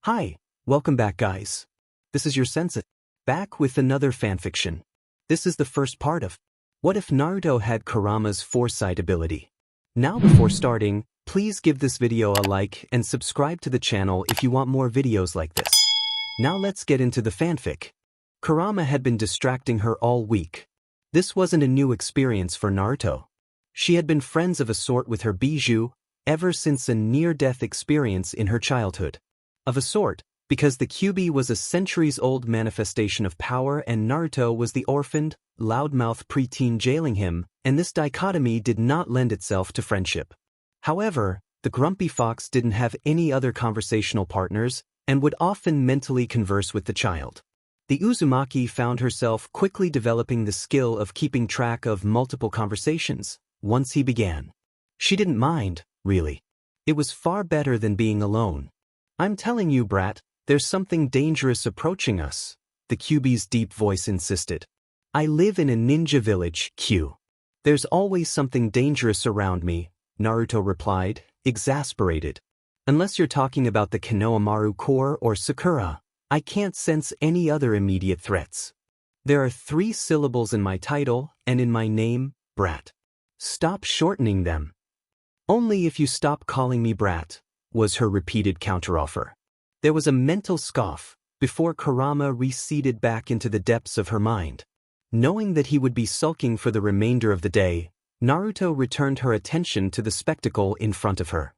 Hi, welcome back guys. This is your sensei, back with another fanfiction. This is the first part of What if Naruto had Kurama's Foresight ability? Now before starting, please give this video a like and subscribe to the channel if you want more videos like this. Now let's get into the fanfic. Kurama had been distracting her all week. This wasn't a new experience for Naruto. She had been friends of a sort with her bijou ever since a near-death experience in her childhood. Of a sort, because the Kyuubi was a centuries-old manifestation of power and Naruto was the orphaned, loudmouth preteen jailing him, and this dichotomy did not lend itself to friendship. However, the grumpy fox didn't have any other conversational partners and would often mentally converse with the child. The Uzumaki found herself quickly developing the skill of keeping track of multiple conversations once he began. She didn't mind, really. It was far better than being alone. "I'm telling you, brat, there's something dangerous approaching us," the Kyuubi's deep voice insisted. "I live in a ninja village, Q. There's always something dangerous around me," Naruto replied, exasperated. "Unless you're talking about the Konohamaru Corps or Sakura, I can't sense any other immediate threats. There are 3 syllables in my title and in my name, brat. Stop shortening them." "Only if you stop calling me brat," was her repeated counteroffer. There was a mental scoff before Kurama receded back into the depths of her mind. Knowing that he would be sulking for the remainder of the day, Naruto returned her attention to the spectacle in front of her.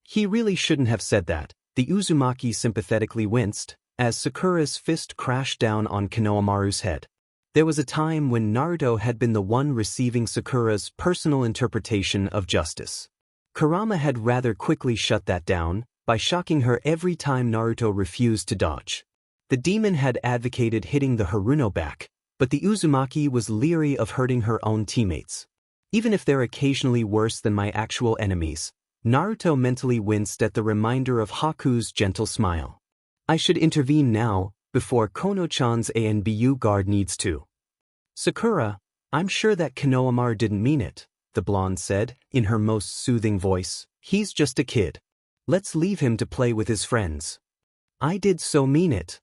He really shouldn't have said that. The Uzumaki sympathetically winced as Sakura's fist crashed down on Konohamaru's head. There was a time when Naruto had been the one receiving Sakura's personal interpretation of justice. Kurama had rather quickly shut that down by shocking her every time Naruto refused to dodge. The demon had advocated hitting the Haruno back, but the Uzumaki was leery of hurting her own teammates. Even if they're occasionally worse than my actual enemies, Naruto mentally winced at the reminder of Haku's gentle smile. "I should intervene now, before Kono-chan's ANBU guard needs to." "Sakura, I'm sure that Konohamaru didn't mean it," the blonde said, in her most soothing voice. "He's just a kid. Let's leave him to play with his friends." "I did so mean it."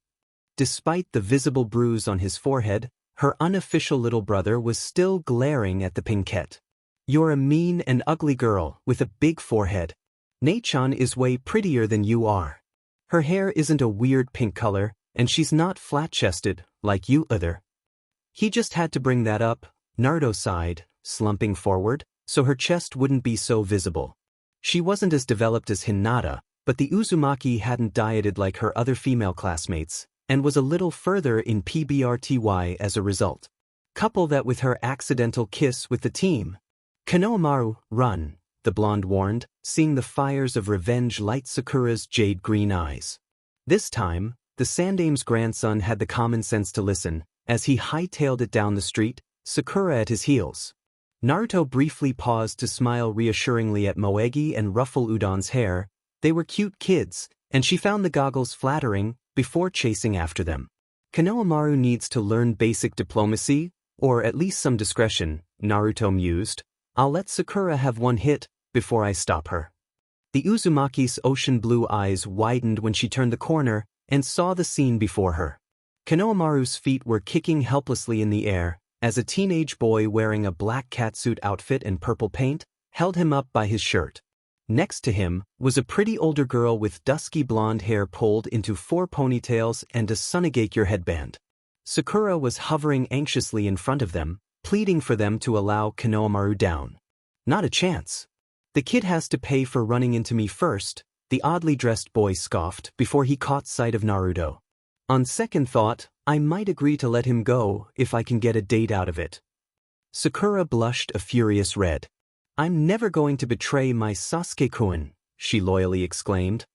Despite the visible bruise on his forehead, her unofficial little brother was still glaring at the pinkette. "You're a mean and ugly girl with a big forehead. Nei-chan is way prettier than you are. Her hair isn't a weird pink color, and she's not flat-chested, like you other." He just had to bring that up, Naruto sighed, slumping forward, so her chest wouldn't be so visible. She wasn't as developed as Hinata, but the Uzumaki hadn't dieted like her other female classmates, and was a little further in PBRTY as a result. Couple that with her accidental kiss with the team. "Konohamaru, run," the blonde warned, seeing the fires of revenge light Sakura's jade green eyes. This time, the Sandame's grandson had the common sense to listen, as he hightailed it down the street, Sakura at his heels. Naruto briefly paused to smile reassuringly at Moegi and ruffle Udon's hair. They were cute kids, and she found the goggles flattering before chasing after them. "Konohamaru needs to learn basic diplomacy, or at least some discretion," Naruto mused. "I'll let Sakura have one hit before I stop her." The Uzumaki's ocean blue eyes widened when she turned the corner and saw the scene before her. Konohamaru's feet were kicking helplessly in the air, as a teenage boy wearing a black catsuit outfit and purple paint held him up by his shirt. Next to him was a pretty older girl with dusky blonde hair pulled into 4 ponytails and a Sunagakure headband. Sakura was hovering anxiously in front of them, pleading for them to allow Konohamaru down. "Not a chance. The kid has to pay for running into me first," the oddly dressed boy scoffed before he caught sight of Naruto. "On second thought, I might agree to let him go if I can get a date out of it." Sakura blushed a furious red. "I'm never going to betray my Sasuke-kun," she loyally exclaimed.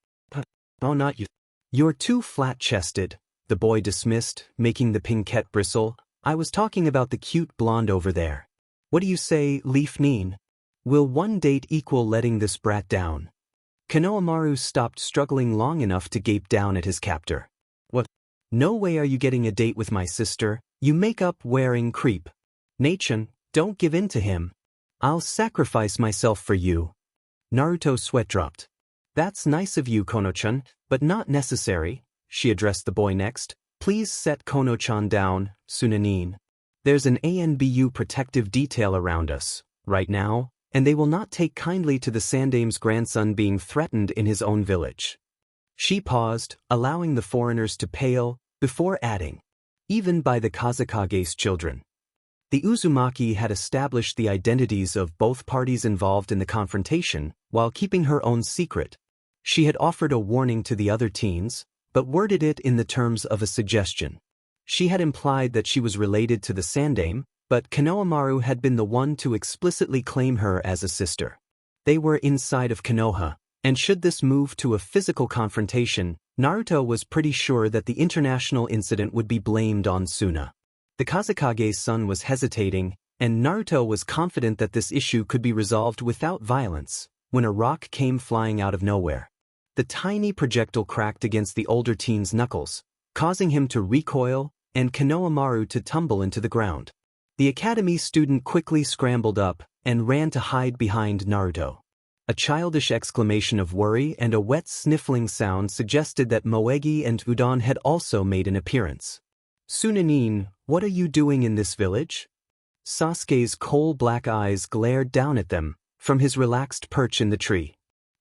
"Oh, not you. You're too flat-chested," the boy dismissed, making the pinkette bristle. "I was talking about the cute blonde over there. What do you say, Leaf Neen? Will one date equal letting this brat down?" Konohamaru stopped struggling long enough to gape down at his captor. "What? No way are you getting a date with my sister, you makeup-wearing creep. Nei-chan, don't give in to him. I'll sacrifice myself for you." Naruto's sweat dropped. That's nice of you, Kono-chan, but not necessary, she addressed the boy next. Please set Kono-chan down, Sunanin. There's an ANBU protective detail around us, right now, and they will not take kindly to the Sandame's grandson being threatened in his own village. She paused, allowing the foreigners to pale, before adding, even by the Kazekage's children. The Uzumaki had established the identities of both parties involved in the confrontation, while keeping her own secret. She had offered a warning to the other teens, but worded it in the terms of a suggestion. She had implied that she was related to the Sandame, but Konohamaru had been the one to explicitly claim her as a sister. They were inside of Konoha, and should this move to a physical confrontation, Naruto was pretty sure that the international incident would be blamed on Suna. The Kazekage's son was hesitating, and Naruto was confident that this issue could be resolved without violence, when a rock came flying out of nowhere. The tiny projectile cracked against the older teen's knuckles, causing him to recoil and Konohamaru to tumble into the ground. The academy student quickly scrambled up and ran to hide behind Naruto. A childish exclamation of worry and a wet sniffling sound suggested that Moegi and Udon had also made an appearance. Sunanin, what are you doing in this village? Sasuke's coal-black eyes glared down at them from his relaxed perch in the tree.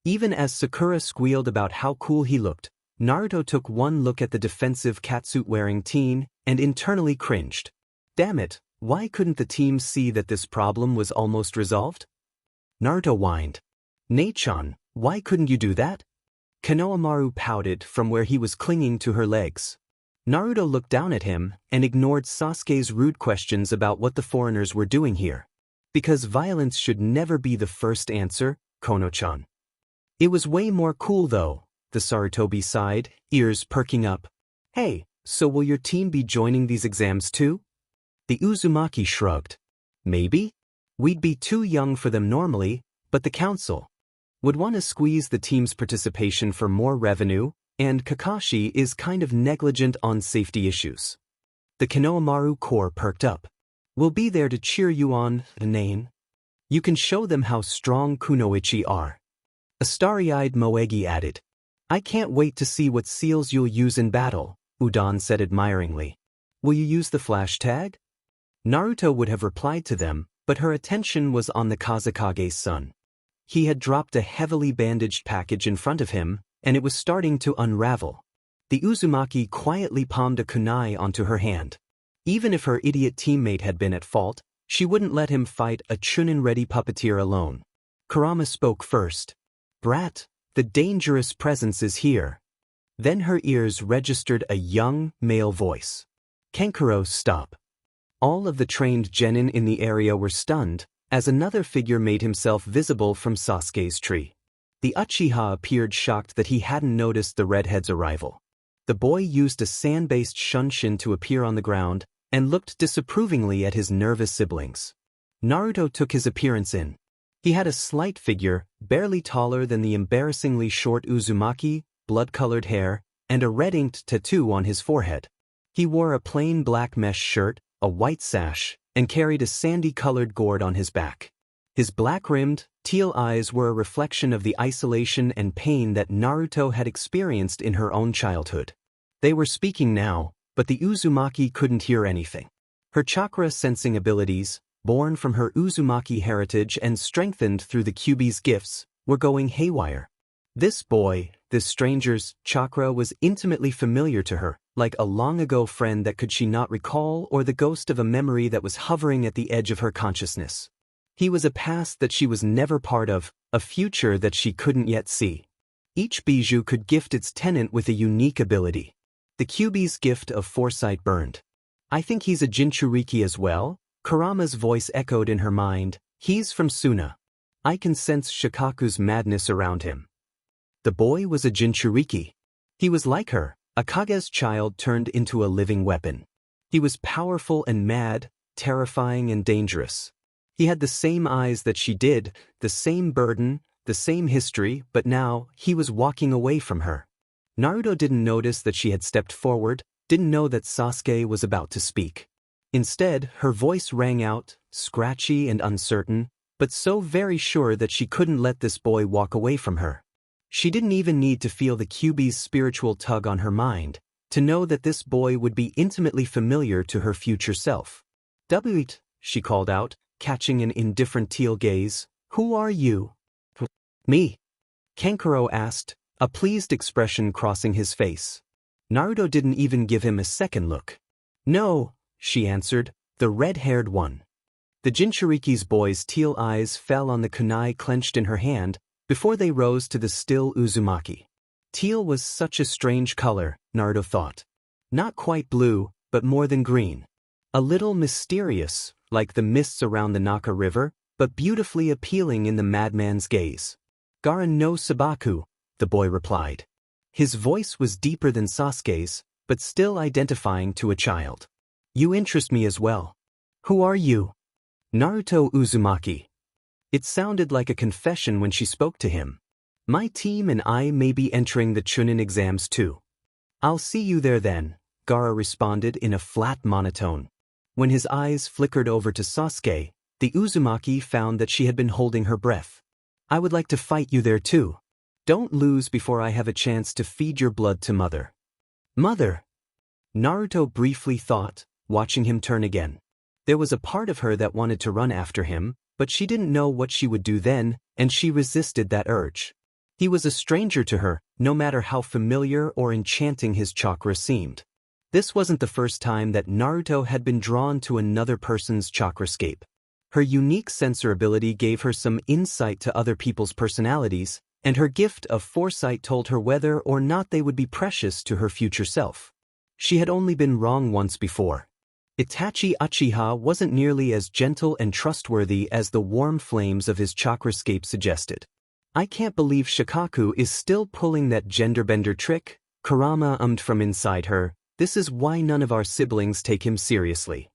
Even as Sakura squealed about how cool he looked, Naruto took one look at the defensive catsuit-wearing teen and internally cringed. Damn it, why couldn't the team see that this problem was almost resolved? Naruto whined. "Nei-chan, why couldn't you do that?" Konohamaru pouted from where he was clinging to her legs. Naruto looked down at him and ignored Sasuke's rude questions about what the foreigners were doing here. Because violence should never be the first answer, Kono-chan. It was way more cool though, the Sarutobi sighed, ears perking up. Hey, so will your team be joining these exams too? The Uzumaki shrugged. Maybe? We'd be too young for them normally, but the council would want to squeeze the team's participation for more revenue, and Kakashi is kind of negligent on safety issues. The Konohamaru core perked up. We'll be there to cheer you on, Nain. You can show them how strong Kunoichi are. A starry-eyed Moegi added. I can't wait to see what seals you'll use in battle, Udon said admiringly. Will you use the flash tag? Naruto would have replied to them, but her attention was on the Kazekage's son. He had dropped a heavily bandaged package in front of him, and it was starting to unravel. The Uzumaki quietly palmed a kunai onto her hand. Even if her idiot teammate had been at fault, she wouldn't let him fight a Chunin-ready puppeteer alone. Kurama spoke first. Brat, the dangerous presence is here. Then her ears registered a young, male voice. Kenkuro, stop. All of the trained genin in the area were stunned, as another figure made himself visible from Sasuke's tree. The Uchiha appeared shocked that he hadn't noticed the redhead's arrival. The boy used a sand-based shunshin to appear on the ground, and looked disapprovingly at his nervous siblings. Naruto took his appearance in. He had a slight figure, barely taller than the embarrassingly short Uzumaki, blood-colored hair, and a red-inked tattoo on his forehead. He wore a plain black mesh shirt, a white sash, and carried a sandy-colored gourd on his back. His black-rimmed, teal eyes were a reflection of the isolation and pain that Naruto had experienced in her own childhood. They were speaking now, but the Uzumaki couldn't hear anything. Her chakra-sensing abilities, born from her Uzumaki heritage and strengthened through the Kyuubi's gifts, were going haywire. This boy, this stranger's, chakra was intimately familiar to her, like a long-ago friend that could she not recall or the ghost of a memory that was hovering at the edge of her consciousness. He was a past that she was never part of, a future that she couldn't yet see. Each bijou could gift its tenant with a unique ability. The Kyuubi's gift of Foresight burned. I think he's a Jinchuriki as well, Kurama's voice echoed in her mind. He's from Suna. I can sense Shikaku's madness around him. The boy was a Jinchuriki. He was like her, a Kage's child turned into a living weapon. He was powerful and mad, terrifying and dangerous. He had the same eyes that she did, the same burden, the same history, but now he was walking away from her. Naruto didn't notice that she had stepped forward, didn't know that Sasuke was about to speak. Instead, her voice rang out, scratchy and uncertain, but so very sure that she couldn't let this boy walk away from her. She didn't even need to feel the QB's spiritual tug on her mind to know that this boy would be intimately familiar to her future self. "Wait," she called out, catching an indifferent teal gaze. "Who are you?" "Me?" Kankuro asked, a pleased expression crossing his face. Naruto didn't even give him a second look. "No," she answered, "the red-haired one." The Jinchuriki's boy's teal eyes fell on the kunai clenched in her hand before they rose to the still Uzumaki. Teal was such a strange color, Naruto thought. Not quite blue, but more than green. A little mysterious, like the mists around the Naka River, but beautifully appealing in the madman's gaze. "Gaara no Sabaku," the boy replied. His voice was deeper than Sasuke's, but still identifying to a child. "You interest me as well. Who are you?" "Naruto Uzumaki." It sounded like a confession when she spoke to him. "My team and I may be entering the Chunin exams too." "I'll see you there then," Gaara responded in a flat monotone. When his eyes flickered over to Sasuke, the Uzumaki found that she had been holding her breath. "I would like to fight you there too. Don't lose before I have a chance to feed your blood to Mother." "Mother?" Naruto briefly thought, watching him turn again. There was a part of her that wanted to run after him, but she didn't know what she would do then, and she resisted that urge. He was a stranger to her, no matter how familiar or enchanting his chakra seemed. This wasn't the first time that Naruto had been drawn to another person's chakrascape. Her unique sensor ability gave her some insight to other people's personalities, and her gift of foresight told her whether or not they would be precious to her future self. She had only been wrong once before. Itachi Uchiha wasn't nearly as gentle and trustworthy as the warm flames of his chakrascape suggested. "I can't believe Shikaku is still pulling that genderbender trick," Kurama ummed from inside her. "This is why none of our siblings take him seriously."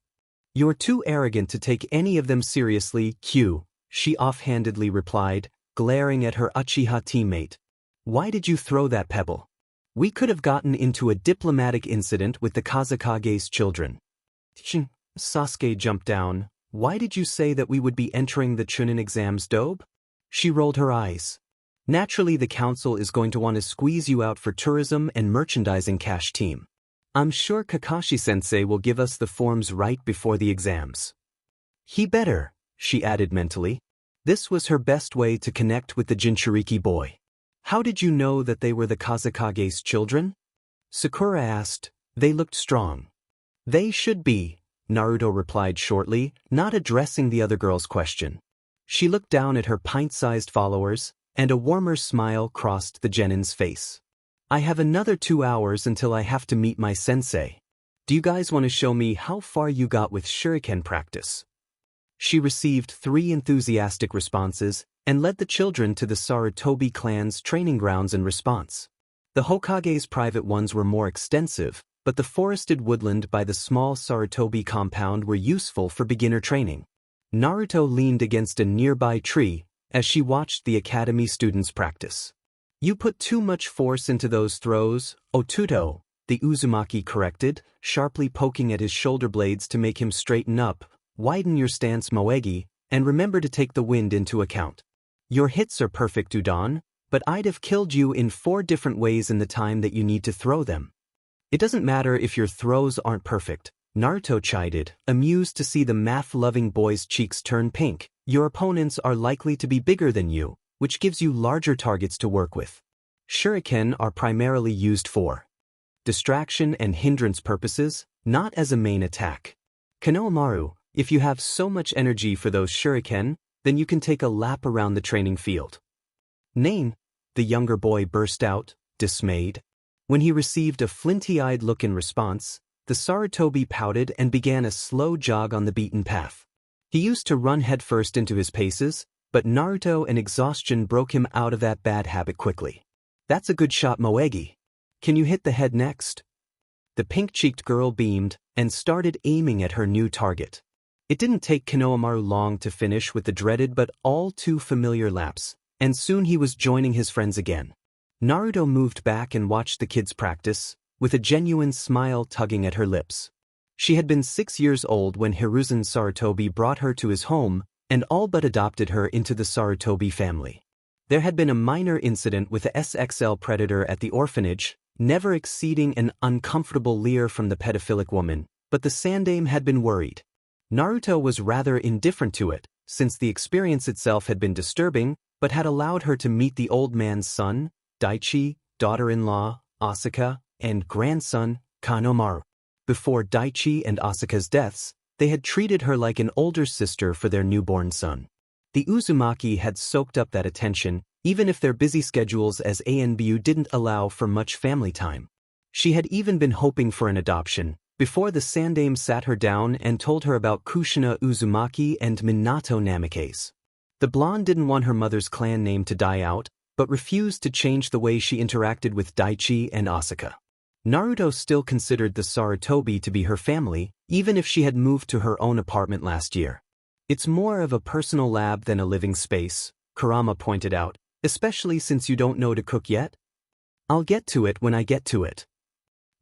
"You're too arrogant to take any of them seriously, Q," she offhandedly replied, glaring at her Uchiha teammate. "Why did you throw that pebble? We could have gotten into a diplomatic incident with the Kazekage's children." Sasuke jumped down. "Why did you say that we would be entering the Chunin exams, Dobe?" She rolled her eyes. "Naturally the council is going to want to squeeze you out for tourism and merchandising cash team. I'm sure Kakashi-sensei will give us the forms right before the exams." "He better," she added mentally. This was her best way to connect with the Jinchuriki boy. "How did you know that they were the Kazekage's children?" Sakura asked. "They looked strong." "They should be," Naruto replied shortly, not addressing the other girl's question. She looked down at her pint-sized followers, and a warmer smile crossed the genin's face. "I have another 2 hours until I have to meet my sensei. Do you guys want to show me how far you got with shuriken practice?" She received 3 enthusiastic responses and led the children to the Sarutobi clan's training grounds in response. The Hokage's private ones were more extensive, but the forested woodland by the small Sarutobi compound were useful for beginner training. Naruto leaned against a nearby tree as she watched the academy students practice. "You put too much force into those throws, Otuto," the Uzumaki corrected, sharply poking at his shoulder blades to make him straighten up. "Widen your stance, Moegi, and remember to take the wind into account. Your hits are perfect, Udon, but I'd have killed you in 4 different ways in the time that you need to throw them." "It doesn't matter if your throws aren't perfect," Naruto chided, amused to see the math-loving boy's cheeks turn pink. "Your opponents are likely to be bigger than you, which gives you larger targets to work with. Shuriken are primarily used for distraction and hindrance purposes, not as a main attack. Konohamaru, if you have so much energy for those shuriken, then you can take a lap around the training field." "Nane," the younger boy burst out, dismayed. When he received a flinty-eyed look in response, the Sarutobi pouted and began a slow jog on the beaten path. He used to run headfirst into his paces, but Naruto and exhaustion broke him out of that bad habit quickly. "That's a good shot, Moegi. Can you hit the head next?" The pink-cheeked girl beamed and started aiming at her new target. It didn't take Konohamaru long to finish with the dreaded but all too familiar laps, and soon he was joining his friends again. Naruto moved back and watched the kids practice, with a genuine smile tugging at her lips. She had been 6 years old when Hiruzen Sarutobi brought her to his home and all but adopted her into the Sarutobi family. There had been a minor incident with a SXL predator at the orphanage, never exceeding an uncomfortable leer from the pedophilic woman, but the sandaime had been worried. Naruto was rather indifferent to it, since the experience itself had been disturbing, but had allowed her to meet the old man's son, Daichi, daughter-in-law, Asuka, and grandson, Kanomaru. Before Daichi and Asuka's deaths, they had treated her like an older sister for their newborn son. The Uzumaki had soaked up that attention, even if their busy schedules as ANBU didn't allow for much family time. She had even been hoping for an adoption, before the sandaime sat her down and told her about Kushina Uzumaki and Minato Namikaze. The blonde didn't want her mother's clan name to die out, but refused to change the way she interacted with Daichi and Asuka. Naruto still considered the Sarutobi to be her family, even if she had moved to her own apartment last year. It's more of a personal lab than a living space, Kurama pointed out, especially since you don't know to cook yet? I'll get to it when I get to it.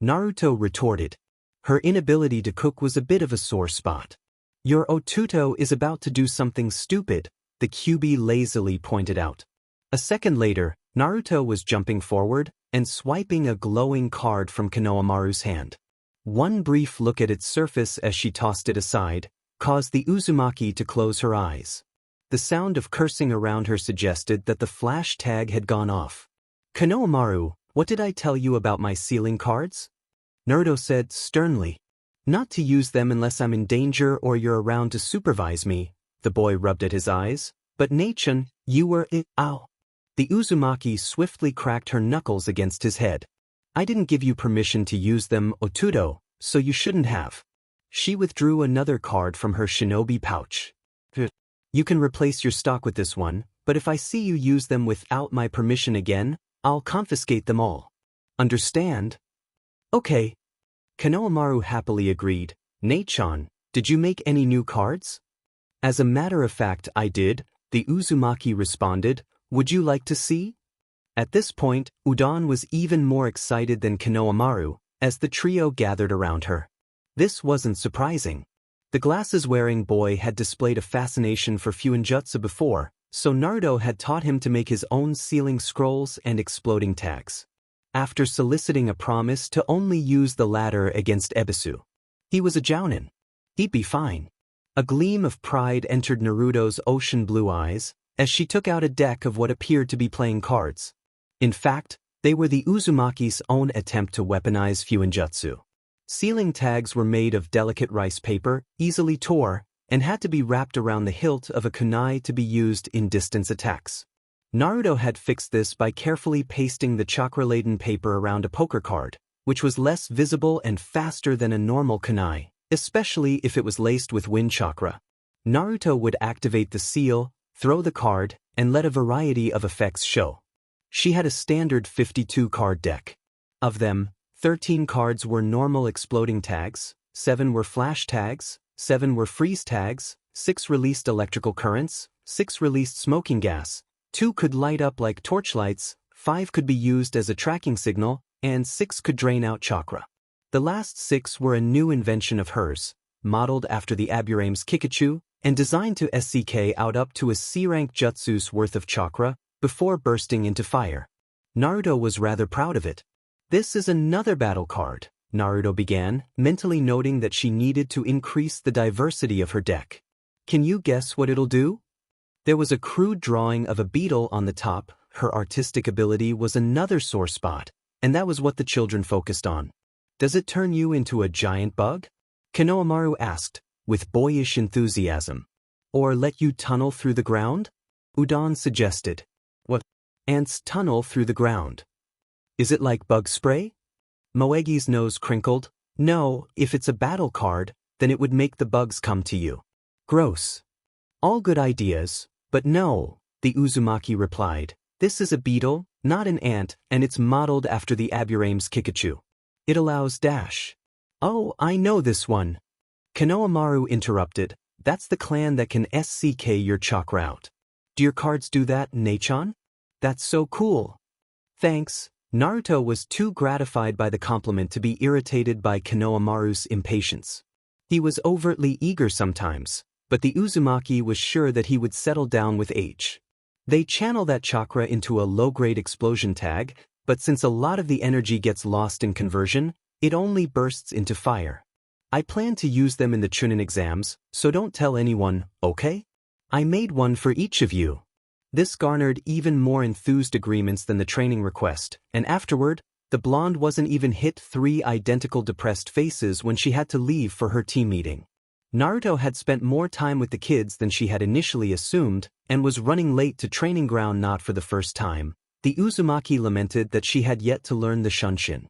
Naruto retorted. Her inability to cook was a bit of a sore spot. Your Otuto is about to do something stupid, the QB lazily pointed out. A second later, Naruto was jumping forward and swiping a glowing card from Konohamaru's hand. One brief look at its surface as she tossed it aside caused the Uzumaki to close her eyes. The sound of cursing around her suggested that the flash tag had gone off. Konohamaru, what did I tell you about my sealing cards? Naruto said sternly. Not to use them unless I'm in danger or you're around to supervise me, the boy rubbed at his eyes. But Nachan, you were ow. The Uzumaki swiftly cracked her knuckles against his head. I didn't give you permission to use them, Otuto, so you shouldn't have. She withdrew another card from her shinobi pouch. You can replace your stock with this one, but if I see you use them without my permission again, I'll confiscate them all. Understand? Okay. Konohamaru happily agreed. Nachan, did you make any new cards? As a matter of fact, I did, the Uzumaki responded. Would you like to see? At this point, Udon was even more excited than Konohamaru, as the trio gathered around her. This wasn't surprising. The glasses-wearing boy had displayed a fascination for Fuinjutsu before, so Naruto had taught him to make his own sealing scrolls and exploding tags. After soliciting a promise to only use the latter against Ebisu. He was a jounin. He'd be fine. A gleam of pride entered Naruto's ocean blue eyes, as she took out a deck of what appeared to be playing cards. In fact, they were the Uzumaki's own attempt to weaponize Fuinjutsu. Sealing tags were made of delicate rice paper, easily tore, and had to be wrapped around the hilt of a kunai to be used in distance attacks. Naruto had fixed this by carefully pasting the chakra-laden paper around a poker card, which was less visible and faster than a normal kunai, especially if it was laced with wind chakra. Naruto would activate the seal, throw the card, and let a variety of effects show. She had a standard 52-card deck. Of them, 13 cards were normal exploding tags, 7 were flash tags, 7 were freeze tags, 6 released electrical currents, 6 released smoking gas, 2 could light up like torchlights, 5 could be used as a tracking signal, and 6 could drain out chakra. The last 6 were a new invention of hers, modeled after the Aburame's Kikachu, and designed to SCK out up to a C-rank jutsu's worth of chakra before bursting into fire. Naruto was rather proud of it. This is another battle card, Naruto began, mentally noting that she needed to increase the diversity of her deck. Can you guess what it'll do? There was a crude drawing of a beetle on the top. Her artistic ability was another sore spot, and that was what the children focused on. Does it turn you into a giant bug? Konohamaru asked, with boyish enthusiasm. Or let you tunnel through the ground? Udon suggested. What? Ants tunnel through the ground. Is it like bug spray? Moegi's nose crinkled. No, if it's a battle card, then it would make the bugs come to you. Gross. All good ideas, but no, the Uzumaki replied. This is a beetle, not an ant, and it's modeled after the Aburame's Kikachu. It allows dash. Oh, I know this one. Konohamaru interrupted. That's the clan that can SCK your chakra out. Do your cards do that, Nachan? That's so cool. Thanks. Naruto was too gratified by the compliment to be irritated by Konohamaru's impatience. He was overtly eager sometimes, but the Uzumaki was sure that he would settle down with age. They channel that chakra into a low-grade explosion tag, but since a lot of the energy gets lost in conversion, it only bursts into fire. I plan to use them in the Chunin exams, so don't tell anyone, okay? I made one for each of you. This garnered even more enthused agreements than the training request, and afterward, the blonde wasn't even hit 3 identical depressed faces when she had to leave for her team meeting. Naruto had spent more time with the kids than she had initially assumed, and was running late to training ground not for the first time. The Uzumaki lamented that she had yet to learn the Shunshin.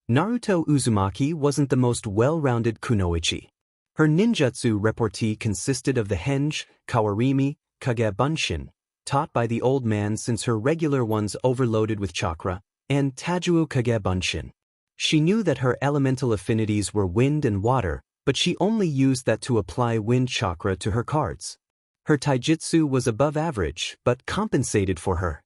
Naruto Uzumaki wasn't the most well-rounded kunoichi. Her ninjutsu repertoire consisted of the henge, kawarimi, kage bunshin, taught by the old man since her regular ones overloaded with chakra, and tajuo kage bunshin. She knew that her elemental affinities were wind and water, but she only used that to apply wind chakra to her cards. Her taijutsu was above average, but compensated for her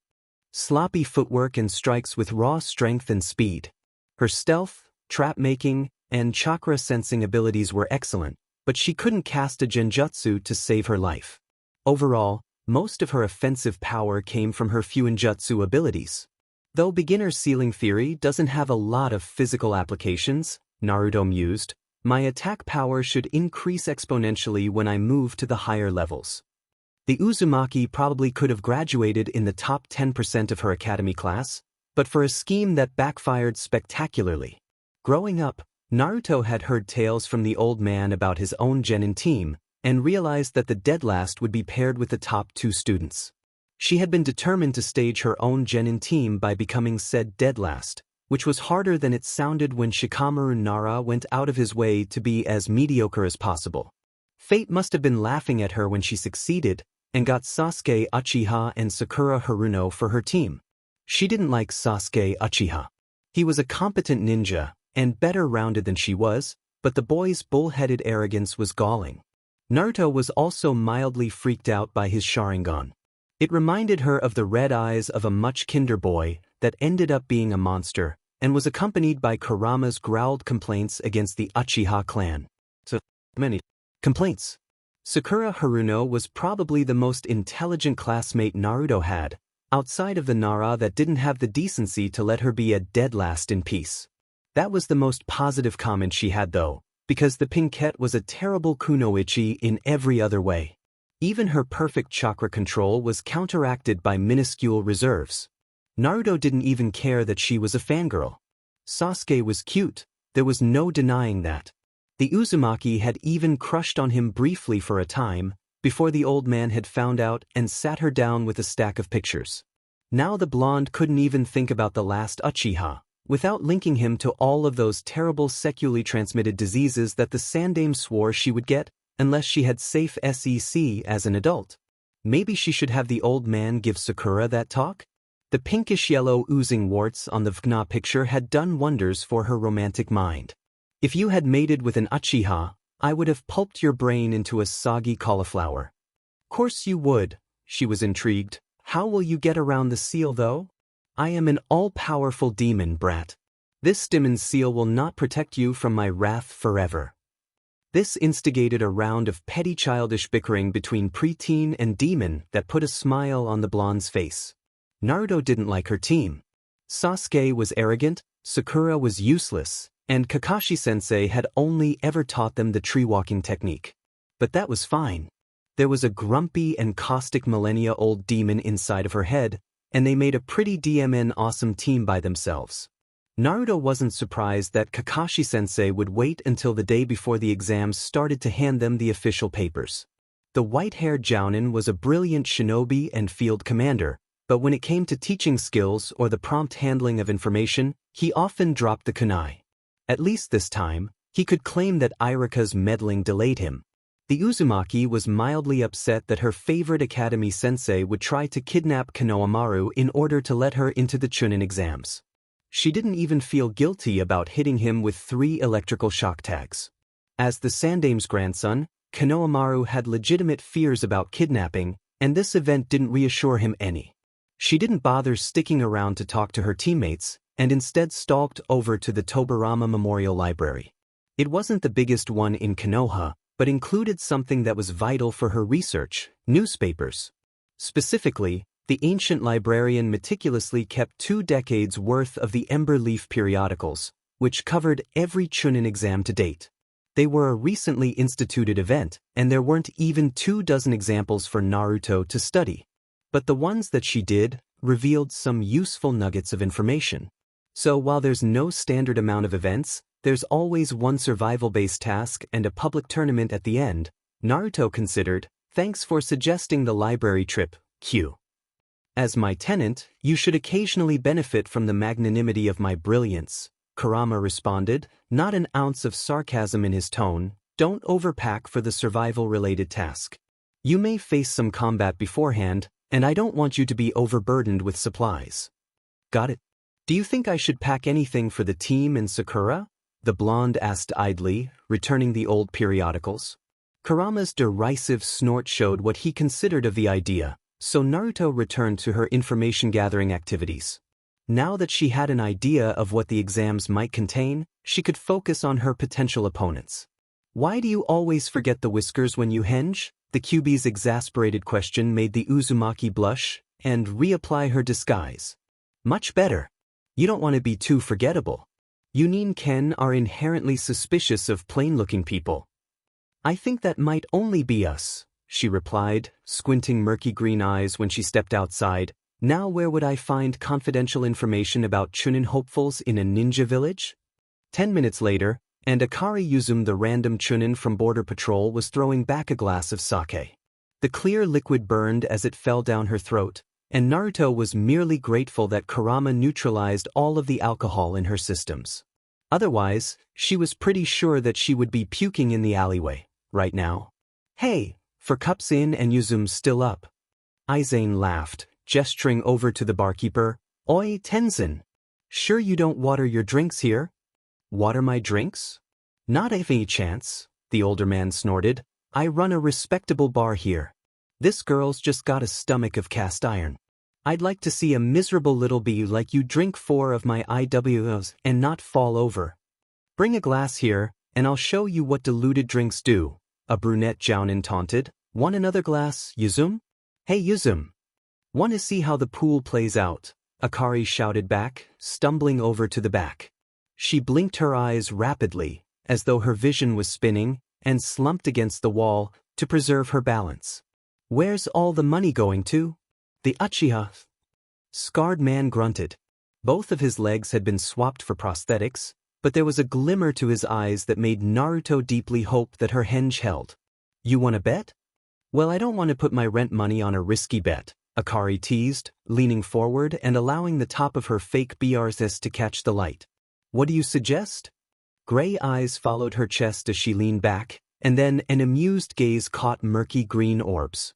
sloppy footwork and strikes with raw strength and speed. Her stealth, trap-making, and chakra-sensing abilities were excellent, but she couldn't cast a genjutsu to save her life. Overall, most of her offensive power came from her fuinjutsu abilities. Though beginner ceiling theory doesn't have a lot of physical applications, Naruto mused, my attack power should increase exponentially when I move to the higher levels. The Uzumaki probably could have graduated in the top 10% of her academy class, but for a scheme that backfired spectacularly. Growing up, Naruto had heard tales from the old man about his own genin team, and realized that the dead last would be paired with the top 2 students. She had been determined to stage her own genin team by becoming said dead last, which was harder than it sounded when Shikamaru Nara went out of his way to be as mediocre as possible. Fate must have been laughing at her when she succeeded, and got Sasuke Uchiha and Sakura Haruno for her team. She didn't like Sasuke Uchiha. He was a competent ninja, and better rounded than she was, but the boy's bull-headed arrogance was galling. Naruto was also mildly freaked out by his Sharingan. It reminded her of the red eyes of a much kinder boy that ended up being a monster, and was accompanied by Kurama's growled complaints against the Uchiha clan. So many complaints. Sakura Haruno was probably the most intelligent classmate Naruto had, outside of the Nara that didn't have the decency to let her be a dead last in peace. That was the most positive comment she had though, because the Pinkette was a terrible kunoichi in every other way. Even her perfect chakra control was counteracted by minuscule reserves. Naruto didn't even care that she was a fangirl. Sasuke was cute, there was no denying that. The Uzumaki had even crushed on him briefly for a time, before the old man had found out and sat her down with a stack of pictures. Now the blonde couldn't even think about the last Uchiha, without linking him to all of those terrible sexually transmitted diseases that the Sandaime swore she would get, unless she had safe SEC as an adult. Maybe she should have the old man give Sakura that talk? The pinkish-yellow oozing warts on the VGMI picture had done wonders for her romantic mind. If you had mated with an Uchiha, I would have pulped your brain into a soggy cauliflower. Course you would, she was intrigued. How will you get around the seal though? I am an all-powerful demon, brat. This demon seal will not protect you from my wrath forever. This instigated a round of petty childish bickering between preteen and demon that put a smile on the blonde's face. Naruto didn't like her team. Sasuke was arrogant, Sakura was useless, and Kakashi-sensei had only ever taught them the tree-walking technique. But that was fine. There was a grumpy and caustic millennia-old demon inside of her head, and they made a pretty DMN awesome team by themselves. Naruto wasn't surprised that Kakashi-sensei would wait until the day before the exams started to hand them the official papers. The white-haired Jounin was a brilliant shinobi and field commander, but when it came to teaching skills or the prompt handling of information, he often dropped the kunai. At least this time, he could claim that Irika's meddling delayed him. The Uzumaki was mildly upset that her favorite academy sensei would try to kidnap Konohamaru in order to let her into the Chunin exams. She didn't even feel guilty about hitting him with 3 electrical shock tags. As the Sandaime's grandson, Konohamaru had legitimate fears about kidnapping, and this event didn't reassure him any. She didn't bother sticking around to talk to her teammates, and instead stalked over to the Tobarama Memorial Library. It wasn't the biggest one in Konoha, but included something that was vital for her research: newspapers. Specifically, The ancient librarian meticulously kept 2 decades worth of the Ember Leaf periodicals, which covered every Chunin exam to date. They were a recently instituted event, and there weren't even 24 examples for Naruto to study. But the ones that she did revealed some useful nuggets of information. So while there's no standard amount of events, there's always one survival-based task and a public tournament at the end, Naruto considered. Thanks for suggesting the library trip, Q. As my tenant, you should occasionally benefit from the magnanimity of my brilliance, Kurama responded, not an ounce of sarcasm in his tone. Don't overpack for the survival-related task. You may face some combat beforehand, and I don't want you to be overburdened with supplies. Got it? Do you think I should pack anything for the team and Sakura? The blonde asked idly, returning the old periodicals. Kurama's derisive snort showed what he considered of the idea, so Naruto returned to her information-gathering activities. Now that she had an idea of what the exams might contain, she could focus on her potential opponents. Why do you always forget the whiskers when you henge? The QB's exasperated question made the Uzumaki blush and reapply her disguise. Much better. You don't want to be too forgettable. You and Ken are inherently suspicious of plain-looking people. I think that might only be us, she replied, squinting murky green eyes when she stepped outside. Now where would I find confidential information about Chunin hopefuls in a ninja village? 10 minutes later, and Akari Yuzum, the random Chunin from Border Patrol, was throwing back a glass of sake. The clear liquid burned as it fell down her throat, and Naruto was merely grateful that Kurama neutralized all of the alcohol in her systems. Otherwise, she was pretty sure that she would be puking in the alleyway, right now. Hey, for cups in and Yuzum still up. Aizain laughed, gesturing over to the barkeeper. Oi, Tenzin. Sure you don't water your drinks here? Water my drinks? Not any chance, the older man snorted. I run a respectable bar here. This girl's just got a stomach of cast iron. I'd like to see a miserable little bee like you drink 4 of my IWOs and not fall over. Bring a glass here, and I'll show you what diluted drinks do, a brunette Jounin taunted. Want another glass, Yuzum? Hey Yuzum. Want to see how the pool plays out? Akari shouted back, stumbling over to the back. She blinked her eyes rapidly, as though her vision was spinning, and slumped against the wall to preserve her balance. Where's all the money going to? The Uchiha. Scarred man grunted. Both of his legs had been swapped for prosthetics, but there was a glimmer to his eyes that made Naruto deeply hope that her henge held. You want to bet? Well, I don't want to put my rent money on a risky bet, Akari teased, leaning forward and allowing the top of her fake BRS to catch the light. What do you suggest? Gray eyes followed her chest as she leaned back, and then an amused gaze caught murky green orbs.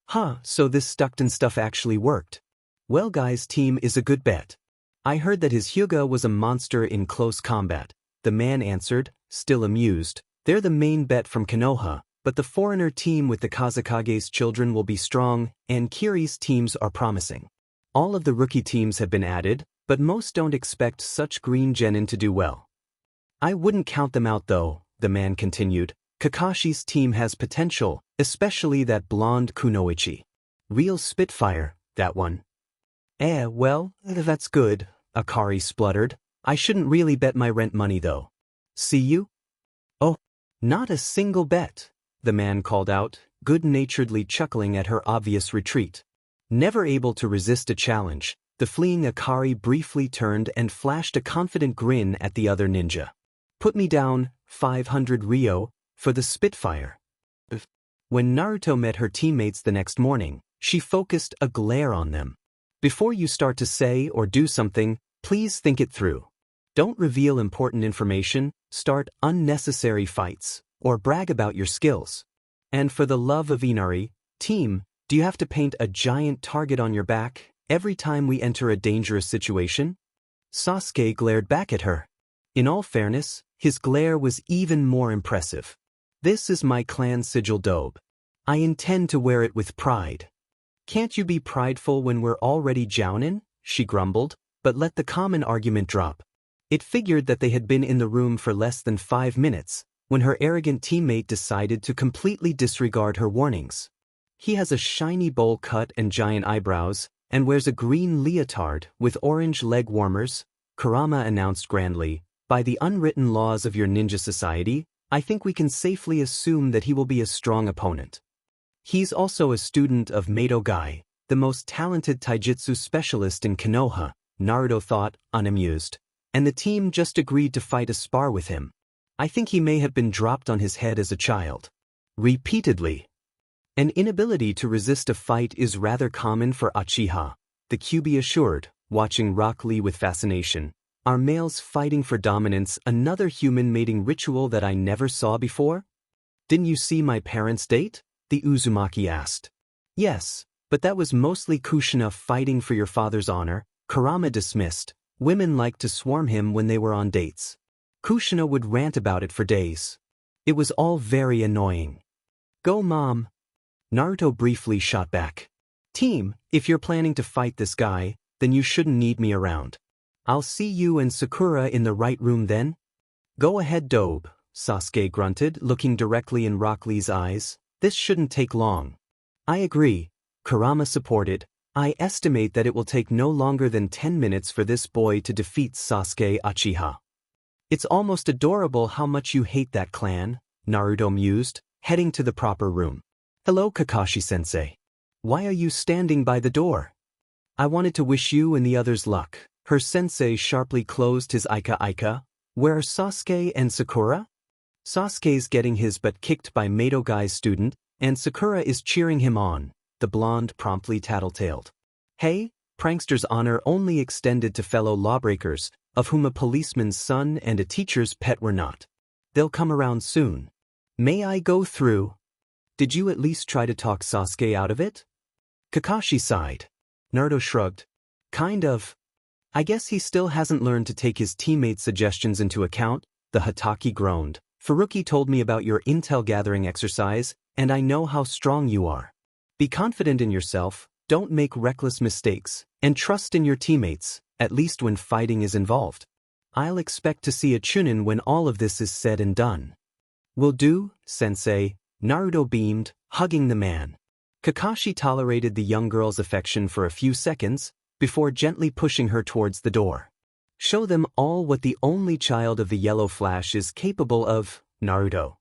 Huh, so this Stuckton stuff actually worked. Well, guys, team is a good bet. I heard that his Hyuga was a monster in close combat, the man answered, still amused. They're the main bet from Konoha, but the foreigner team with the Kazakage's children will be strong, and Kiri's teams are promising. All of the rookie teams have been added, but most don't expect such green genin to do well. I wouldn't count them out though, the man continued. Kakashi's team has potential, especially that blonde Kunoichi. Real spitfire, that one. Well, that's good, Akari spluttered. I shouldn't really bet my rent money though. See you? Oh, not a single bet, the man called out, good-naturedly chuckling at her obvious retreat. Never able to resist a challenge, the fleeing Akari briefly turned and flashed a confident grin at the other ninja. Put me down, 500 Ryo, for the Spitfire. When Naruto met her teammates the next morning, she focused a glare on them. Before you start to say or do something, please think it through. Don't reveal important information, start unnecessary fights, or brag about your skills. And for the love of Inari, team, do you have to paint a giant target on your back every time we enter a dangerous situation? Sasuke glared back at her. In all fairness, his glare was even more impressive. This is my clan sigil dobe. I intend to wear it with pride. Can't you be prideful when we're already jounin? She grumbled, but let the common argument drop. It figured that they had been in the room for less than 5 minutes, when her arrogant teammate decided to completely disregard her warnings. He has a shiny bowl cut and giant eyebrows, and wears a green leotard with orange leg warmers, Kurama announced grandly. By the unwritten laws of your ninja society, I think we can safely assume that he will be a strong opponent. He's also a student of Madrigal, the most talented taijutsu specialist in Konoha, Naruto thought, unamused. And the team just agreed to fight a spar with him. I think he may have been dropped on his head as a child. Repeatedly. An inability to resist a fight is rather common for Uchiha, the QB assured, watching Rock Lee with fascination. Are males fighting for dominance another human mating ritual that I never saw before? Didn't you see my parents' date? The Uzumaki asked. Yes, but that was mostly Kushina fighting for your father's honor, Kurama dismissed. Women liked to swarm him when they were on dates. Kushina would rant about it for days. It was all very annoying. Go mom. Naruto briefly shot back. Team, if you're planning to fight this guy, then you shouldn't need me around. I'll see you and Sakura in the right room then? Go ahead Dobe, Sasuke grunted, looking directly in Rock Lee's eyes. This shouldn't take long. I agree, Kurama supported. I estimate that it will take no longer than 10 minutes for this boy to defeat Sasuke Uchiha. It's almost adorable how much you hate that clan, Naruto mused, heading to the proper room. Hello Kakashi-sensei. Why are you standing by the door? I wanted to wish you and the others luck. Her sensei sharply closed his Ika. Where are Sasuke and Sakura? Sasuke's getting his butt kicked by Madogai's student, and Sakura is cheering him on, the blonde promptly tattletaled. Hey, prankster's honor only extended to fellow lawbreakers, of whom a policeman's son and a teacher's pet were not. They'll come around soon. May I go through? Did you at least try to talk Sasuke out of it? Kakashi sighed. Naruto shrugged. Kind of. I guess he still hasn't learned to take his teammates' suggestions into account, the Hatake groaned. Furuki told me about your intel gathering exercise, and I know how strong you are. Be confident in yourself, don't make reckless mistakes, and trust in your teammates, at least when fighting is involved. I'll expect to see a Chunin when all of this is said and done. Will do, sensei, Naruto beamed, hugging the man. Kakashi tolerated the young girl's affection for a few seconds, before gently pushing her towards the door. Show them all what the only child of the Yellow Flash is capable of, Naruto.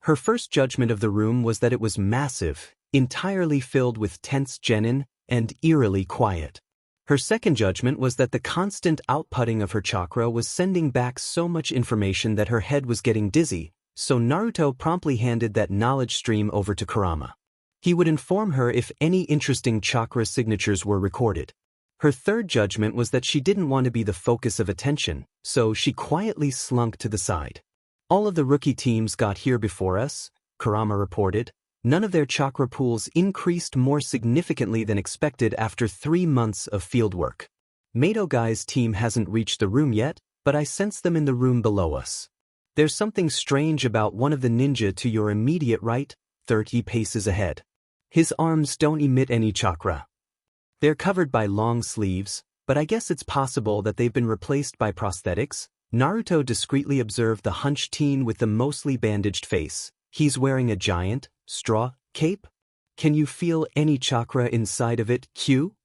Her first judgment of the room was that it was massive, entirely filled with tense genin, and eerily quiet. Her second judgment was that the constant outputting of her chakra was sending back so much information that her head was getting dizzy, so Naruto promptly handed that knowledge stream over to Kurama. He would inform her if any interesting chakra signatures were recorded. Her third judgment was that she didn't want to be the focus of attention, so she quietly slunk to the side. All of the rookie teams got here before us, Kurama reported. None of their chakra pools increased more significantly than expected after 3 months of fieldwork. Madogai's team hasn't reached the room yet, but I sense them in the room below us. There's something strange about one of the ninja to your immediate right, 30 paces ahead. His arms don't emit any chakra. They're covered by long sleeves, but I guess it's possible that they've been replaced by prosthetics. Naruto discreetly observed the hunched teen with the mostly bandaged face. He's wearing a giant, straw, cape? Can you feel any chakra inside of it, Q?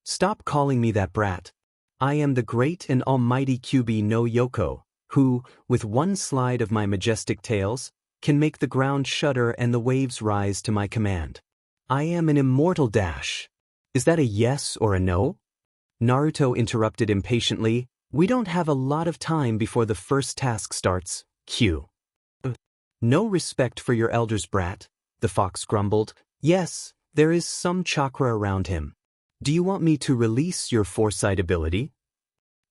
Stop calling me that brat. I am the great and almighty QB no Yoko, who, with one slide of my majestic tails, can make the ground shudder and the waves rise to my command. I am an immortal dash. Is that a yes or a no? Naruto interrupted impatiently. We don't have a lot of time before the first task starts, Q. No respect for your elders, brat, the fox grumbled. Yes, there is some chakra around him. Do you want me to release your foresight ability?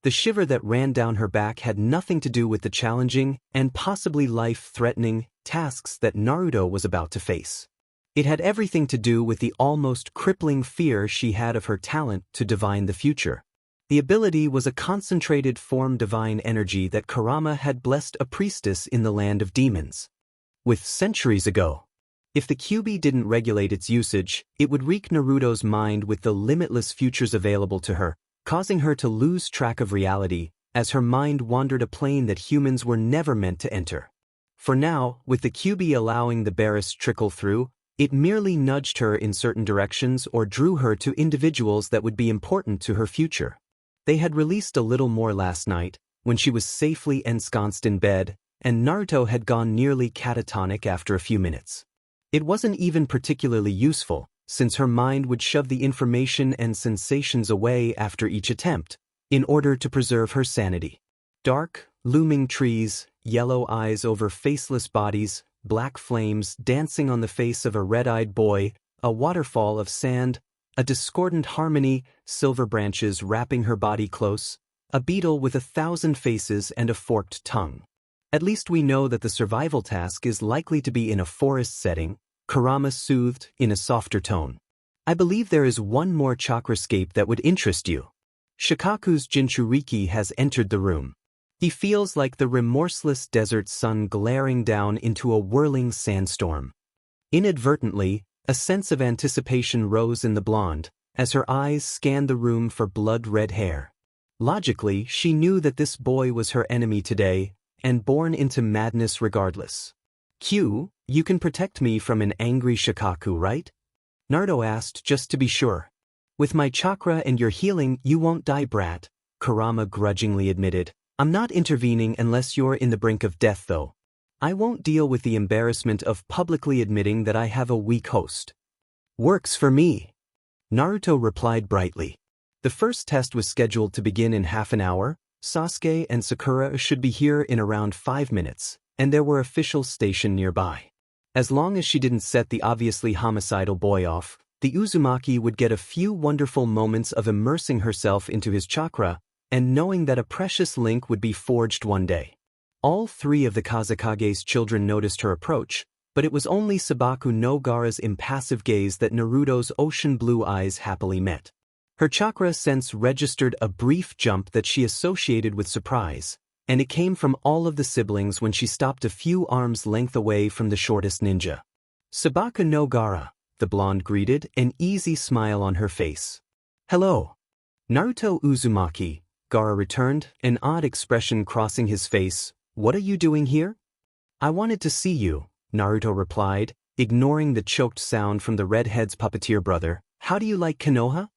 The shiver that ran down her back had nothing to do with the challenging and possibly life-threatening tasks that Naruto was about to face. It had everything to do with the almost crippling fear she had of her talent to divine the future. The ability was a concentrated form divine energy that Kurama had blessed a priestess in the land of demons with centuries ago. If the QB didn't regulate its usage, it would wreak Naruto's mind with the limitless futures available to her, causing her to lose track of reality, as her mind wandered a plane that humans were never meant to enter. For now, with the QB allowing the barest trickle through, It merely nudged her in certain directions or drew her to individuals that would be important to her future. They had released a little more last night, when she was safely ensconced in bed, and Naruto had gone nearly catatonic after a few minutes. It wasn't even particularly useful, since her mind would shove the information and sensations away after each attempt, in order to preserve her sanity. Dark, looming trees, yellow eyes over faceless bodies, black flames dancing on the face of a red-eyed boy, a waterfall of sand, a discordant harmony, silver branches wrapping her body close, a beetle with 1,000 faces and a forked tongue. At least we know that the survival task is likely to be in a forest setting, Kurama soothed in a softer tone. I believe there is one more chakrascape that would interest you. Shikaku's Jinchuriki has entered the room. He feels like the remorseless desert sun glaring down into a whirling sandstorm. Inadvertently, a sense of anticipation rose in the blonde, as her eyes scanned the room for blood-red hair. Logically, she knew that this boy was her enemy today, and born into madness regardless. "Q, you can protect me from an angry Shikaku, right?" Naruto asked just to be sure. "With my chakra and your healing, you won't die, brat," Kurama grudgingly admitted. "I'm not intervening unless you're in the brink of death, though. I won't deal with the embarrassment of publicly admitting that I have a weak host." "Works for me," Naruto replied brightly. The first test was scheduled to begin in half an hour. Sasuke and Sakura should be here in around 5 minutes, and there were officials stationed nearby. As long as she didn't set the obviously homicidal boy off, the Uzumaki would get a few wonderful moments of immersing herself into his chakra and knowing that a precious link would be forged one day. All 3 of the Kazekage's children noticed her approach, but it was only Sabaku no Gaara's impassive gaze that Naruto's ocean blue eyes happily met. Her chakra sense registered a brief jump that she associated with surprise, and it came from all of the siblings when she stopped a few arms' length away from the shortest ninja. "Sabaku no Gaara," the blonde greeted, an easy smile on her face. "Hello." "Naruto Uzumaki," Gaara returned, an odd expression crossing his face. "What are you doing here?" "I wanted to see you," Naruto replied, ignoring the choked sound from the redhead's puppeteer brother. "How do you like Konoha?"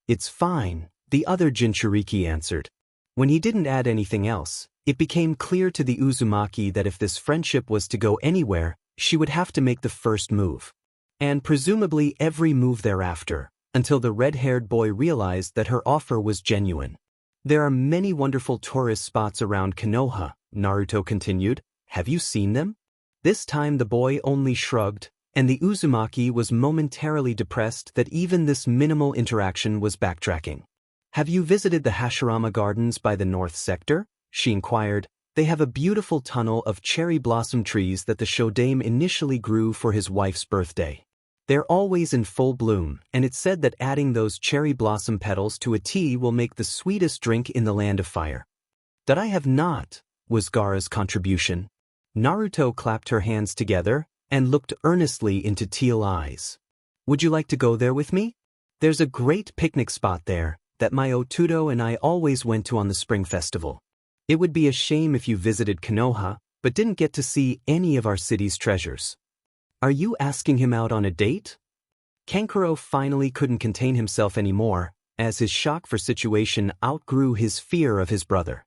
"It's fine," the other Jinchuriki answered. When he didn't add anything else, it became clear to the Uzumaki that if this friendship was to go anywhere, she would have to make the first move. And presumably every move thereafter, until the red-haired boy realized that her offer was genuine. "There are many wonderful tourist spots around Konoha," Naruto continued. "Have you seen them?" This time the boy only shrugged, and the Uzumaki was momentarily depressed that even this minimal interaction was backtracking. "Have you visited the Hashirama Gardens by the north sector?" she inquired. "They have a beautiful tunnel of cherry blossom trees that the Shodame initially grew for his wife's birthday. They're always in full bloom, and it's said that adding those cherry blossom petals to a tea will make the sweetest drink in the land of fire." "That I have not," was Gaara's contribution. Naruto clapped her hands together and looked earnestly into teal eyes. "Would you like to go there with me? There's a great picnic spot there that my Otudo and I always went to on the spring festival. It would be a shame if you visited Konoha, but didn't get to see any of our city's treasures." "Are you asking him out on a date?" Kankuro finally couldn't contain himself anymore, as his shock for situation outgrew his fear of his brother.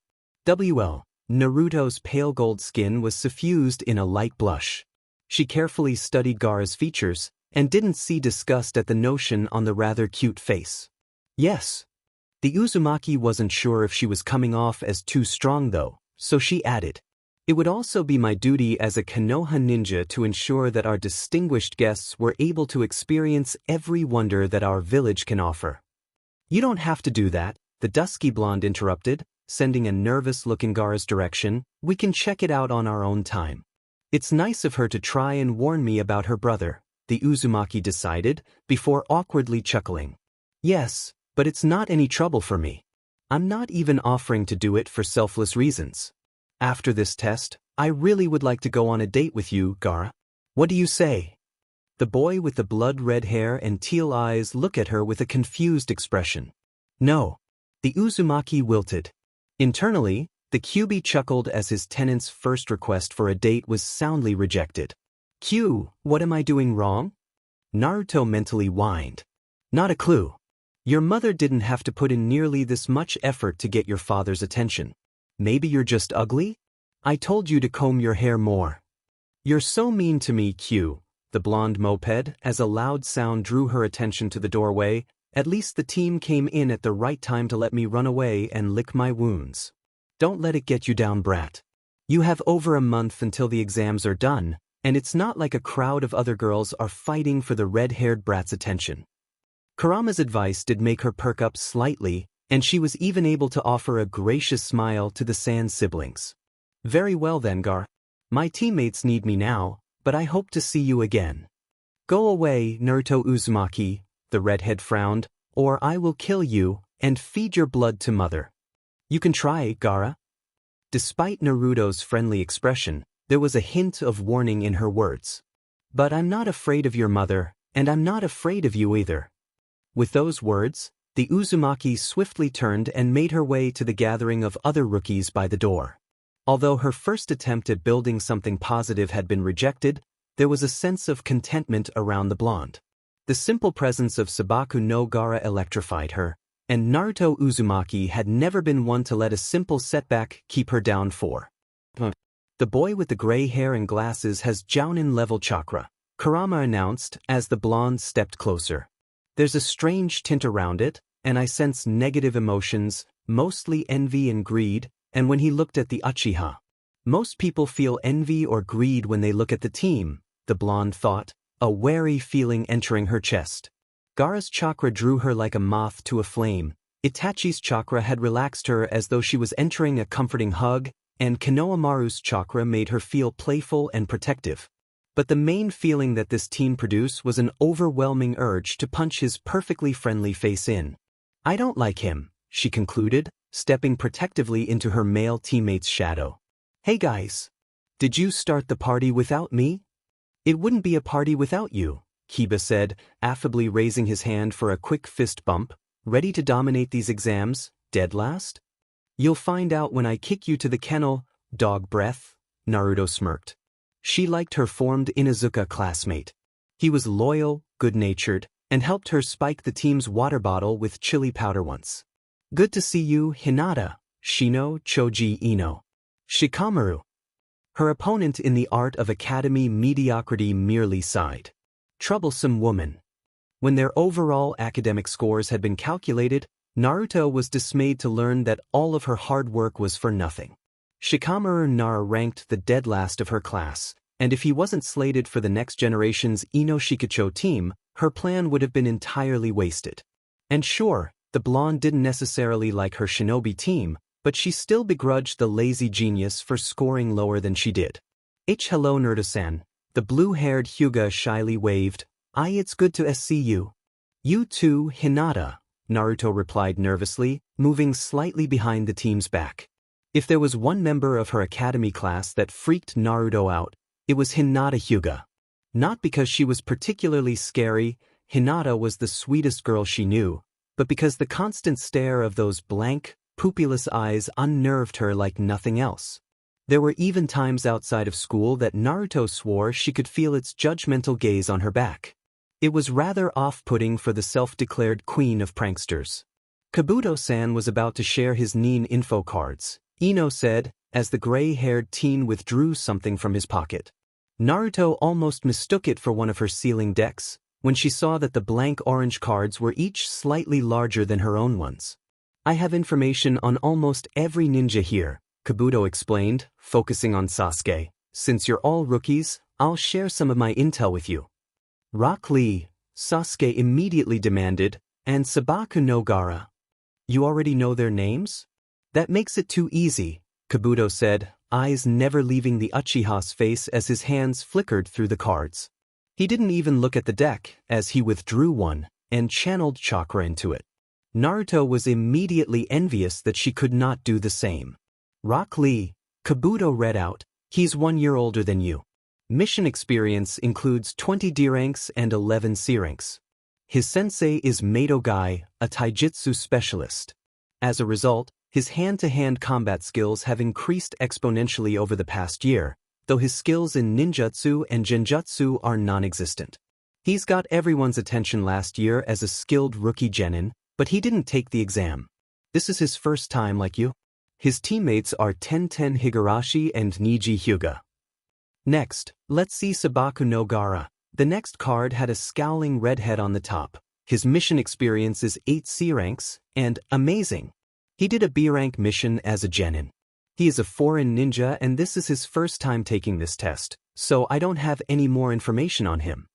Naruto's pale gold skin was suffused in a light blush. She carefully studied Gaara's features, and didn't see disgust at the notion on the rather cute face. "Yes." The Uzumaki wasn't sure if she was coming off as too strong though, so she added, "It would also be my duty as a Konoha ninja to ensure that our distinguished guests were able to experience every wonder that our village can offer." "You don't have to do that," the dusky blonde interrupted, sending a nervous look in Gaara's direction. "We can check it out on our own time." "It's nice of her to try and warn me about her brother," the Uzumaki decided, before awkwardly chuckling. "Yes, but it's not any trouble for me. I'm not even offering to do it for selfless reasons. After this test, I really would like to go on a date with you, Gaara. What do you say?" The boy with the blood-red hair and teal eyes looked at her with a confused expression. "No." The Uzumaki wilted. Internally, the Kyuubi chuckled as his tenant's first request for a date was soundly rejected. "Q, what am I doing wrong?" Naruto mentally whined. Not a clue. Your mother didn't have to put in nearly this much effort to get your father's attention. Maybe you're just ugly? I told you to comb your hair more. You're so mean to me, Q. The blonde moped, as a loud sound drew her attention to the doorway. At least the team came in at the right time to let me run away and lick my wounds. Don't let it get you down, brat. You have over a month until the exams are done, and it's not like a crowd of other girls are fighting for the red-haired brat's attention. Kurama's advice did make her perk up slightly, and she was even able to offer a gracious smile to the Sand siblings. Very well then, Gar. My teammates need me now, but I hope to see you again. Go away, Naruto Uzumaki, the redhead frowned, or I will kill you and feed your blood to mother. You can try, Gaara. Despite Naruto's friendly expression, there was a hint of warning in her words. But I'm not afraid of your mother, and I'm not afraid of you either. With those words, the Uzumaki swiftly turned and made her way to the gathering of other rookies by the door. Although her first attempt at building something positive had been rejected, there was a sense of contentment around the blonde. The simple presence of Sabaku no Gaara electrified her, and Naruto Uzumaki had never been one to let a simple setback keep her down for. The boy with the gray hair and glasses has Jounin-level chakra, Kurama announced as the blonde stepped closer. There's a strange tint around it, and I sense negative emotions, mostly envy and greed, and when he looked at the Uchiha. Most people feel envy or greed when they look at the team, the blonde thought, a wary feeling entering her chest. Gaara's chakra drew her like a moth to a flame, Itachi's chakra had relaxed her as though she was entering a comforting hug, and Konohamaru's chakra made her feel playful and protective. But the main feeling that this team produced was an overwhelming urge to punch his perfectly friendly face in. I don't like him, she concluded, stepping protectively into her male teammate's shadow. Hey guys. Did you start the party without me? It wouldn't be a party without you, Kiba said, affably raising his hand for a quick fist bump. Ready to dominate these exams, dead last? You'll find out when I kick you to the kennel, dog breath, Naruto smirked. She liked her formed Inuzuka classmate. He was loyal, good-natured, and helped her spike the team's water bottle with chili powder once. Good to see you, Hinata, Shino Choji Ino. Shikamaru. Her opponent in the art of academy mediocrity merely sighed. Troublesome woman. When their overall academic scores had been calculated, Naruto was dismayed to learn that all of her hard work was for nothing. Shikamaru Nara ranked the dead last of her class, and if he wasn't slated for the next generation's Ino Shikacho team, her plan would have been entirely wasted. And sure, the blonde didn't necessarily like her shinobi team, but she still begrudged the lazy genius for scoring lower than she did. Hello Naruto-san, the blue-haired Hyuga shyly waved. It's good to see you. You too, Hinata, Naruto replied nervously, moving slightly behind the team's back. If there was one member of her academy class that freaked Naruto out, it was Hinata Hyuga. Not because she was particularly scary, Hinata was the sweetest girl she knew, but because the constant stare of those blank, pupilless eyes unnerved her like nothing else. There were even times outside of school that Naruto swore she could feel its judgmental gaze on her back. It was rather off-putting for the self-declared queen of pranksters. Kabuto-san was about to share his Nin info cards, Ino said, as the gray-haired teen withdrew something from his pocket. Naruto almost mistook it for one of her sealing decks, when she saw that the blank orange cards were each slightly larger than her own ones. I have information on almost every ninja here, Kabuto explained, focusing on Sasuke. Since you're all rookies, I'll share some of my intel with you. Rock Lee, Sasuke immediately demanded, and Sabaku no Gaara. You already know their names? That makes it too easy, Kabuto said, eyes never leaving the Uchiha's face as his hands flickered through the cards. He didn't even look at the deck as he withdrew one and channeled chakra into it. Naruto was immediately envious that she could not do the same. Rock Lee, Kabuto read out, he's 1 year older than you. Mission experience includes 20 D ranks and 11 C ranks. His sensei is Mado Gai, a taijutsu specialist. As a result, his hand-to-hand combat skills have increased exponentially over the past year, though his skills in ninjutsu and genjutsu are non-existent. He's got everyone's attention last year as a skilled rookie genin, but he didn't take the exam. This is his first time like you. His teammates are Tenten Higurashi and Niji Hyuga. Next, let's see Sabaku no Gaara. The next card had a scowling redhead on the top. His mission experience is 8 C ranks, and amazing. He did a B rank mission as a genin. He is a foreign ninja and this is his first time taking this test, so I don't have any more information on him.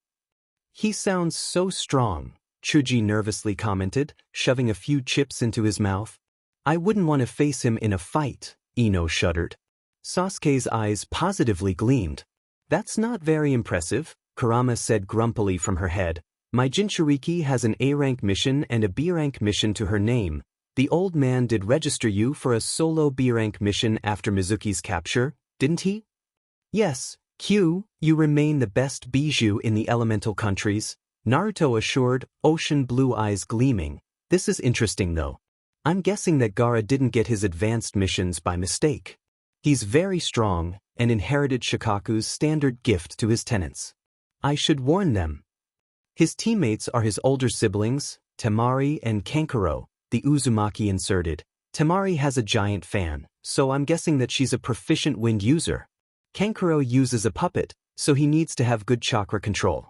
He sounds so strong, Chuji nervously commented, shoving a few chips into his mouth. I wouldn't want to face him in a fight, Ino shuddered. Sasuke's eyes positively gleamed. That's not very impressive, Kurama said grumpily from her head. My Jinchuriki has an A-rank mission and a B-rank mission to her name. The old man did register you for a solo B-rank mission after Mizuki's capture, didn't he? Yes, Q, you remain the best bijou in the elemental countries, Naruto assured, ocean blue eyes gleaming. This is interesting though. I'm guessing that Gaara didn't get his advanced missions by mistake. He's very strong and inherited Shikaku's standard gift to his tenants. I should warn them. His teammates are his older siblings, Temari and Kankuro, the Uzumaki inserted. Temari has a giant fan, so I'm guessing that she's a proficient wind user. Kankuro uses a puppet, so he needs to have good chakra control.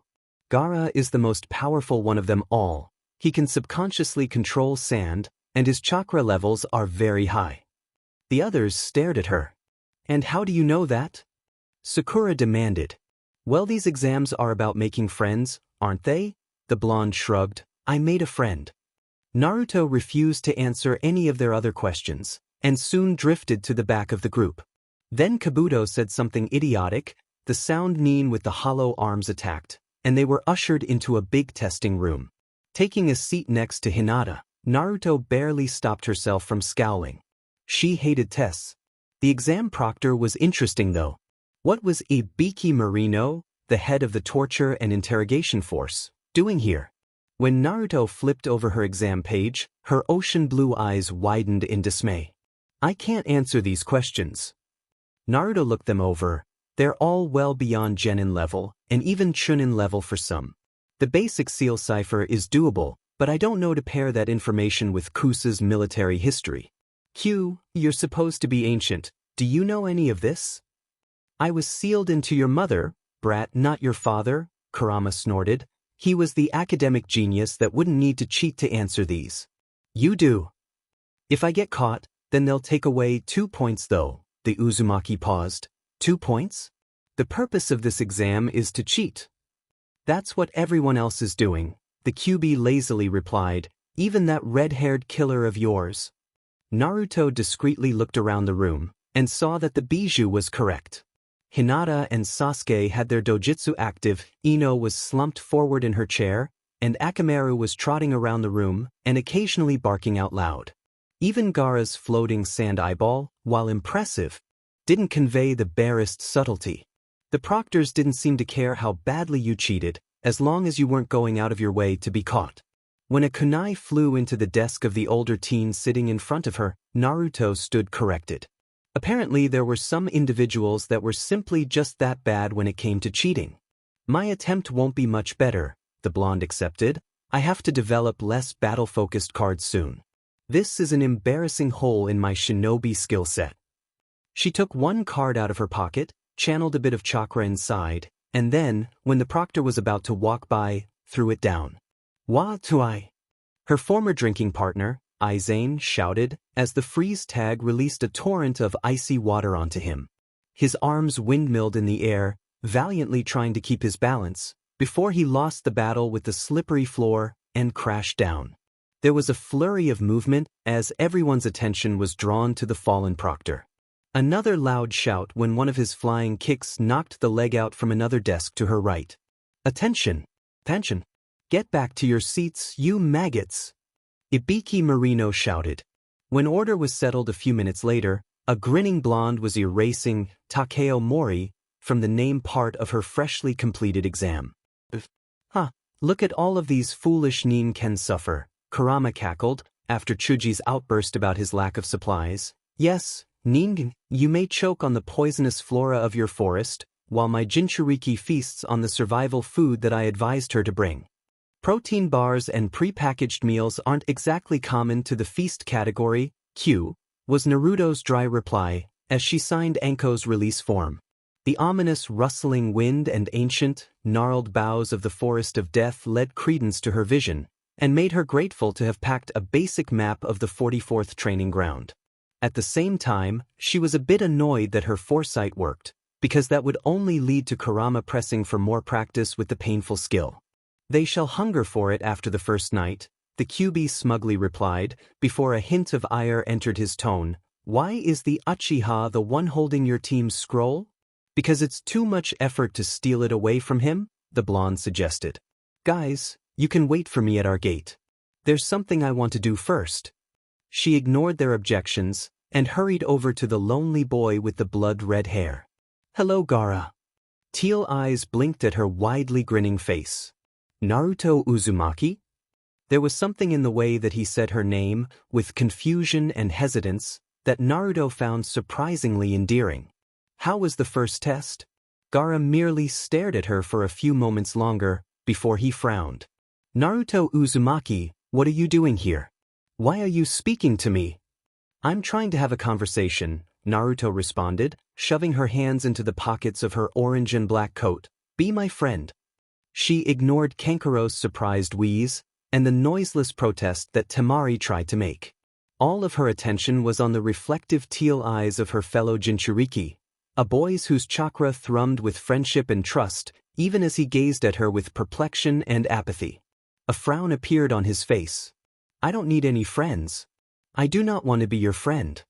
Gaara is the most powerful one of them all. He can subconsciously control sand, and his chakra levels are very high. The others stared at her. And how do you know that? Sakura demanded. Well, these exams are about making friends, aren't they? The blonde shrugged. I made a friend. Naruto refused to answer any of their other questions, and soon drifted to the back of the group. Then Kabuto said something idiotic, the sound Nin with the hollow arms attacked, and they were ushered into a big testing room. Taking a seat next to Hinata, Naruto barely stopped herself from scowling. She hated tests. The exam proctor was interesting though. What was Ibiki Marino, the head of the torture and interrogation force, doing here? When Naruto flipped over her exam page, her ocean blue eyes widened in dismay. I can't answer these questions. Naruto looked them over. They're all well beyond Genin level, and even Chunin level for some. The basic seal cipher is doable, but I don't know to pair that information with Kusa's military history. Q, you're supposed to be ancient. Do you know any of this? I was sealed into your mother, brat, not your father, Kurama snorted. He was the academic genius that wouldn't need to cheat to answer these. You do. If I get caught, then they'll take away 2 points though, the Uzumaki paused. 2 points? The purpose of this exam is to cheat. That's what everyone else is doing, the QB lazily replied, even that red-haired killer of yours. Naruto discreetly looked around the room, and saw that the bijou was correct. Hinata and Sasuke had their dojutsu active, Ino was slumped forward in her chair, and Akamaru was trotting around the room, and occasionally barking out loud. Even Gaara's floating sand eyeball, while impressive, didn't convey the barest subtlety. The proctors didn't seem to care how badly you cheated, as long as you weren't going out of your way to be caught. When a kunai flew into the desk of the older teen sitting in front of her, Naruto stood corrected. Apparently there were some individuals that were simply just that bad when it came to cheating. My attempt won't be much better, the blonde accepted. I have to develop less battle-focused cards soon. This is an embarrassing hole in my shinobi skill set. She took one card out of her pocket, channeled a bit of chakra inside, and then, when the proctor was about to walk by, threw it down. Wa tuai. Her former drinking partner, Izane, shouted, as the freeze tag released a torrent of icy water onto him. His arms windmilled in the air, valiantly trying to keep his balance, before he lost the battle with the slippery floor and crashed down. There was a flurry of movement as everyone's attention was drawn to the fallen proctor. Another loud shout when one of his flying kicks knocked the leg out from another desk to her right. Attention! Attention! Get back to your seats, you maggots! Ibiki Marino shouted. When order was settled a few minutes later, a grinning blonde was erasing Takeo Mori from the name part of her freshly completed exam. Look at all of these foolish nin can suffer, Kurama cackled, after Chuji's outburst about his lack of supplies. Yes, nin, you may choke on the poisonous flora of your forest, while my Jinchuriki feasts on the survival food that I advised her to bring. Protein bars and pre-packaged meals aren't exactly common to the feast category, Q, was Naruto's dry reply, as she signed Anko's release form. The ominous rustling wind and ancient, gnarled boughs of the forest of death led credence to her vision, and made her grateful to have packed a basic map of the 44th training ground. At the same time, she was a bit annoyed that her foresight worked, because that would only lead to Kurama pressing for more practice with the painful skill. They shall hunger for it after the first night, the QB smugly replied, before a hint of ire entered his tone. Why is the Uchiha the one holding your team's scroll? Because it's too much effort to steal it away from him, the blonde suggested. Guys, you can wait for me at our gate. There's something I want to do first. She ignored their objections, and hurried over to the lonely boy with the blood-red hair. Hello, Gaara. Teal eyes blinked at her widely grinning face. Naruto Uzumaki? There was something in the way that he said her name, with confusion and hesitance, that Naruto found surprisingly endearing. How was the first test? Gaara merely stared at her for a few moments longer, before he frowned. Naruto Uzumaki, what are you doing here? Why are you speaking to me? I'm trying to have a conversation, Naruto responded, shoving her hands into the pockets of her orange and black coat. Be my friend. She ignored Kankaro's surprised wheeze, and the noiseless protest that Temari tried to make. All of her attention was on the reflective teal eyes of her fellow Jinchuriki, a boy's whose chakra thrummed with friendship and trust, even as he gazed at her with perplexion and apathy. A frown appeared on his face. I don't need any friends. I do not want to be your friend.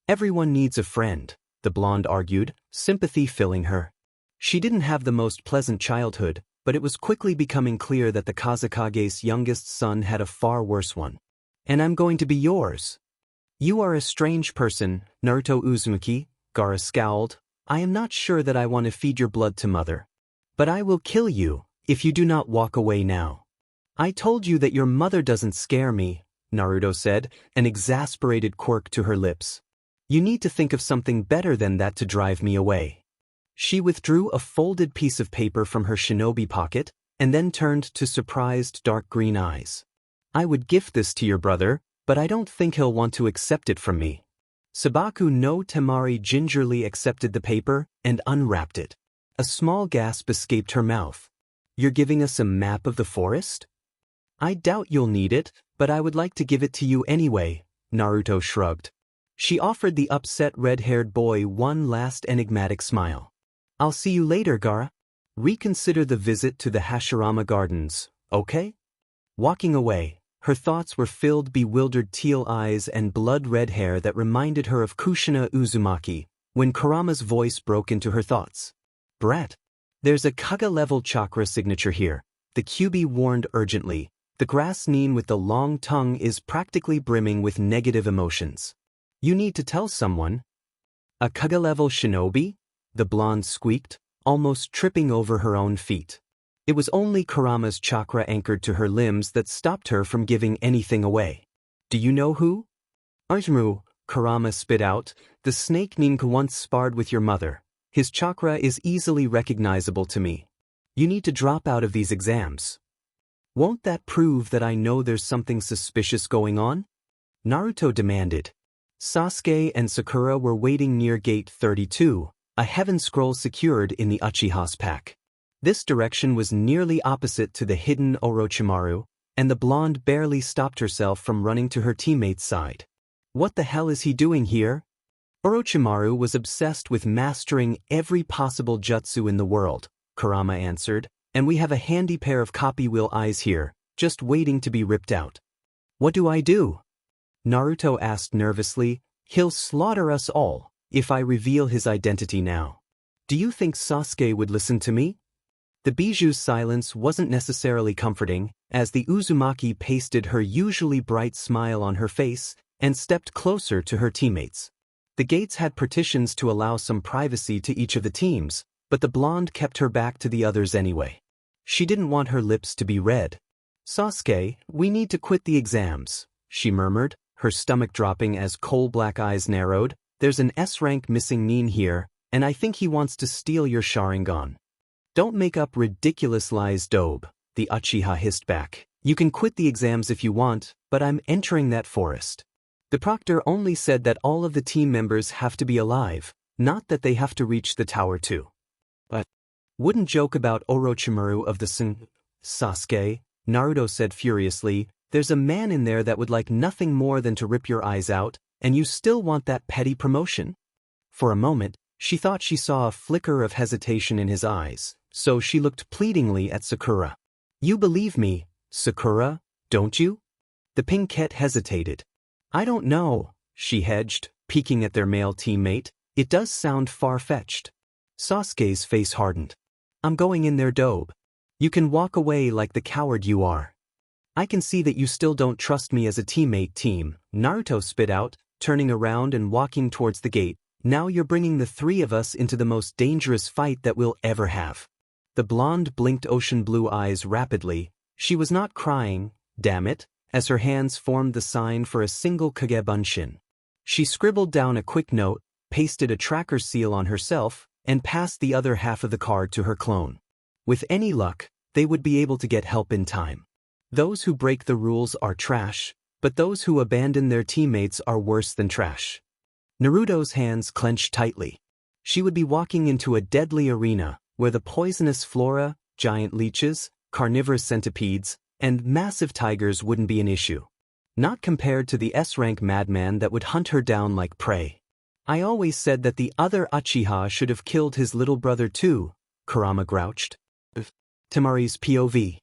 Everyone needs a friend, the blonde argued, sympathy filling her. She didn't have the most pleasant childhood, but it was quickly becoming clear that the Kazekage's youngest son had a far worse one. And I'm going to be yours. You are a strange person, Naruto Uzumaki, Gaara scowled. I am not sure that I want to feed your blood to mother. But I will kill you, if you do not walk away now. I told you that your mother doesn't scare me, Naruto said, an exasperated quirk to her lips. You need to think of something better than that to drive me away. She withdrew a folded piece of paper from her shinobi pocket, and then turned to surprised dark green eyes. I would gift this to your brother, but I don't think he'll want to accept it from me. Sabaku no Temari gingerly accepted the paper and unwrapped it. A small gasp escaped her mouth. You're giving us a map of the forest? I doubt you'll need it, but I would like to give it to you anyway, Naruto shrugged. She offered the upset red-haired boy one last enigmatic smile. I'll see you later, Gaara. Reconsider the visit to the Hashirama Gardens, okay? Walking away, her thoughts were filled bewildered teal eyes and blood-red hair that reminded her of Kushina Uzumaki, when Kurama's voice broke into her thoughts. Brat, there's a Kaga-level chakra signature here, the QB warned urgently. The grass nin with the long tongue is practically brimming with negative emotions. You need to tell someone. A Kaga-level shinobi? The blonde squeaked, almost tripping over her own feet. It was only Kurama's chakra anchored to her limbs that stopped her from giving anything away. Do you know who? Ajmu, Kurama spit out, the snake ninja once sparred with your mother. His chakra is easily recognizable to me. You need to drop out of these exams. Won't that prove that I know there's something suspicious going on? Naruto demanded. Sasuke and Sakura were waiting near gate 32, a heaven scroll secured in the Uchiha's pack. This direction was nearly opposite to the hidden Orochimaru, and the blonde barely stopped herself from running to her teammate's side. What the hell is he doing here? Orochimaru was obsessed with mastering every possible jutsu in the world, Kurama answered, and we have a handy pair of copy wheel eyes here, just waiting to be ripped out. What do I do? Naruto asked nervously. He'll slaughter us all, if I reveal his identity now. Do you think Sasuke would listen to me? The Bijuu's silence wasn't necessarily comforting, as the Uzumaki pasted her usually bright smile on her face and stepped closer to her teammates. The gates had partitions to allow some privacy to each of the teams, but the blonde kept her back to the others anyway. She didn't want her lips to be red. Sasuke, we need to quit the exams, she murmured, her stomach dropping as coal-black eyes narrowed. There's an S-rank missing nin here, and I think he wants to steal your Sharingan. Don't make up ridiculous lies, Dobe, the Uchiha hissed back. You can quit the exams if you want, but I'm entering that forest. The proctor only said that all of the team members have to be alive, not that they have to reach the tower too. But wouldn't joke about Orochimaru of the Sasuke, Naruto said furiously. There's a man in there that would like nothing more than to rip your eyes out, and you still want that petty promotion? For a moment, she thought she saw a flicker of hesitation in his eyes, so she looked pleadingly at Sakura. You believe me, Sakura, don't you? The pinkette hesitated. I don't know, she hedged, peeking at their male teammate. It does sound far-fetched. Sasuke's face hardened. I'm going in there, Dobe. You can walk away like the coward you are. I can see that you still don't trust me as a teammate, team, Naruto spit out, turning around and walking towards the gate. Now you're bringing the three of us into the most dangerous fight that we'll ever have. The blonde blinked ocean blue eyes rapidly. She was not crying, damn it, as her hands formed the sign for a single Kage Bunshin. She scribbled down a quick note, pasted a tracker seal on herself, and passed the other half of the card to her clone. With any luck, they would be able to get help in time. Those who break the rules are trash, but those who abandon their teammates are worse than trash. Naruto's hands clenched tightly. She would be walking into a deadly arena, where the poisonous flora, giant leeches, carnivorous centipedes, and massive tigers wouldn't be an issue. Not compared to the S-rank madman that would hunt her down like prey. I always said that the other Uchiha should have killed his little brother too, Kurama grouched. Temari's POV.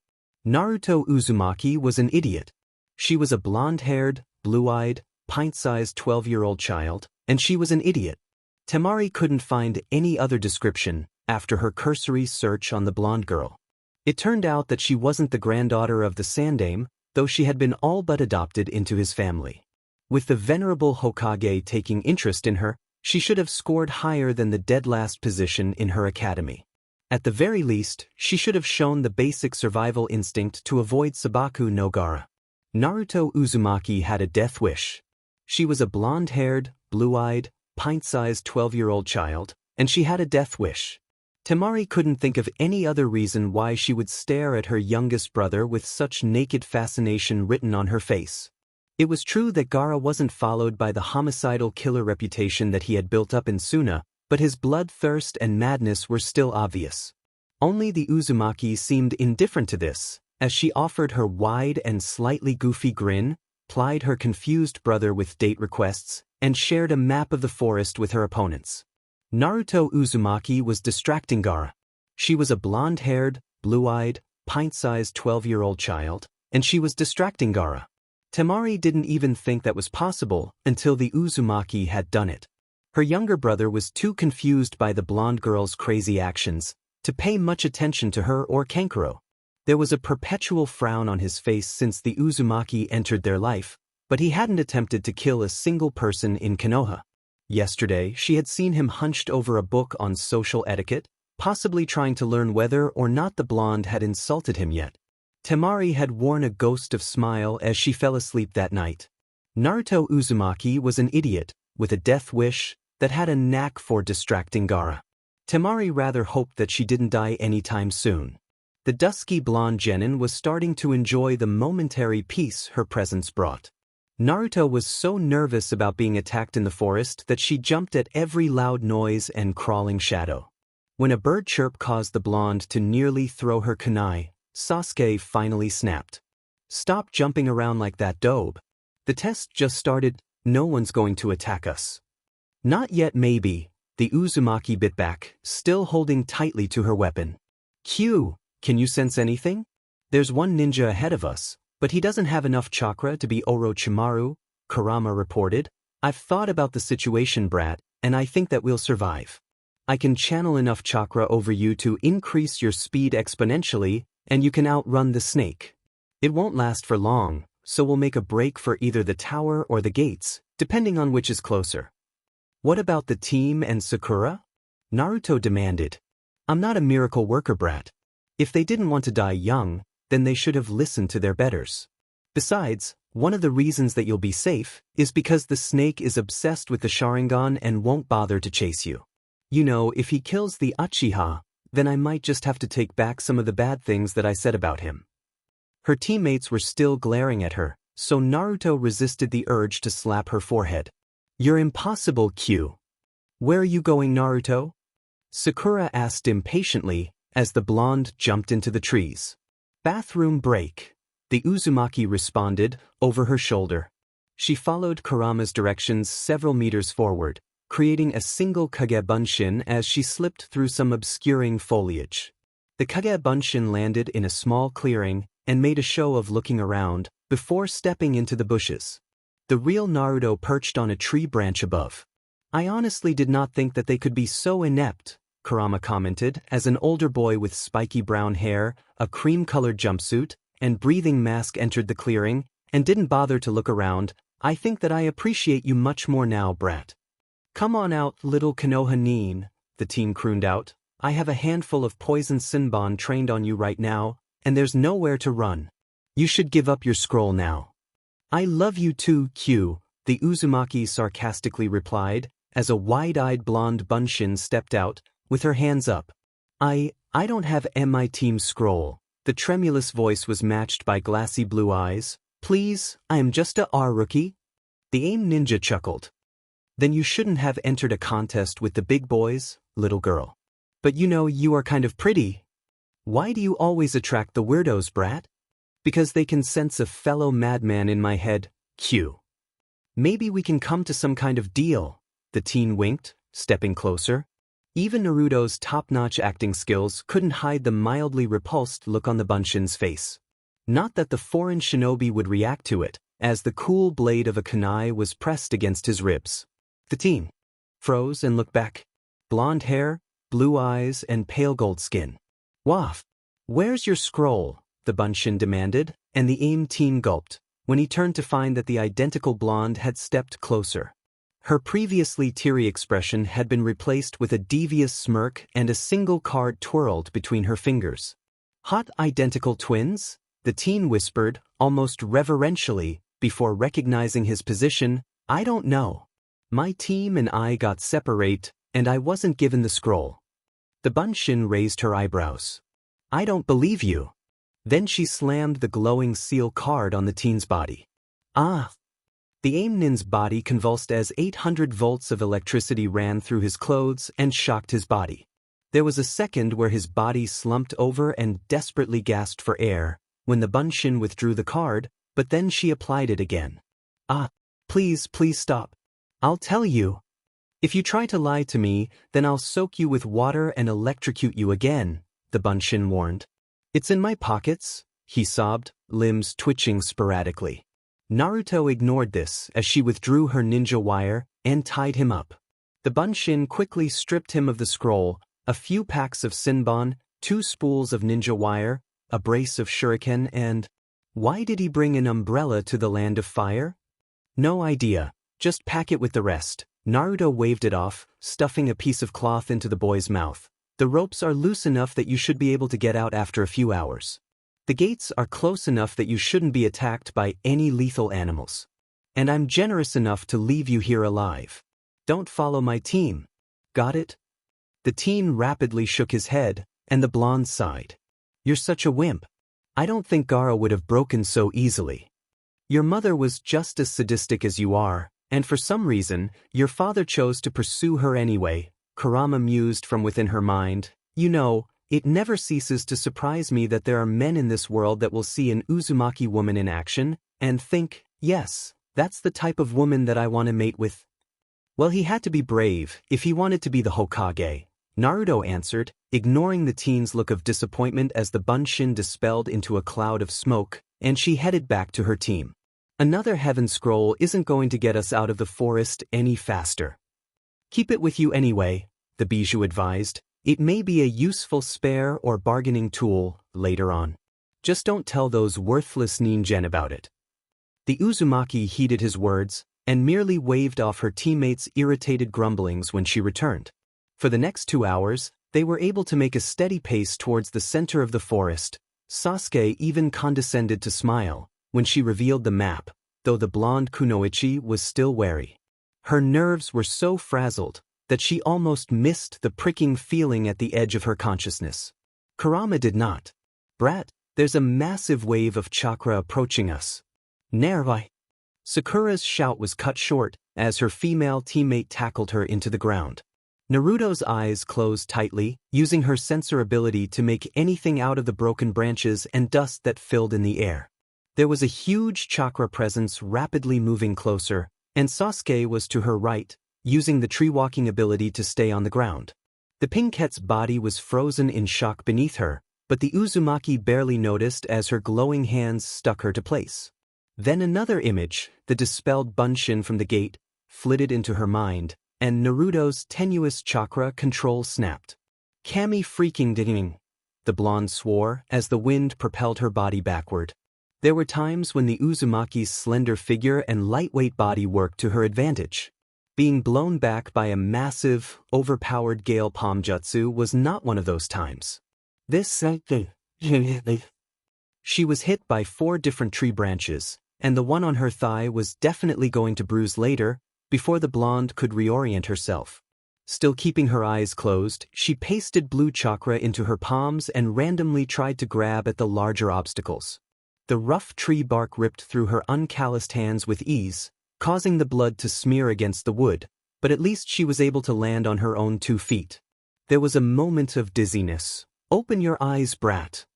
Naruto Uzumaki was an idiot. She was a blonde-haired, blue-eyed, pint-sized 12-year-old child, and she was an idiot. Temari couldn't find any other description after her cursory search on the blonde girl. It turned out that she wasn't the granddaughter of the Sandaime, though she had been all but adopted into his family. With the venerable Hokage taking interest in her, she should have scored higher than the dead last position in her academy. At the very least, she should have shown the basic survival instinct to avoid Sabaku no Gaara. Naruto Uzumaki had a death wish. She was a blonde-haired, blue-eyed, pint-sized 12-year-old child, and she had a death wish. Temari couldn't think of any other reason why she would stare at her youngest brother with such naked fascination written on her face. It was true that Gaara wasn't followed by the homicidal killer reputation that he had built up in Suna, but his bloodthirst and madness were still obvious. Only the Uzumaki seemed indifferent to this, as she offered her wide and slightly goofy grin, plied her confused brother with date requests, and shared a map of the forest with her opponents. Naruto Uzumaki was distracting Gaara. She was a blonde-haired, blue-eyed, pint-sized 12-year-old child, and she was distracting Gaara. Temari didn't even think that was possible until the Uzumaki had done it. Her younger brother was too confused by the blonde girl's crazy actions to pay much attention to her or Kankuro. There was a perpetual frown on his face since the Uzumaki entered their life, but he hadn't attempted to kill a single person in Konoha. Yesterday, she had seen him hunched over a book on social etiquette, possibly trying to learn whether or not the blonde had insulted him yet. Temari had worn a ghost of smile as she fell asleep that night. Naruto Uzumaki was an idiot, with a death wish, that had a knack for distracting Gaara. Temari rather hoped that she didn't die anytime soon. The dusky blonde genin was starting to enjoy the momentary peace her presence brought. Naruto was so nervous about being attacked in the forest that she jumped at every loud noise and crawling shadow. When a bird chirp caused the blonde to nearly throw her kunai, Sasuke finally snapped. Stop jumping around like that, Dobe. The test just started, no one's going to attack us. Not yet, maybe, the Uzumaki bit back, still holding tightly to her weapon. Q, can you sense anything? There's one ninja ahead of us, but he doesn't have enough chakra to be Orochimaru, Kurama reported. I've thought about the situation, brat, and I think that we'll survive. I can channel enough chakra over you to increase your speed exponentially, and you can outrun the snake. It won't last for long, so we'll make a break for either the tower or the gates, depending on which is closer. What about the team and Sakura? Naruto demanded. I'm not a miracle worker, brat. If they didn't want to die young, then they should have listened to their betters. Besides, one of the reasons that you'll be safe is because the snake is obsessed with the Sharingan and won't bother to chase you. You know, if he kills the Uchiha, then I might just have to take back some of the bad things that I said about him. Her teammates were still glaring at her, so Naruto resisted the urge to slap her forehead. You're impossible, Q. Where are you going, Naruto? Sakura asked impatiently as the blonde jumped into the trees. Bathroom break, the Uzumaki responded over her shoulder. She followed Kurama's directions several meters forward, creating a single Kage Bunshin as she slipped through some obscuring foliage. The Kage Bunshin landed in a small clearing and made a show of looking around before stepping into the bushes. The real Naruto perched on a tree branch above. I honestly did not think that they could be so inept, Kurama commented as an older boy with spiky brown hair, a cream-colored jumpsuit, and breathing mask entered the clearing and didn't bother to look around. I think that I appreciate you much more now, brat. Come on out, little Konoha Nin, the teen crooned out. I have a handful of poison Sinbon trained on you right now, and there's nowhere to run. You should give up your scroll now. I love you too, Q, the Uzumaki sarcastically replied, as a wide-eyed blonde Bunshin stepped out, with her hands up. I don't have my team's scroll. The tremulous voice was matched by glassy blue eyes. Please, I am just a rookie. The AIM ninja chuckled. Then you shouldn't have entered a contest with the big boys, little girl. But you know you are kind of pretty. Why do you always attract the weirdos, brat? Because they can sense a fellow madman in my head, Q. Maybe we can come to some kind of deal, the teen winked, stepping closer. Even Naruto's top-notch acting skills couldn't hide the mildly repulsed look on the Bunshin's face. Not that the foreign shinobi would react to it, as the cool blade of a kunai was pressed against his ribs. The teen froze and looked back. Blonde hair, blue eyes, and pale gold skin. Waff, where's your scroll? The Bunshin demanded, and the AIM teen gulped, when he turned to find that the identical blonde had stepped closer. Her previously teary expression had been replaced with a devious smirk and a single card twirled between her fingers. Hot identical twins? The teen whispered, almost reverentially, before recognizing his position. I don't know. My team and I got separate, and I wasn't given the scroll. The Bunshin raised her eyebrows. I don't believe you. Then she slammed the glowing seal card on the teen's body. Ah! The AIM nin's body convulsed as 800 volts of electricity ran through his clothes and shocked his body. There was a second where his body slumped over and desperately gasped for air when the Bunshin withdrew the card, but then she applied it again. Ah, please stop. I'll tell you. If you try to lie to me, then I'll soak you with water and electrocute you again, the Bunshin warned. It's in my pockets, he sobbed, limbs twitching sporadically. Naruto ignored this as she withdrew her ninja wire and tied him up. The Bunshin quickly stripped him of the scroll, a few packs of Sinbon, 2 spools of ninja wire, a brace of shuriken, and... Why did he bring an umbrella to the land of fire? No idea, just pack it with the rest. Naruto waved it off, stuffing a piece of cloth into the boy's mouth. The ropes are loose enough that you should be able to get out after a few hours. The gates are close enough that you shouldn't be attacked by any lethal animals. And I'm generous enough to leave you here alive. Don't follow my team. Got it? The teen rapidly shook his head, and the blonde sighed. You're such a wimp. I don't think Gaara would have broken so easily. Your mother was just as sadistic as you are, and for some reason, your father chose to pursue her anyway, Kurama mused from within her mind. You know, it never ceases to surprise me that there are men in this world that will see an Uzumaki woman in action and think, yes, that's the type of woman that I want to mate with. Well, he had to be brave if he wanted to be the Hokage, Naruto answered, ignoring the teen's look of disappointment as the Bunshin dispelled into a cloud of smoke, and she headed back to her team. Another heaven scroll isn't going to get us out of the forest any faster. Keep it with you anyway, the Bijou advised. It may be a useful spare or bargaining tool later on. Just don't tell those worthless ninjen about it. The Uzumaki heeded his words and merely waved off her teammates' irritated grumblings when she returned. For the next 2 hours, they were able to make a steady pace towards the center of the forest. Sasuke even condescended to smile when she revealed the map, though the blonde Kunoichi was still wary. Her nerves were so frazzled that she almost missed the pricking feeling at the edge of her consciousness. Kurama did not. "Brat, there's a massive wave of chakra approaching us." "Nervai." Sakura's shout was cut short as her female teammate tackled her into the ground. Naruto's eyes closed tightly, using her sensor ability to make anything out of the broken branches and dust that filled in the air. There was a huge chakra presence rapidly moving closer, and Sasuke was to her right, using the tree-walking ability to stay on the ground. The Pinkette's body was frozen in shock beneath her, but the Uzumaki barely noticed as her glowing hands stuck her to place. Then another image, the dispelled Bunshin from the gate, flitted into her mind, and Naruto's tenuous chakra control snapped. "Kami freaking ding," the blonde swore as the wind propelled her body backward. There were times when the Uzumaki's slender figure and lightweight body worked to her advantage. Being blown back by a massive, overpowered gale palm jutsu was not one of those times. She was hit by 4 different tree branches, and the one on her thigh was definitely going to bruise later, before the blonde could reorient herself. Still keeping her eyes closed, she pasted blue chakra into her palms and randomly tried to grab at the larger obstacles. The rough tree bark ripped through her uncalloused hands with ease, causing the blood to smear against the wood, but at least she was able to land on her own 2 feet. There was a moment of dizziness. "Open your eyes, brat."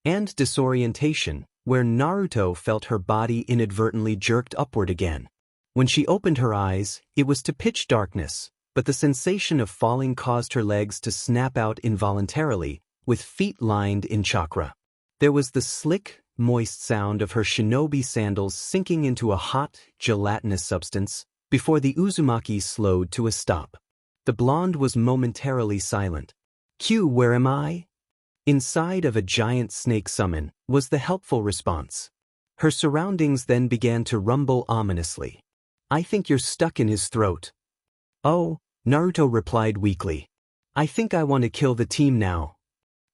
And disorientation, where Naruto felt her body inadvertently jerked upward again. When she opened her eyes, it was to pitch darkness, but the sensation of falling caused her legs to snap out involuntarily, with feet lined in chakra. There was the slick, moist sound of her shinobi sandals sinking into a hot, gelatinous substance, before the Uzumaki slowed to a stop. The blonde was momentarily silent. "Q, where am I?" Inside of a giant snake summon, was the helpful response. Her surroundings then began to rumble ominously. "I think you're stuck in his throat." "Oh," Naruto replied weakly. "I think I want to kill the team now."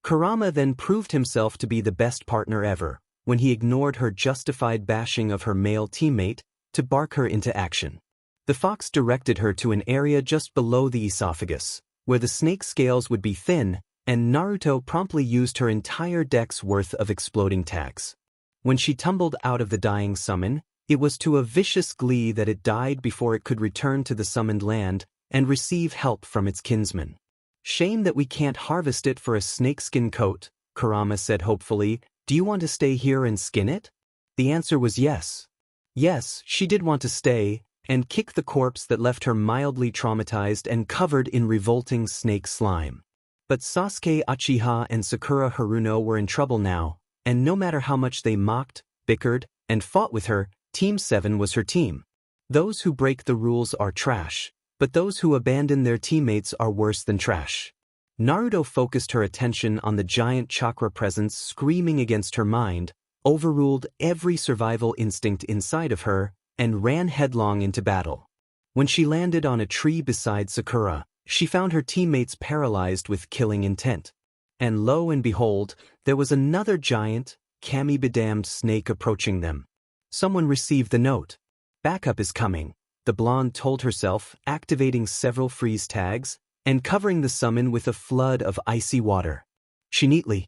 Kurama then proved himself to be the best partner ever, when he ignored her justified bashing of her male teammate to bark her into action. The fox directed her to an area just below the esophagus, where the snake scales would be thin, and Naruto promptly used her entire deck's worth of exploding tags. When she tumbled out of the dying summon, it was to a vicious glee that it died before it could return to the summoned land and receive help from its kinsman. "Shame that we can't harvest it for a snakeskin coat," Kurama said hopefully. "Do you want to stay here and skin it?" The answer was yes. Yes, she did want to stay, and kick the corpse that left her mildly traumatized and covered in revolting snake slime. But Sasuke Uchiha and Sakura Haruno were in trouble now, and no matter how much they mocked, bickered, and fought with her, Team 7 was her team. Those who break the rules are trash, but those who abandon their teammates are worse than trash. Naruto focused her attention on the giant chakra presence screaming against her mind, overruled every survival instinct inside of her, and ran headlong into battle. When she landed on a tree beside Sakura, she found her teammates paralyzed with killing intent. And lo and behold, there was another giant, kami-bedamned snake approaching them. Someone received the note. "Backup is coming," the blonde told herself, activating several freeze tags, and covering the summon with a flood of icy water. She neatly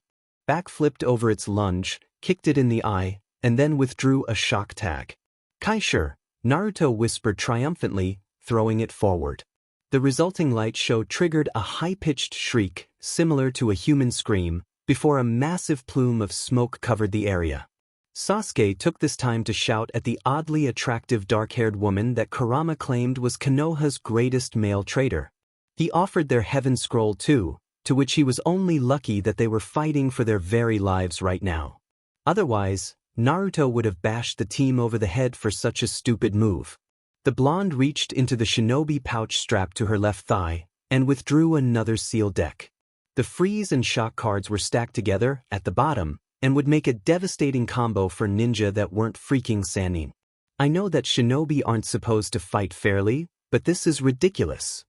backflipped over its lunge, kicked it in the eye, and then withdrew a shock tag. "Kaisher," Naruto whispered triumphantly, throwing it forward. The resulting light show triggered a high-pitched shriek, similar to a human scream, before a massive plume of smoke covered the area. Sasuke took this time to shout at the oddly attractive dark-haired woman that Kurama claimed was Konoha's greatest male traitor. He offered their heaven scroll too, to which he was only lucky that they were fighting for their very lives right now. Otherwise, Naruto would have bashed the team over the head for such a stupid move. The blonde reached into the shinobi pouch strapped to her left thigh, and withdrew another sealed deck. The freeze and shock cards were stacked together, at the bottom, and would make a devastating combo for ninja that weren't freaking Sannin. "I know that shinobi aren't supposed to fight fairly, but this is ridiculous."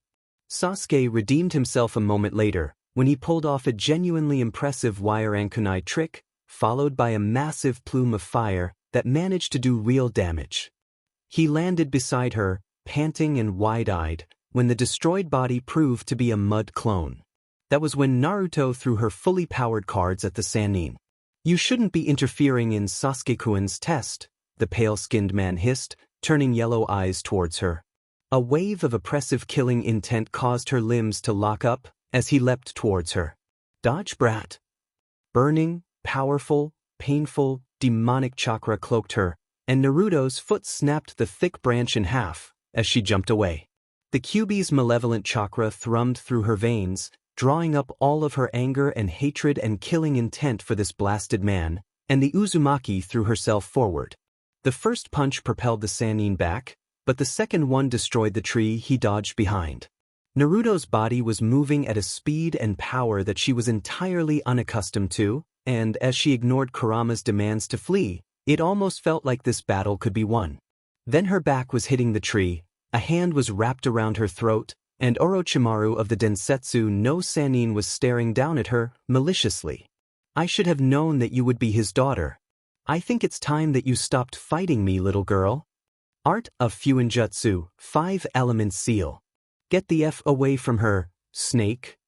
Sasuke redeemed himself a moment later, when he pulled off a genuinely impressive wire kunai trick, followed by a massive plume of fire that managed to do real damage. He landed beside her, panting and wide-eyed, when the destroyed body proved to be a mud clone. That was when Naruto threw her fully powered cards at the Sannin. "You shouldn't be interfering in Sasuke-kun's test," the pale-skinned man hissed, turning yellow eyes towards her. A wave of oppressive killing intent caused her limbs to lock up as he leapt towards her. "Dodge, brat." Burning, powerful, painful, demonic chakra cloaked her, and Naruto's foot snapped the thick branch in half as she jumped away. The Kyuubi's malevolent chakra thrummed through her veins, drawing up all of her anger and hatred and killing intent for this blasted man, and the Uzumaki threw herself forward. The first punch propelled the Sannin back, but the second one destroyed the tree he dodged behind. Naruto's body was moving at a speed and power that she was entirely unaccustomed to, and as she ignored Kurama's demands to flee, it almost felt like this battle could be won. Then her back was hitting the tree, a hand was wrapped around her throat, and Orochimaru of the Densetsu no Sannin was staring down at her, maliciously. "I should have known that you would be his daughter. I think it's time that you stopped fighting me, little girl." Art of Fuinjutsu, 5 Elements Seal. "Get the F away from her, snake."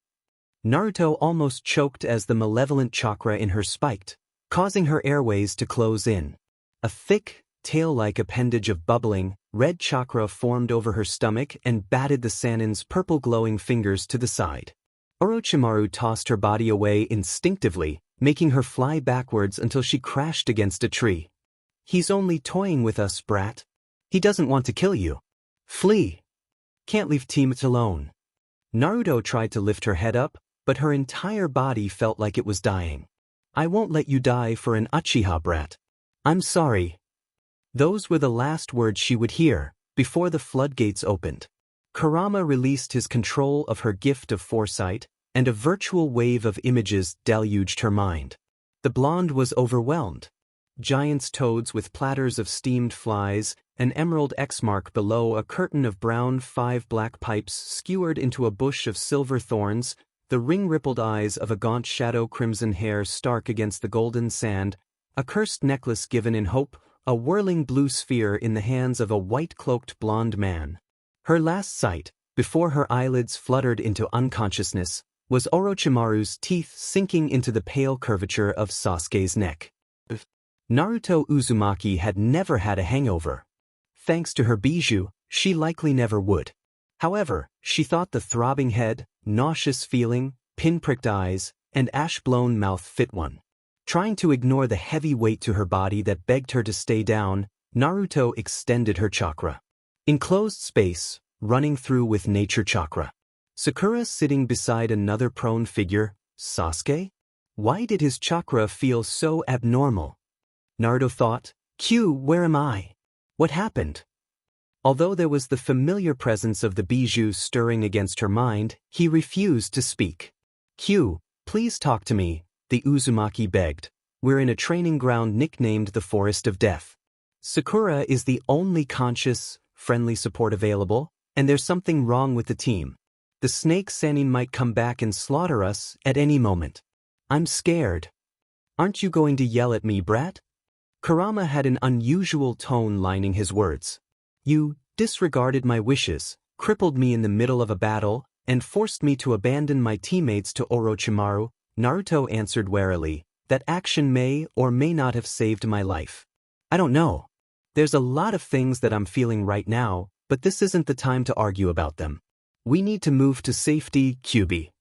Naruto almost choked as the malevolent chakra in her spiked, causing her airways to close in. A thick, tail-like appendage of bubbling, red chakra formed over her stomach and batted the Sannin's purple glowing fingers to the side. Orochimaru tossed her body away instinctively, making her fly backwards until she crashed against a tree. "He's only toying with us, brat. He doesn't want to kill you. Flee. Can't leave teammates alone." Naruto tried to lift her head up, but her entire body felt like it was dying. "I won't let you die for an Uchiha, brat. I'm sorry." Those were the last words she would hear, before the floodgates opened. Kurama released his control of her gift of foresight, and a virtual wave of images deluged her mind. The blonde was overwhelmed. Giant's toads with platters of steamed flies, an emerald X mark below a curtain of brown 5 black pipes skewered into a bush of silver thorns, the ring-rippled eyes of a gaunt shadow crimson hair stark against the golden sand, a cursed necklace given in hope, a whirling blue sphere in the hands of a white-cloaked blonde man. Her last sight, before her eyelids fluttered into unconsciousness, was Orochimaru's teeth sinking into the pale curvature of Sasuke's neck. Naruto Uzumaki had never had a hangover. Thanks to her bijou, she likely never would. However, she thought the throbbing head, nauseous feeling, pinpricked eyes, and ash-blown mouth fit one. Trying to ignore the heavy weight to her body that begged her to stay down, Naruto extended her chakra. Enclosed space, running through with nature chakra. Sakura sitting beside another prone figure, Sasuke? Why did his chakra feel so abnormal? Naruto thought, Q, where am I? What happened? Although there was the familiar presence of the bijou stirring against her mind, he refused to speak. Q, please talk to me, the Uzumaki begged. We're in a training ground nicknamed the Forest of Death. Sakura is the only conscious, friendly support available, and there's something wrong with the team. The snake Sannin might come back and slaughter us at any moment. I'm scared. Aren't you going to yell at me, brat? Kurama had an unusual tone lining his words. You disregarded my wishes, crippled me in the middle of a battle, and forced me to abandon my teammates to Orochimaru, Naruto answered warily. That action may or may not have saved my life. I don't know. There's a lot of things that I'm feeling right now, but this isn't the time to argue about them. We need to move to safety, Kyuubi.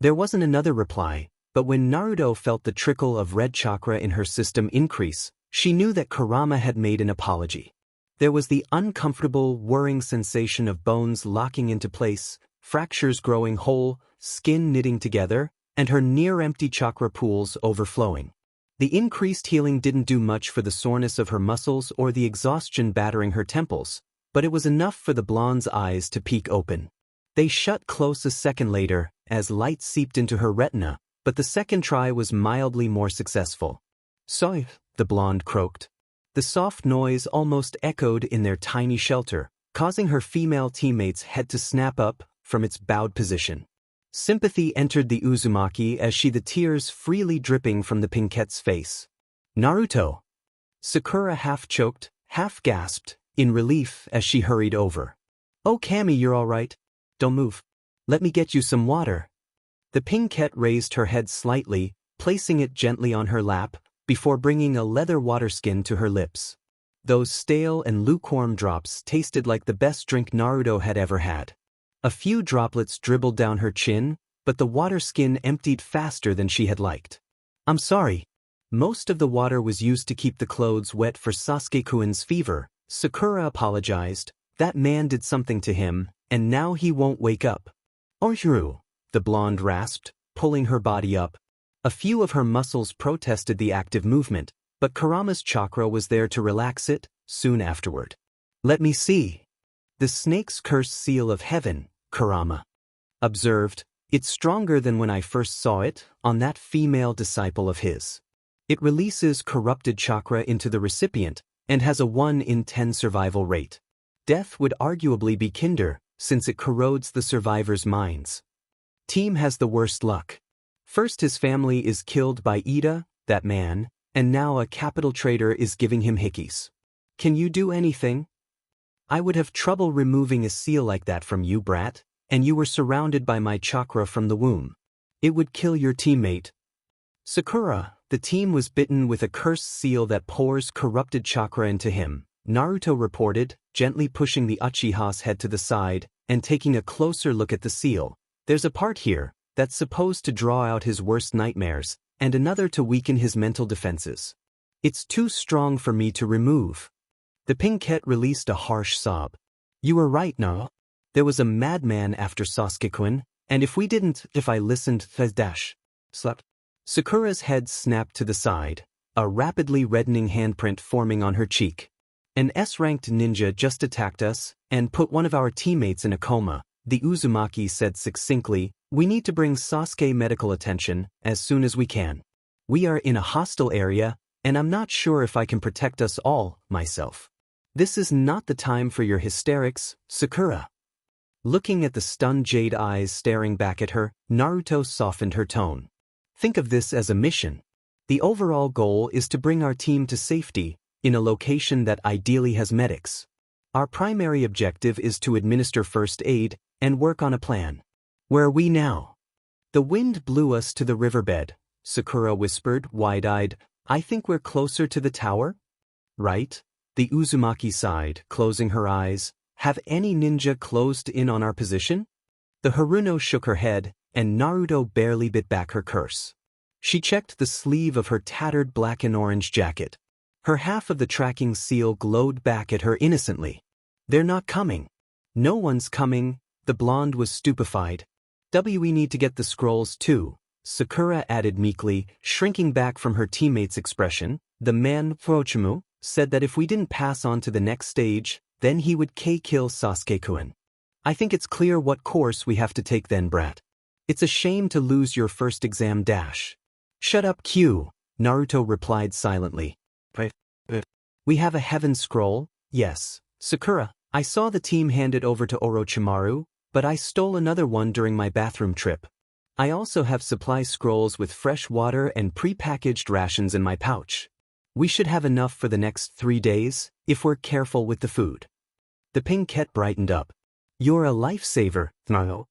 There wasn't another reply, but when Naruto felt the trickle of red chakra in her system increase, she knew that Kurama had made an apology. There was the uncomfortable, whirring sensation of bones locking into place, fractures growing whole, skin knitting together, and her near-empty chakra pools overflowing. The increased healing didn't do much for the soreness of her muscles or the exhaustion battering her temples, but it was enough for the blonde's eyes to peek open. They shut close a second later, as light seeped into her retina, but the second try was mildly more successful. Sorry, the blonde croaked. The soft noise almost echoed in their tiny shelter, causing her female teammates' head to snap up from its bowed position. Sympathy entered the Uzumaki as the tears freely dripping from the Pinkette's face. Naruto! Sakura half-choked, half-gasped, in relief as she hurried over. Oh Kami, you're all right, Don't move. Let me get you some water. The pinkette raised her head slightly, placing it gently on her lap, before bringing a leather water skin to her lips. Those stale and lukewarm drops tasted like the best drink Naruto had ever had. A few droplets dribbled down her chin, but the water skin emptied faster than she had liked. I'm sorry. Most of the water was used to keep the clothes wet for Sasuke-kun's fever. Sakura apologized. That man did something to him, and now he won't wake up. Ohiru, the blonde rasped, pulling her body up. A few of her muscles protested the active movement, but Kurama's chakra was there to relax it, soon afterward. Let me see. The snake's cursed seal of heaven, Kurama observed. It's stronger than when I first saw it, on that female disciple of his. It releases corrupted chakra into the recipient, and has a 1 in 10 survival rate. Death would arguably be kinder, since it corrodes the survivors' minds. Team has the worst luck. First his family is killed by Ida, that man, and now a capital trader is giving him hickeys. Can you do anything? I would have trouble removing a seal like that from you, brat, and you were surrounded by my chakra from the womb. It would kill your teammate. Sakura, the team was bitten with a cursed seal that pours corrupted chakra into him, Naruto reported, gently pushing the Uchiha's head to the side, and taking a closer look at the seal. There's a part here that's supposed to draw out his worst nightmares, and another to weaken his mental defenses. It's too strong for me to remove. The pinkette released a harsh sob. You were right, no? There was a madman after Sasuke-kun, and if I listened, slept. Sakura's head snapped to the side, a rapidly reddening handprint forming on her cheek. An S-ranked ninja just attacked us, and put one of our teammates in a coma, the Uzumaki said succinctly. We need to bring Sasuke medical attention, as soon as we can. We are in a hostile area, and I'm not sure if I can protect us all, myself. This is not the time for your hysterics, Sakura. Looking at the stunned jade eyes staring back at her, Naruto softened her tone. Think of this as a mission. The overall goal is to bring our team to safety, in a location that ideally has medics. Our primary objective is to administer first aid, and work on a plan. Where are we now? The wind blew us to the riverbed, Sakura whispered, wide-eyed. I think we're closer to the tower? Right? The Uzumaki sighed, closing her eyes. Have any ninja closed in on our position? The Haruno shook her head, and Naruto barely bit back her curse. She checked the sleeve of her tattered black and orange jacket. Her half of the tracking seal glowed back at her innocently. They're not coming. No one's coming. The blonde was stupefied. We need to get the scrolls too, Sakura added meekly, shrinking back from her teammate's expression. The man, Furochimu, said that if we didn't pass on to the next stage, then he would kill Sasuke-kun. I think it's clear what course we have to take then, brat. It's a shame to lose your first exam dash. Shut up, Q, Naruto replied silently. We have a heaven scroll, yes, Sakura. I saw the team hand it over to Orochimaru, but I stole another one during my bathroom trip. I also have supply scrolls with fresh water and pre-packaged rations in my pouch. We should have enough for the next 3 days, if we're careful with the food. The pinkette brightened up. You're a lifesaver, Naruto.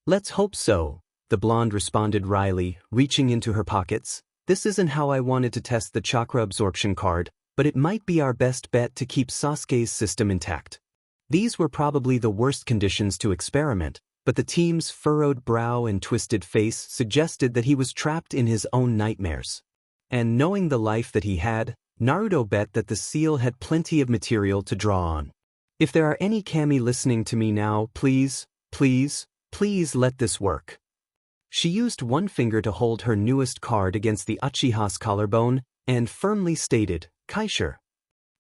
Let's hope so, the blonde responded wryly, reaching into her pockets. This isn't how I wanted to test the chakra absorption card, but it might be our best bet to keep Sasuke's system intact. These were probably the worst conditions to experiment, but the team's furrowed brow and twisted face suggested that he was trapped in his own nightmares. And knowing the life that he had, Naruto bet that the seal had plenty of material to draw on. If there are any kami listening to me now, please let this work. She used one finger to hold her newest card against the Uchiha's collarbone, and firmly stated, Kaisher.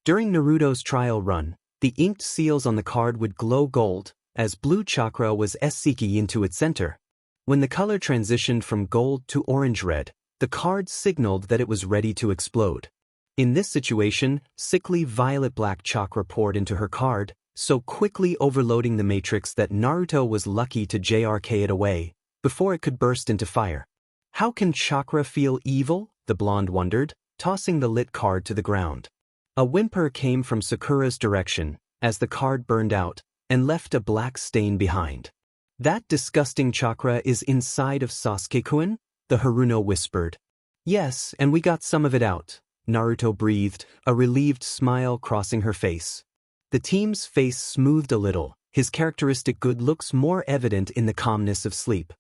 During Naruto's trial run, the inked seals on the card would glow gold, as blue chakra was Seki into its center. When the color transitioned from gold to orange-red, the card signaled that it was ready to explode. In this situation, sickly violet-black chakra poured into her card, so quickly overloading the matrix that Naruto was lucky to JRK it away, before it could burst into fire. How can chakra feel evil? The blonde wondered, tossing the lit card to the ground. A whimper came from Sakura's direction, as the card burned out, and left a black stain behind. That disgusting chakra is inside of Sasuke-kun? The Haruno whispered. Yes, and we got some of it out, Naruto breathed, a relieved smile crossing her face. The team's face smoothed a little, his characteristic good looks more evident in the calmness of sleep.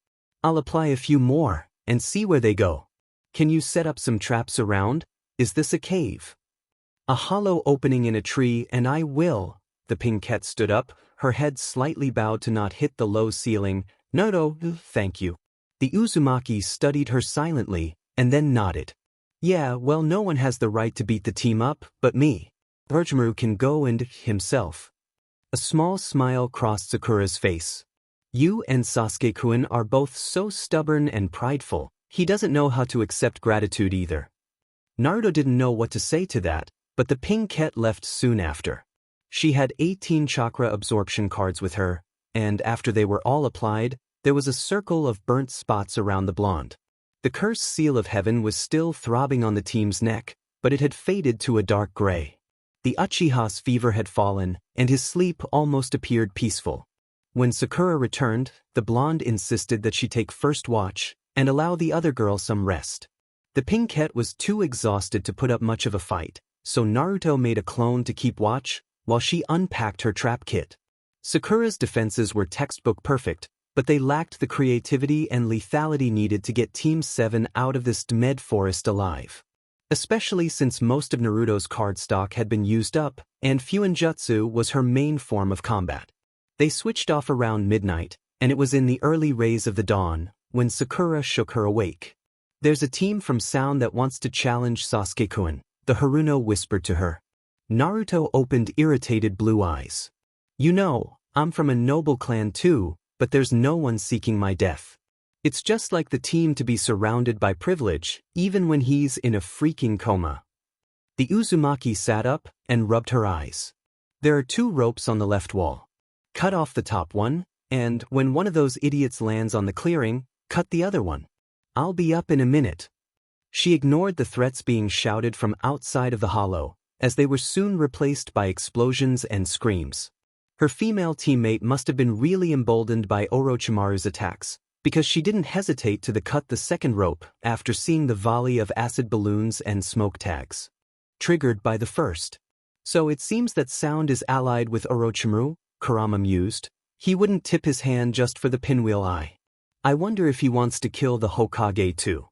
I'll apply a few more, and see where they go. Can you set up some traps around? Is this a cave? A hollow opening in a tree, and I will. The pinkette stood up, her head slightly bowed to not hit the low ceiling. No, thank you. The Uzumaki studied her silently, and then nodded. Yeah, well, no one has the right to beat the team up, but me. GaaNaru can go and himself. A small smile crossed Sakura's face. You and Sasuke-kun are both so stubborn and prideful, he doesn't know how to accept gratitude either. Naruto didn't know what to say to that, but the pinkette left soon after. She had 18 chakra absorption cards with her, and after they were all applied, there was a circle of burnt spots around the blonde. The cursed seal of heaven was still throbbing on the team's neck, but it had faded to a dark gray. The Uchiha's fever had fallen, and his sleep almost appeared peaceful. When Sakura returned, the blonde insisted that she take first watch and allow the other girl some rest. The pinkette was too exhausted to put up much of a fight, so Naruto made a clone to keep watch while she unpacked her trap kit. Sakura's defenses were textbook perfect, but they lacked the creativity and lethality needed to get Team 7 out of this med forest alive. Especially since most of Naruto's card stock had been used up, and Fuinjutsu was her main form of combat. They switched off around midnight, and it was in the early rays of the dawn when Sakura shook her awake. There's a team from Sound that wants to challenge Sasuke-kun, the Haruno whispered to her. Naruto opened irritated blue eyes. You know, I'm from a noble clan too, but there's no one seeking my death. It's just like the team to be surrounded by privilege, even when he's in a freaking coma. The Uzumaki sat up and rubbed her eyes. There are 2 ropes on the left wall. Cut off the top one, and when one of those idiots lands on the clearing, cut the other one. I'll be up in a minute. She ignored the threats being shouted from outside of the hollow, as they were soon replaced by explosions and screams. Her female teammate must have been really emboldened by Orochimaru's attacks, because she didn't hesitate to cut the second rope after seeing the volley of acid balloons and smoke tags. Triggered by the first. So it seems that Sound is allied with Orochimaru, Kurama mused. He wouldn't tip his hand just for the pinwheel eye. I wonder if he wants to kill the Hokage too.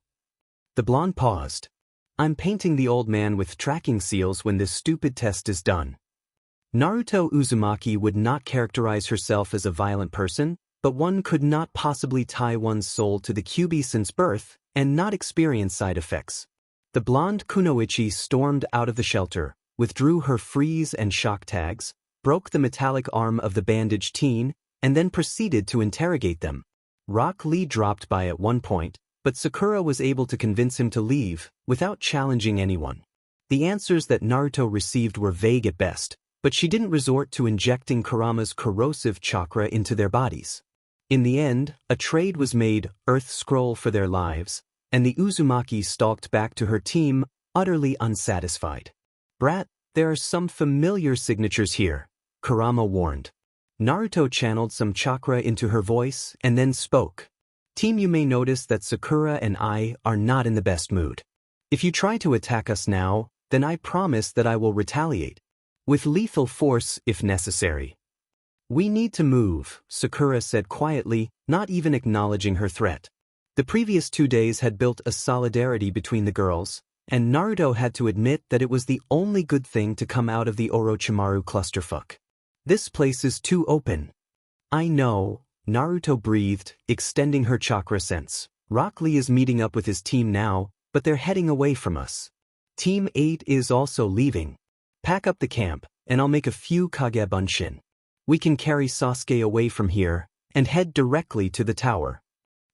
The blonde paused. I'm painting the old man with tracking seals when this stupid test is done. Naruto Uzumaki would not characterize herself as a violent person, but one could not possibly tie one's soul to the Kyuubi since birth and not experience side effects. The blonde Kunoichi stormed out of the shelter, withdrew her freeze and shock tags, broke the metallic arm of the bandaged teen, and then proceeded to interrogate them. Rock Lee dropped by at one point, but Sakura was able to convince him to leave without challenging anyone. The answers that Naruto received were vague at best, but she didn't resort to injecting Kurama's corrosive chakra into their bodies. In the end, a trade was made, Earth Scroll for their lives, and the Uzumaki stalked back to her team, utterly unsatisfied. Brat, there are some familiar signatures here, Kurama warned. Naruto channeled some chakra into her voice and then spoke. Team, you may notice that Sakura and I are not in the best mood. If you try to attack us now, then I promise that I will retaliate. With lethal force if necessary. We need to move, Sakura said quietly, not even acknowledging her threat. The previous 2 days had built a solidarity between the girls, and Naruto had to admit that it was the only good thing to come out of the Orochimaru clusterfuck. This place is too open. I know, Naruto breathed, extending her chakra sense. Rock Lee is meeting up with his team now, but they're heading away from us. Team 8 is also leaving. Pack up the camp, and I'll make a few Kage Bunshin. We can carry Sasuke away from here and head directly to the tower.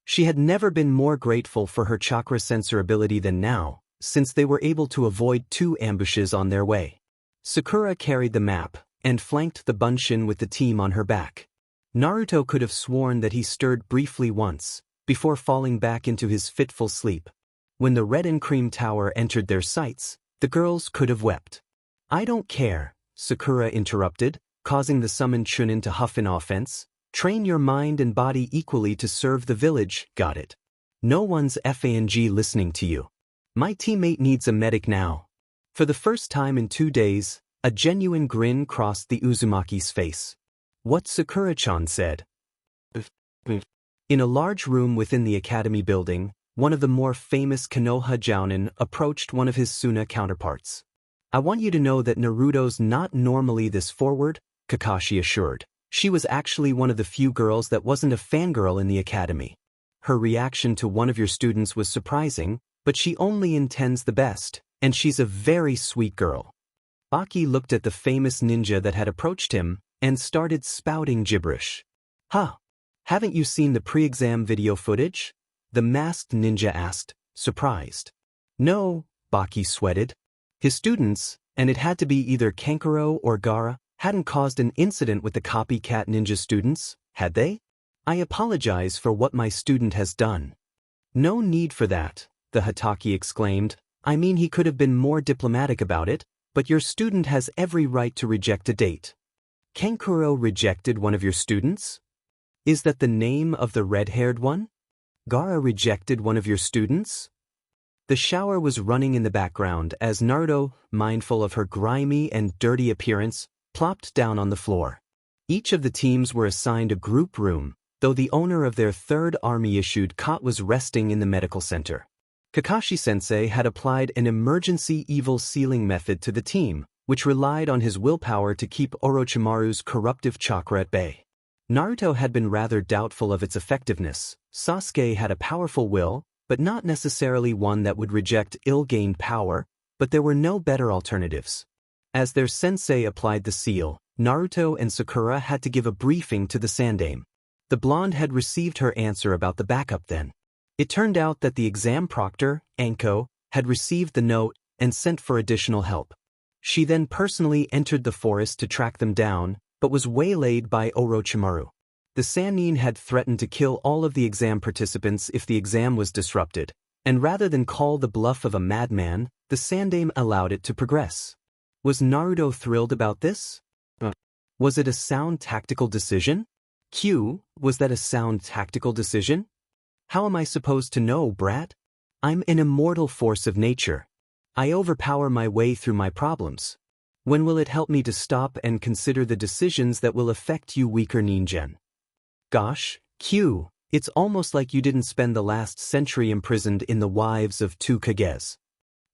She had never been more grateful for her chakra sensor ability than now, since they were able to avoid 2 ambushes on their way. Sakura carried the map and flanked the Bunshin with the team on her back. Naruto could have sworn that he stirred briefly once, before falling back into his fitful sleep. When the red and cream tower entered their sights, the girls could have wept. I don't care, Sakura interrupted, causing the summoned Chunin to huff in offense. Train your mind and body equally to serve the village, got it? No one's FANG listening to you. My teammate needs a medic now. For the first time in 2 days, a genuine grin crossed the Uzumaki's face. What Sakura-chan said. In a large room within the academy building, one of the more famous Konoha jounin approached one of his Suna counterparts. I want you to know that Naruto's not normally this forward, Kakashi assured. She was actually one of the few girls that wasn't a fangirl in the academy. Her reaction to one of your students was surprising, but she only intends the best, and she's a very sweet girl. Baki looked at the famous ninja that had approached him and started spouting gibberish. Huh? Haven't you seen the pre-exam video footage? The masked ninja asked, surprised. No, Baki sweated. His students, and it had to be either Kankuro or Gaara, hadn't caused an incident with the copycat ninja students, had they? I apologize for what my student has done. No need for that, the Hatake exclaimed. I mean, he could have been more diplomatic about it, but your student has every right to reject a date. Kankuro rejected one of your students? Is that the name of the red-haired one? Gaara rejected one of your students? The shower was running in the background as Naruto, mindful of her grimy and dirty appearance, plopped down on the floor. Each of the teams were assigned a group room, though the owner of their third army-issued cot was resting in the medical center. Kakashi-sensei had applied an emergency evil sealing method to the team, which relied on his willpower to keep Orochimaru's corruptive chakra at bay. Naruto had been rather doubtful of its effectiveness. Sasuke had a powerful will, but not necessarily one that would reject ill-gained power, but there were no better alternatives. As their sensei applied the seal, Naruto and Sakura had to give a briefing to the Sandaime. The blonde had received her answer about the backup then. It turned out that the exam proctor, Anko, had received the note and sent for additional help. She then personally entered the forest to track them down, but was waylaid by Orochimaru. The Sannin had threatened to kill all of the exam participants if the exam was disrupted, and rather than call the bluff of a madman, the Sandaime allowed it to progress. Was Naruto thrilled about this? Was it a sound tactical decision? Was that a sound tactical decision? How am I supposed to know, brat? I'm an immortal force of nature. I overpower my way through my problems. When will it help me to stop and consider the decisions that will affect you weaker ninjen? Gosh, it's almost like you didn't spend the last century imprisoned in the wives of two Kages.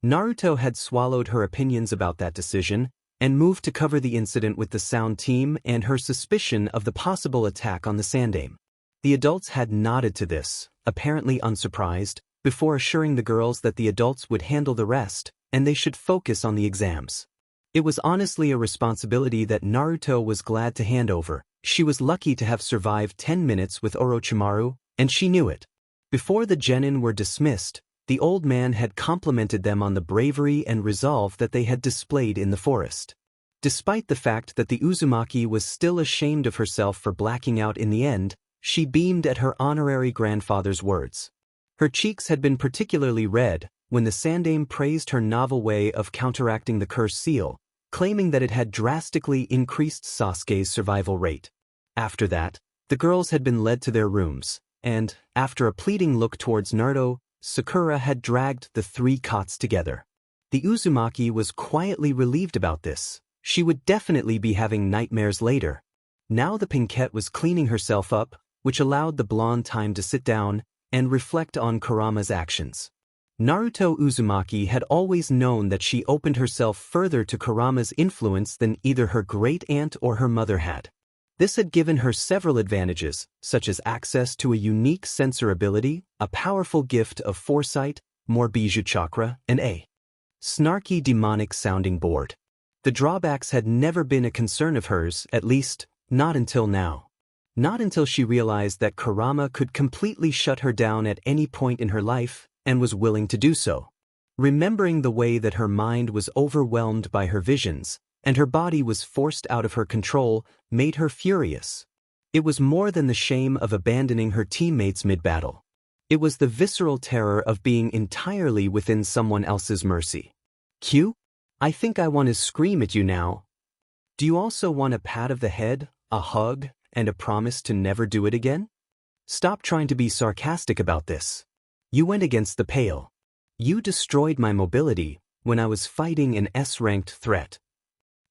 Naruto had swallowed her opinions about that decision and moved to cover the incident with the sound team and her suspicion of the possible attack on the Sandaime. The adults had nodded to this, apparently unsurprised, before assuring the girls that the adults would handle the rest and they should focus on the exams. It was honestly a responsibility that Naruto was glad to hand over. She was lucky to have survived 10 minutes with Orochimaru, and she knew it. Before the genin were dismissed, the old man had complimented them on the bravery and resolve that they had displayed in the forest. Despite the fact that the Uzumaki was still ashamed of herself for blacking out in the end, she beamed at her honorary grandfather's words. Her cheeks had been particularly red when the Sandaime praised her novel way of counteracting the curse seal, claiming that it had drastically increased Sasuke's survival rate. After that, the girls had been led to their rooms, and, after a pleading look towards Naruto, Sakura had dragged the three cots together. The Uzumaki was quietly relieved about this. She would definitely be having nightmares later. Now the Pinkette was cleaning herself up, which allowed the blonde time to sit down and reflect on Kurama's actions. Naruto Uzumaki had always known that she opened herself further to Kurama's influence than either her great-aunt or her mother had. This had given her several advantages, such as access to a unique sensor ability, a powerful gift of foresight, more bijou chakra, and a snarky demonic sounding board. The drawbacks had never been a concern of hers, at least, not until now. Not until she realized that Kurama could completely shut her down at any point in her life, and was willing to do so. Remembering the way that her mind was overwhelmed by her visions, and her body was forced out of her control, made her furious. It was more than the shame of abandoning her teammates mid-battle. It was the visceral terror of being entirely within someone else's mercy. I think I want to scream at you now. Do you also want a pat of the head, a hug, and a promise to never do it again? Stop trying to be sarcastic about this. You went against the pale. You destroyed my mobility when I was fighting an S-ranked threat.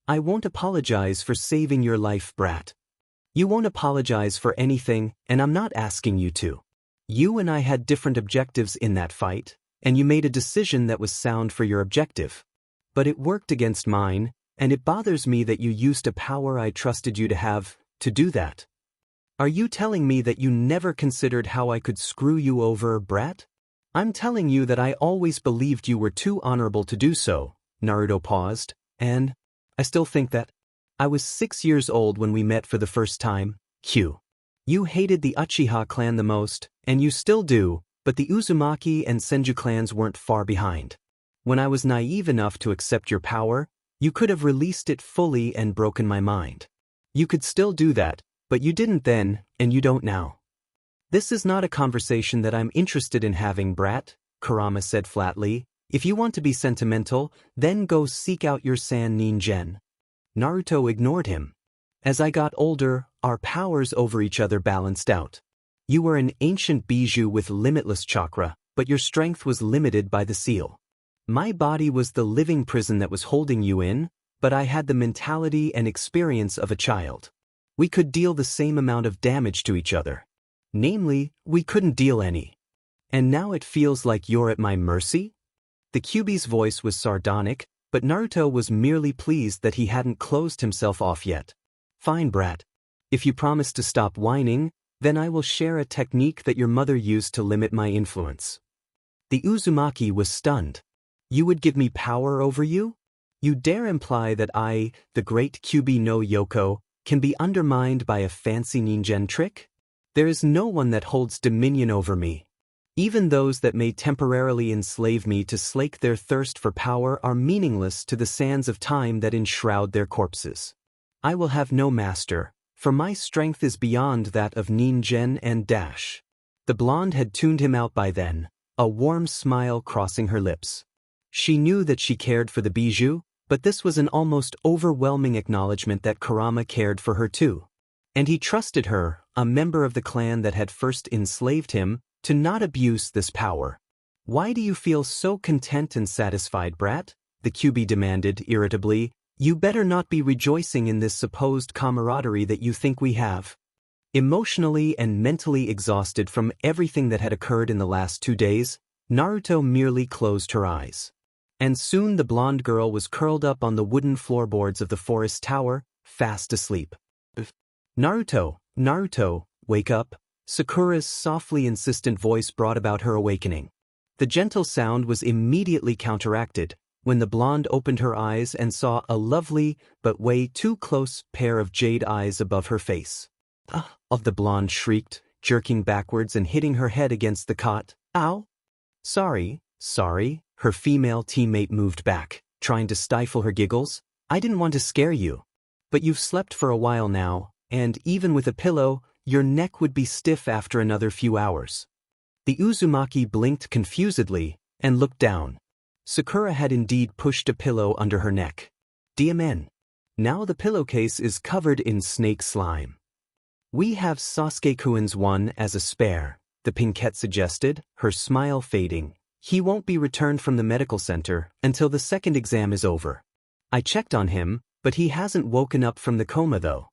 I won't apologize for saving your life, brat. You won't apologize for anything, and I'm not asking you to. You and I had different objectives in that fight, and you made a decision that was sound for your objective. But it worked against mine, and it bothers me that you used a power I trusted you to have, to do that. Are you telling me that you never considered how I could screw you over, brat? I'm telling you that I always believed you were too honorable to do so. Naruto paused, and I still think that. I was 6 years old when we met for the first time. Q. You hated the Uchiha clan the most, and you still do, but the Uzumaki and Senju clans weren't far behind. When I was naive enough to accept your power, you could have released it fully and broken my mind. You could still do that, but you didn't then, and you don't now. This is not a conversation that I'm interested in having, brat, Kurama said flatly. If you want to be sentimental, then go seek out your San Ningen. Naruto ignored him. As I got older, our powers over each other balanced out. You were an ancient bijou with limitless chakra, but your strength was limited by the seal. My body was the living prison that was holding you in, but I had the mentality and experience of a child. We could deal the same amount of damage to each other. Namely, we couldn't deal any. And now it feels like you're at my mercy? The Kyuubi's voice was sardonic, but Naruto was merely pleased that he hadn't closed himself off yet. Fine, brat. If you promise to stop whining, then I will share a technique that your mother used to limit my influence. The Uzumaki was stunned. You would give me power over you? You dare imply that I, the great Kyuubi no Yoko, can be undermined by a fancy ningen trick? There is no one that holds dominion over me. Even those that may temporarily enslave me to slake their thirst for power are meaningless to the sands of time that enshroud their corpses. I will have no master, for my strength is beyond that of Ningen and Dash. The blonde had tuned him out by then, a warm smile crossing her lips. She knew that she cared for the bijou, but this was an almost overwhelming acknowledgement that Kurama cared for her too. And he trusted her, a member of the clan that had first enslaved him, to not abuse this power. Why do you feel so content and satisfied, brat? The Kyuubi demanded irritably. You better not be rejoicing in this supposed camaraderie that you think we have. Emotionally and mentally exhausted from everything that had occurred in the last 2 days, Naruto merely closed her eyes. And soon the blonde girl was curled up on the wooden floorboards of the forest tower, fast asleep. Naruto, Naruto, wake up. Sakura's softly insistent voice brought about her awakening. The gentle sound was immediately counteracted when the blonde opened her eyes and saw a lovely, but way too close, pair of jade eyes above her face. "Ah!" The blonde shrieked, jerking backwards and hitting her head against the cot. "Ow!" Sorry. Her female teammate moved back, trying to stifle her giggles. "I didn't want to scare you. But you've slept for a while now, and even with a pillow, your neck would be stiff after another few hours." The Uzumaki blinked confusedly and looked down. Sakura had indeed pushed a pillow under her neck. DMN. Now the pillowcase is covered in snake slime. "We have Sasuke-kun's one as a spare," the pinkette suggested, her smile fading. "He won't be returned from the medical center until the second exam is over. I checked on him, but he hasn't woken up from the coma though."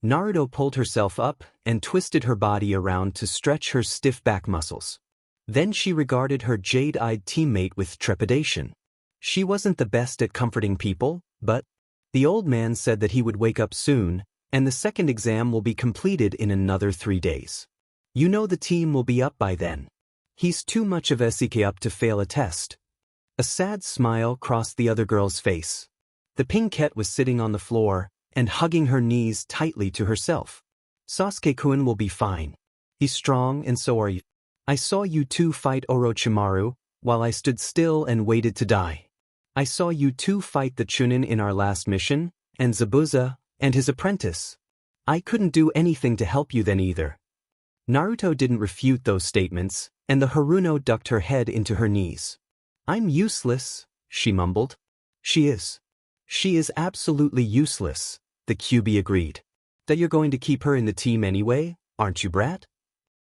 Naruto pulled herself up and twisted her body around to stretch her stiff back muscles. Then she regarded her jade-eyed teammate with trepidation. She wasn't the best at comforting people, but the old man said that he would wake up soon, and the second exam will be completed in another 3 days. You know the team will be up by then. He's too much of a Sasuke up to fail a test. A sad smile crossed the other girl's face. The pinkette was sitting on the floor and hugging her knees tightly to herself. "Sasuke-kun will be fine. He's strong and so are you. I saw you two fight Orochimaru, while I stood still and waited to die. I saw you two fight the Chunin in our last mission, and Zabuza, and his apprentice. I couldn't do anything to help you then either." Naruto didn't refute those statements, and the Haruno ducked her head into her knees. "I'm useless," she mumbled. She is absolutely useless," the Kyuubi agreed. That you're going to keep her in the team anyway, aren't you, brat?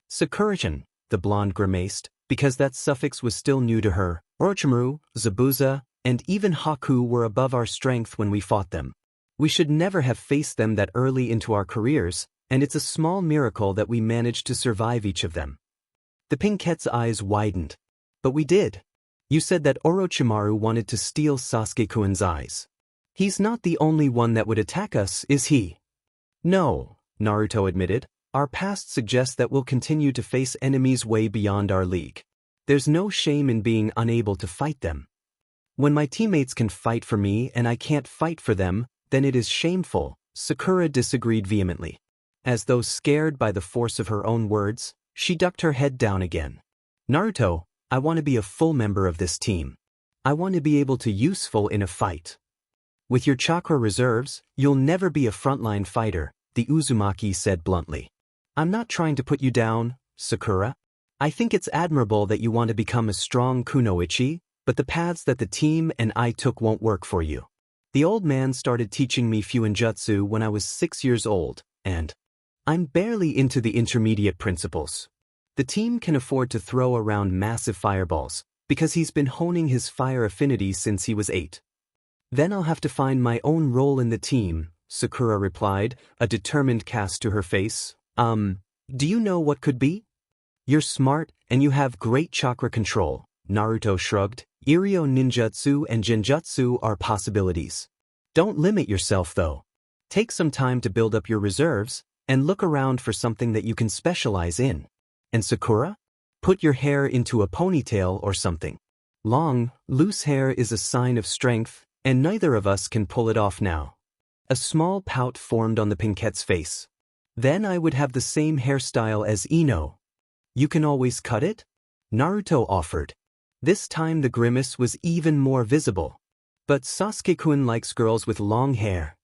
Sakura-chan, the blonde grimaced, because that suffix was still new to her. Orochimaru, Zabuza, and even Haku were above our strength when we fought them. We should never have faced them that early into our careers, and it's a small miracle that we managed to survive each of them. The Pinkette's eyes widened. But we did. You said that Orochimaru wanted to steal Sasuke-kun's eyes. He's not the only one that would attack us, is he? No, Naruto admitted. Our past suggests that we'll continue to face enemies way beyond our league. There's no shame in being unable to fight them. When my teammates can fight for me and I can't fight for them, then it is shameful, Sakura disagreed vehemently. As though scared by the force of her own words, she ducked her head down again. Naruto, I want to be a full member of this team. I want to be able to useful in a fight. With your chakra reserves, you'll never be a frontline fighter, the Uzumaki said bluntly. I'm not trying to put you down, Sakura. I think it's admirable that you want to become a strong kunoichi, but the paths that the team and I took won't work for you. The old man started teaching me Fuinjutsu when I was 6 years old, and I'm barely into the intermediate principles. The team can afford to throw around massive fireballs, because he's been honing his fire affinity since he was 8. Then I'll have to find my own role in the team, Sakura replied, a determined cast to her face. Do you know what could be? You're smart, and you have great chakra control, Naruto shrugged. Iryo ninjutsu and genjutsu are possibilities. Don't limit yourself though. Take some time to build up your reserves, and look around for something that you can specialize in. And Sakura? Put your hair into a ponytail or something. Long, loose hair is a sign of strength, and neither of us can pull it off now. A small pout formed on the Pinkette's face. Then I would have the same hairstyle as Ino. You can always cut it? Naruto offered. This time the grimace was even more visible. But Sasuke-kun likes girls with long hair.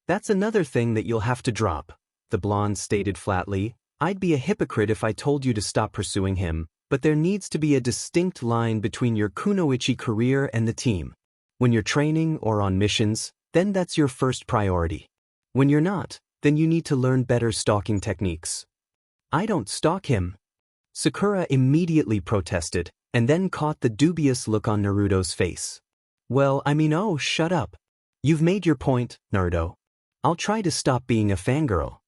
That's another thing that you'll have to drop, the blonde stated flatly. I'd be a hypocrite if I told you to stop pursuing him, but there needs to be a distinct line between your kunoichi career and the team. When you're training or on missions, then that's your first priority. When you're not, then you need to learn better stalking techniques. I don't stalk him. Sakura immediately protested, and then caught the dubious look on Naruto's face. Well, oh, shut up. You've made your point, Naruto. I'll try to stop being a fangirl.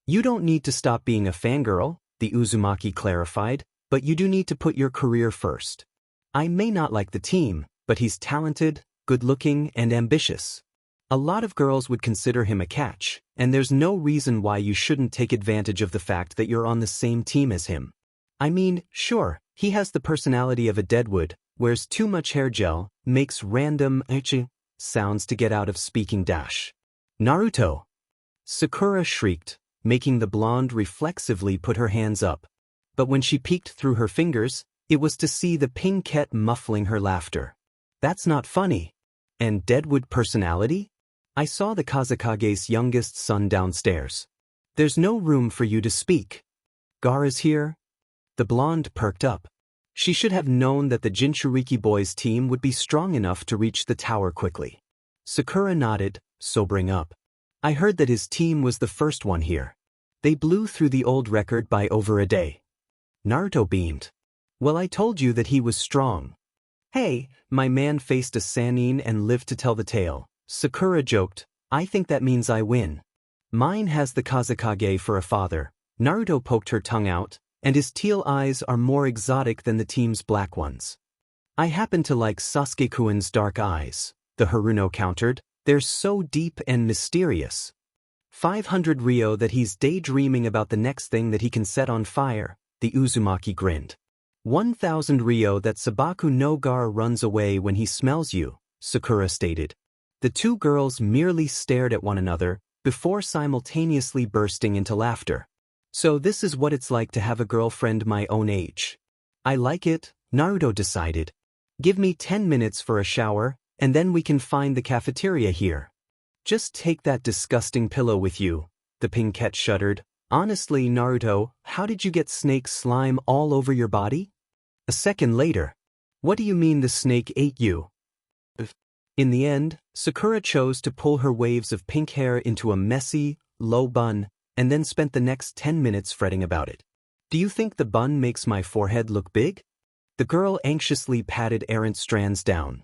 You don't need to stop being a fangirl, the Uzumaki clarified, but you do need to put your career first. I may not like the team, but he's talented, good-looking, and ambitious. A lot of girls would consider him a catch, and there's no reason why you shouldn't take advantage of the fact that you're on the same team as him. Sure, he has the personality of a deadwood, wears too much hair gel, makes random sounds to get out of speaking dash. Naruto! Sakura shrieked, making the blonde reflexively put her hands up. But when she peeked through her fingers, it was to see the Pinkette muffling her laughter. That's not funny. And deadwood personality? I saw the Kazekage's youngest son downstairs. There's no room for you to speak. Gaara's here? The blonde perked up. She should have known that the Jinchuriki boys' team would be strong enough to reach the tower quickly. Sakura nodded, sobering up. I heard that his team was the first one here. They blew through the old record by over a day. Naruto beamed. Well, I told you that he was strong. Hey, my man faced a Sannin and lived to tell the tale. Sakura joked, I think that means I win. Mine has the Kazekage for a father. Naruto poked her tongue out, and his teal eyes are more exotic than the team's black ones. I happen to like Sasuke-kun's dark eyes, the Haruno countered. They're so deep and mysterious. 500 Ryo that he's daydreaming about the next thing that he can set on fire, the Uzumaki grinned. 1,000 Ryo that Sabaku no Gaara runs away when he smells you, Sakura stated. The two girls merely stared at one another, before simultaneously bursting into laughter. So this is what it's like to have a girlfriend my own age. I like it, Naruto decided. Give me 10 minutes for a shower, and then we can find the cafeteria here. Just take that disgusting pillow with you, the Pinkette shuddered. Honestly, Naruto, how did you get snake slime all over your body? A second later. What do you mean the snake ate you? In the end, Sakura chose to pull her waves of pink hair into a messy, low bun, and then spent the next 10 minutes fretting about it. Do you think the bun makes my forehead look big? The girl anxiously patted errant strands down.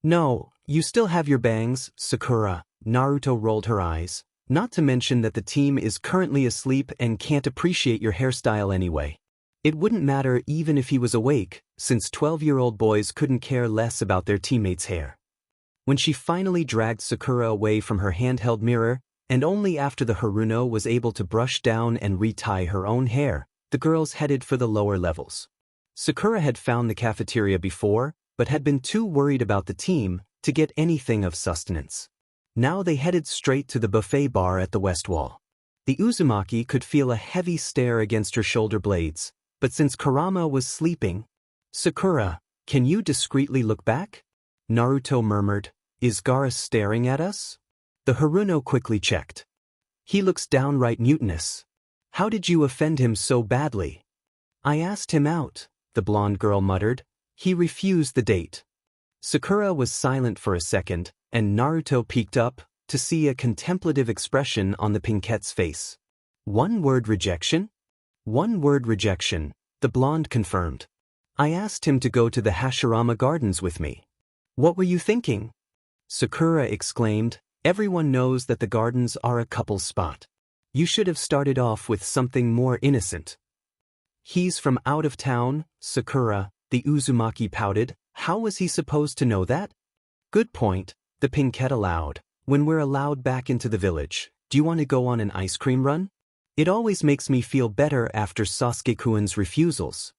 No, you still have your bangs, Sakura. Naruto rolled her eyes. Not to mention that the team is currently asleep and can't appreciate your hairstyle anyway. It wouldn't matter even if he was awake, since 12-year-old boys couldn't care less about their teammates' hair. When she finally dragged Sakura away from her handheld mirror, and only after the Haruno was able to brush down and retie her own hair, the girls headed for the lower levels. Sakura had found the cafeteria before, but had been too worried about the team to get anything of sustenance. Now they headed straight to the buffet bar at the west wall. The Uzumaki could feel a heavy stare against her shoulder blades, but since Kurama was sleeping, Sakura, can you discreetly look back? Naruto murmured, is Gaara staring at us? The Haruno quickly checked. He looks downright mutinous. How did you offend him so badly? I asked him out, the blonde girl muttered. He refused the date. Sakura was silent for a second, and Naruto peeked up to see a contemplative expression on the pinkette's face. One word rejection? One word rejection, the blonde confirmed. I asked him to go to the Hashirama Gardens with me. What were you thinking? Sakura exclaimed, everyone knows that the gardens are a couple spot. You should have started off with something more innocent. He's from out of town, Sakura, the Uzumaki pouted. How was he supposed to know that? Good point, the pinkette allowed. When we're allowed back into the village, do you want to go on an ice cream run? It always makes me feel better after Sasuke-kun's refusals.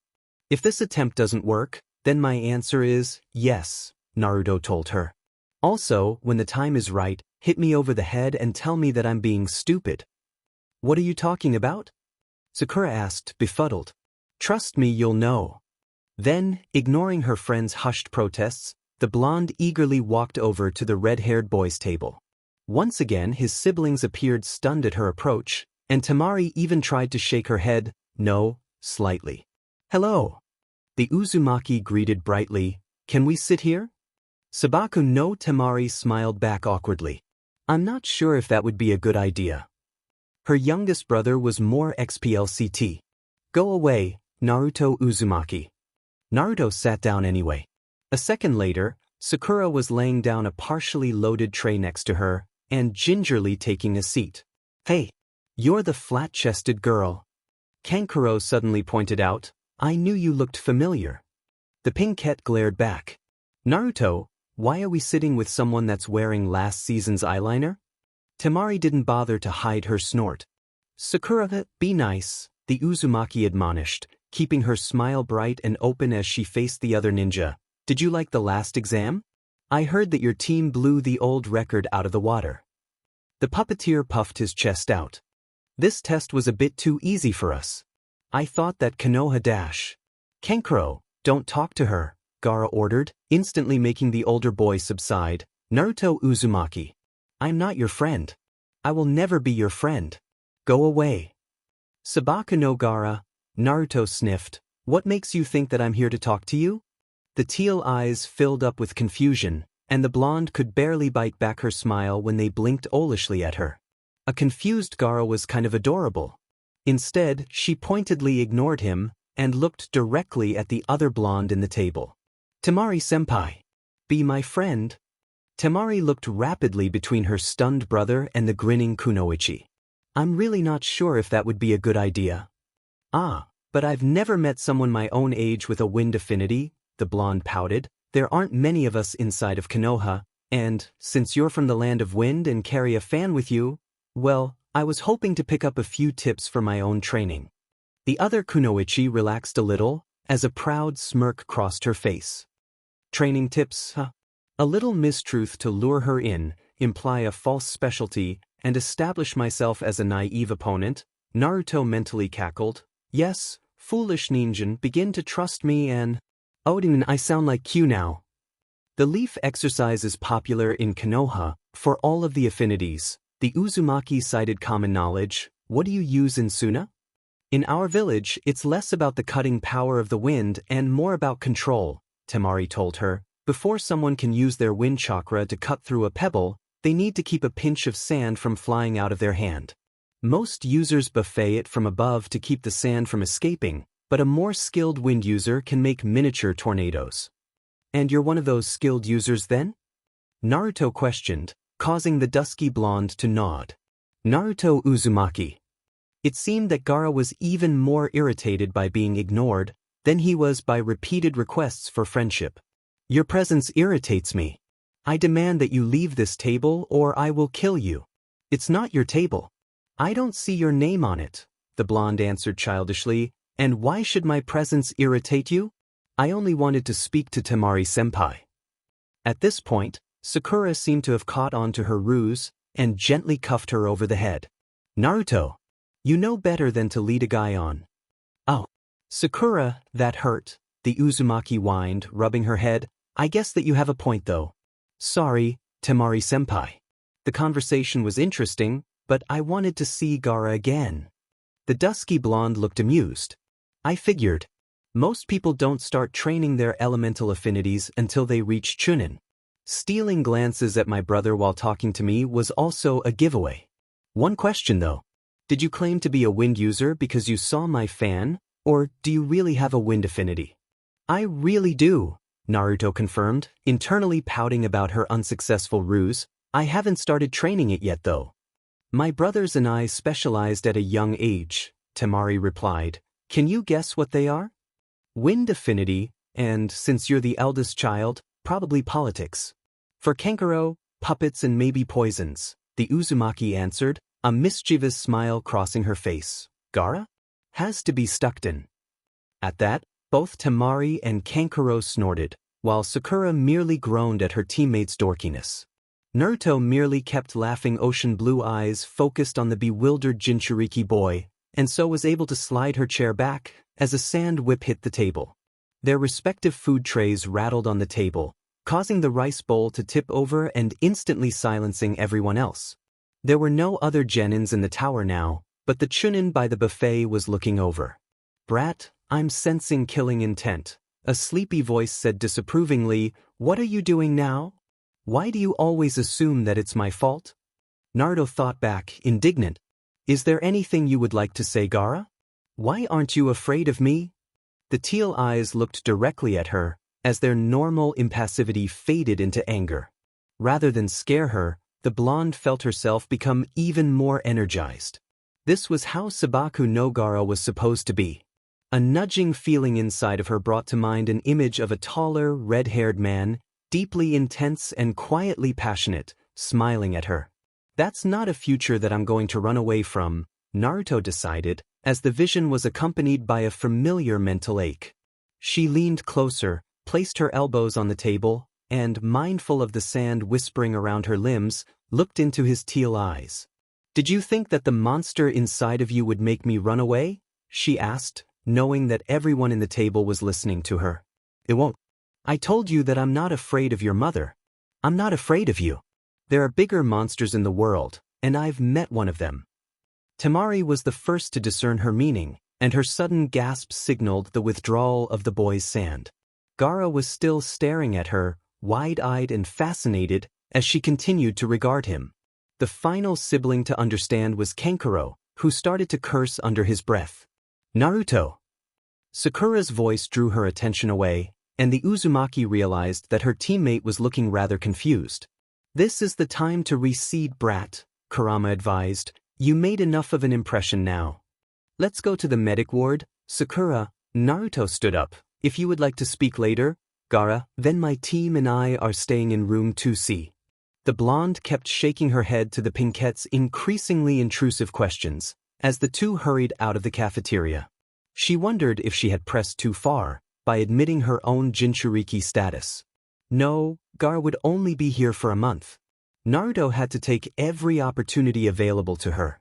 If this attempt doesn't work, then my answer is yes, Naruto told her. Also, when the time is right, hit me over the head and tell me that I'm being stupid. What are you talking about? Sakura asked, befuddled. Trust me, you'll know. Then, ignoring her friend's hushed protests, the blonde eagerly walked over to the red-haired boy's table. Once again his siblings appeared stunned at her approach, and Temari even tried to shake her head, no, slightly. Hello. The Uzumaki greeted brightly, can we sit here? Sabaku no Temari smiled back awkwardly. I'm not sure if that would be a good idea. Her youngest brother was more XPLCT. Go away, Naruto Uzumaki. Naruto sat down anyway. A second later, Sakura was laying down a partially loaded tray next to her, and gingerly taking a seat. Hey, you're the flat-chested girl. Kankuro suddenly pointed out, I knew you looked familiar. The pinkette glared back. Naruto, why are we sitting with someone that's wearing last season's eyeliner? Temari didn't bother to hide her snort. Sakura, be nice, the Uzumaki admonished, keeping her smile bright and open as she faced the other ninja. Did you like the last exam? I heard that your team blew the old record out of the water. The puppeteer puffed his chest out. This test was a bit too easy for us. I thought that Konoha dash. Kankuro, don't talk to her, Gaara ordered, instantly making the older boy subside. Naruto Uzumaki. I'm not your friend. I will never be your friend. Go away. Sabaku no Gaara, Naruto sniffed. What makes you think that I'm here to talk to you? The teal eyes filled up with confusion, and the blonde could barely bite back her smile when they blinked owlishly at her. A confused Gaara was kind of adorable. Instead, she pointedly ignored him and looked directly at the other blonde in the table. Temari-senpai. Be my friend. Temari looked rapidly between her stunned brother and the grinning Kunoichi. I'm really not sure if that would be a good idea. Ah, but I've never met someone my own age with a wind affinity, the blonde pouted. There aren't many of us inside of Konoha, and, since you're from the land of wind and carry a fan with you, well, I was hoping to pick up a few tips for my own training. The other Kunoichi relaxed a little, as a proud smirk crossed her face. Training tips, huh? A little mistruth to lure her in, imply a false specialty, and establish myself as a naive opponent, Naruto mentally cackled. Yes, foolish ninja, begin to trust me and… Odin, I sound like Q now. The leaf exercise is popular in Konoha, for all of the affinities. The Uzumaki cited common knowledge. What do you use in Suna? In our village, it's less about the cutting power of the wind and more about control, Temari told her. Before someone can use their wind chakra to cut through a pebble, they need to keep a pinch of sand from flying out of their hand. Most users buffet it from above to keep the sand from escaping, but a more skilled wind user can make miniature tornadoes. And you're one of those skilled users then? Naruto questioned, causing the dusky blonde to nod. Naruto Uzumaki. It seemed that Gaara was even more irritated by being ignored than he was by repeated requests for friendship. Your presence irritates me. I demand that you leave this table or I will kill you. It's not your table. I don't see your name on it, the blonde answered childishly, and why should my presence irritate you? I only wanted to speak to Temari-senpai. At this point, Sakura seemed to have caught on to her ruse and gently cuffed her over the head. Naruto, you know better than to lead a guy on. Oh, Sakura, that hurt, the Uzumaki whined, rubbing her head. I guess that you have a point though. Sorry, Temari-senpai. The conversation was interesting, but I wanted to see Gaara again. The dusky blonde looked amused. I figured. Most people don't start training their elemental affinities until they reach Chunin. Stealing glances at my brother while talking to me was also a giveaway. One question though. Did you claim to be a wind user because you saw my fan, or do you really have a wind affinity? I really do, Naruto confirmed, internally pouting about her unsuccessful ruse. I haven't started training it yet though. My brothers and I specialized at a young age, Temari replied. Can you guess what they are? Wind affinity, and since you're the eldest child, probably politics. For Kankuro, puppets and maybe poisons, the Uzumaki answered, a mischievous smile crossing her face. Gaara? Has to be Stuckton. At that, both Temari and Kankuro snorted, while Sakura merely groaned at her teammate's dorkiness. Naruto merely kept laughing, ocean blue eyes focused on the bewildered Jinchuriki boy, and so was able to slide her chair back as a sand whip hit the table. Their respective food trays rattled on the table, causing the rice bowl to tip over and instantly silencing everyone else. There were no other genins in the tower now, but the Chunin by the buffet was looking over. Brat, I'm sensing killing intent, a sleepy voice said disapprovingly. What are you doing now? Why do you always assume that it's my fault? Naruto thought back, indignant. Is there anything you would like to say, Gaara? Why aren't you afraid of me? The teal eyes looked directly at her, as their normal impassivity faded into anger. Rather than scare her, the blonde felt herself become even more energized. This was how Sabaku no Gaara was supposed to be. A nudging feeling inside of her brought to mind an image of a taller, red-haired man, deeply intense and quietly passionate, smiling at her. That's not a future that I'm going to run away from, Naruto decided, as the vision was accompanied by a familiar mental ache. She leaned closer, placed her elbows on the table, and, mindful of the sand whispering around her limbs, looked into his teal eyes. Did you think that the monster inside of you would make me run away? She asked, knowing that everyone in the table was listening to her. It won't. I told you that I'm not afraid of your mother. I'm not afraid of you. There are bigger monsters in the world, and I've met one of them. Temari was the first to discern her meaning, and her sudden gasp signaled the withdrawal of the boy's sand. Gaara was still staring at her, wide-eyed and fascinated, as she continued to regard him. The final sibling to understand was Kankuro, who started to curse under his breath. Naruto! Sakura's voice drew her attention away, and the Uzumaki realized that her teammate was looking rather confused. This is the time to recede, brat, Kurama advised. You made enough of an impression now. Let's go to the medic ward, Sakura. Naruto stood up. If you would like to speak later, Gaara, then my team and I are staying in room 2C. The blonde kept shaking her head to the Pinkette's increasingly intrusive questions, as the two hurried out of the cafeteria. She wondered if she had pressed too far by admitting her own Jinchuriki status. No, Gaara would only be here for a month. Naruto had to take every opportunity available to her.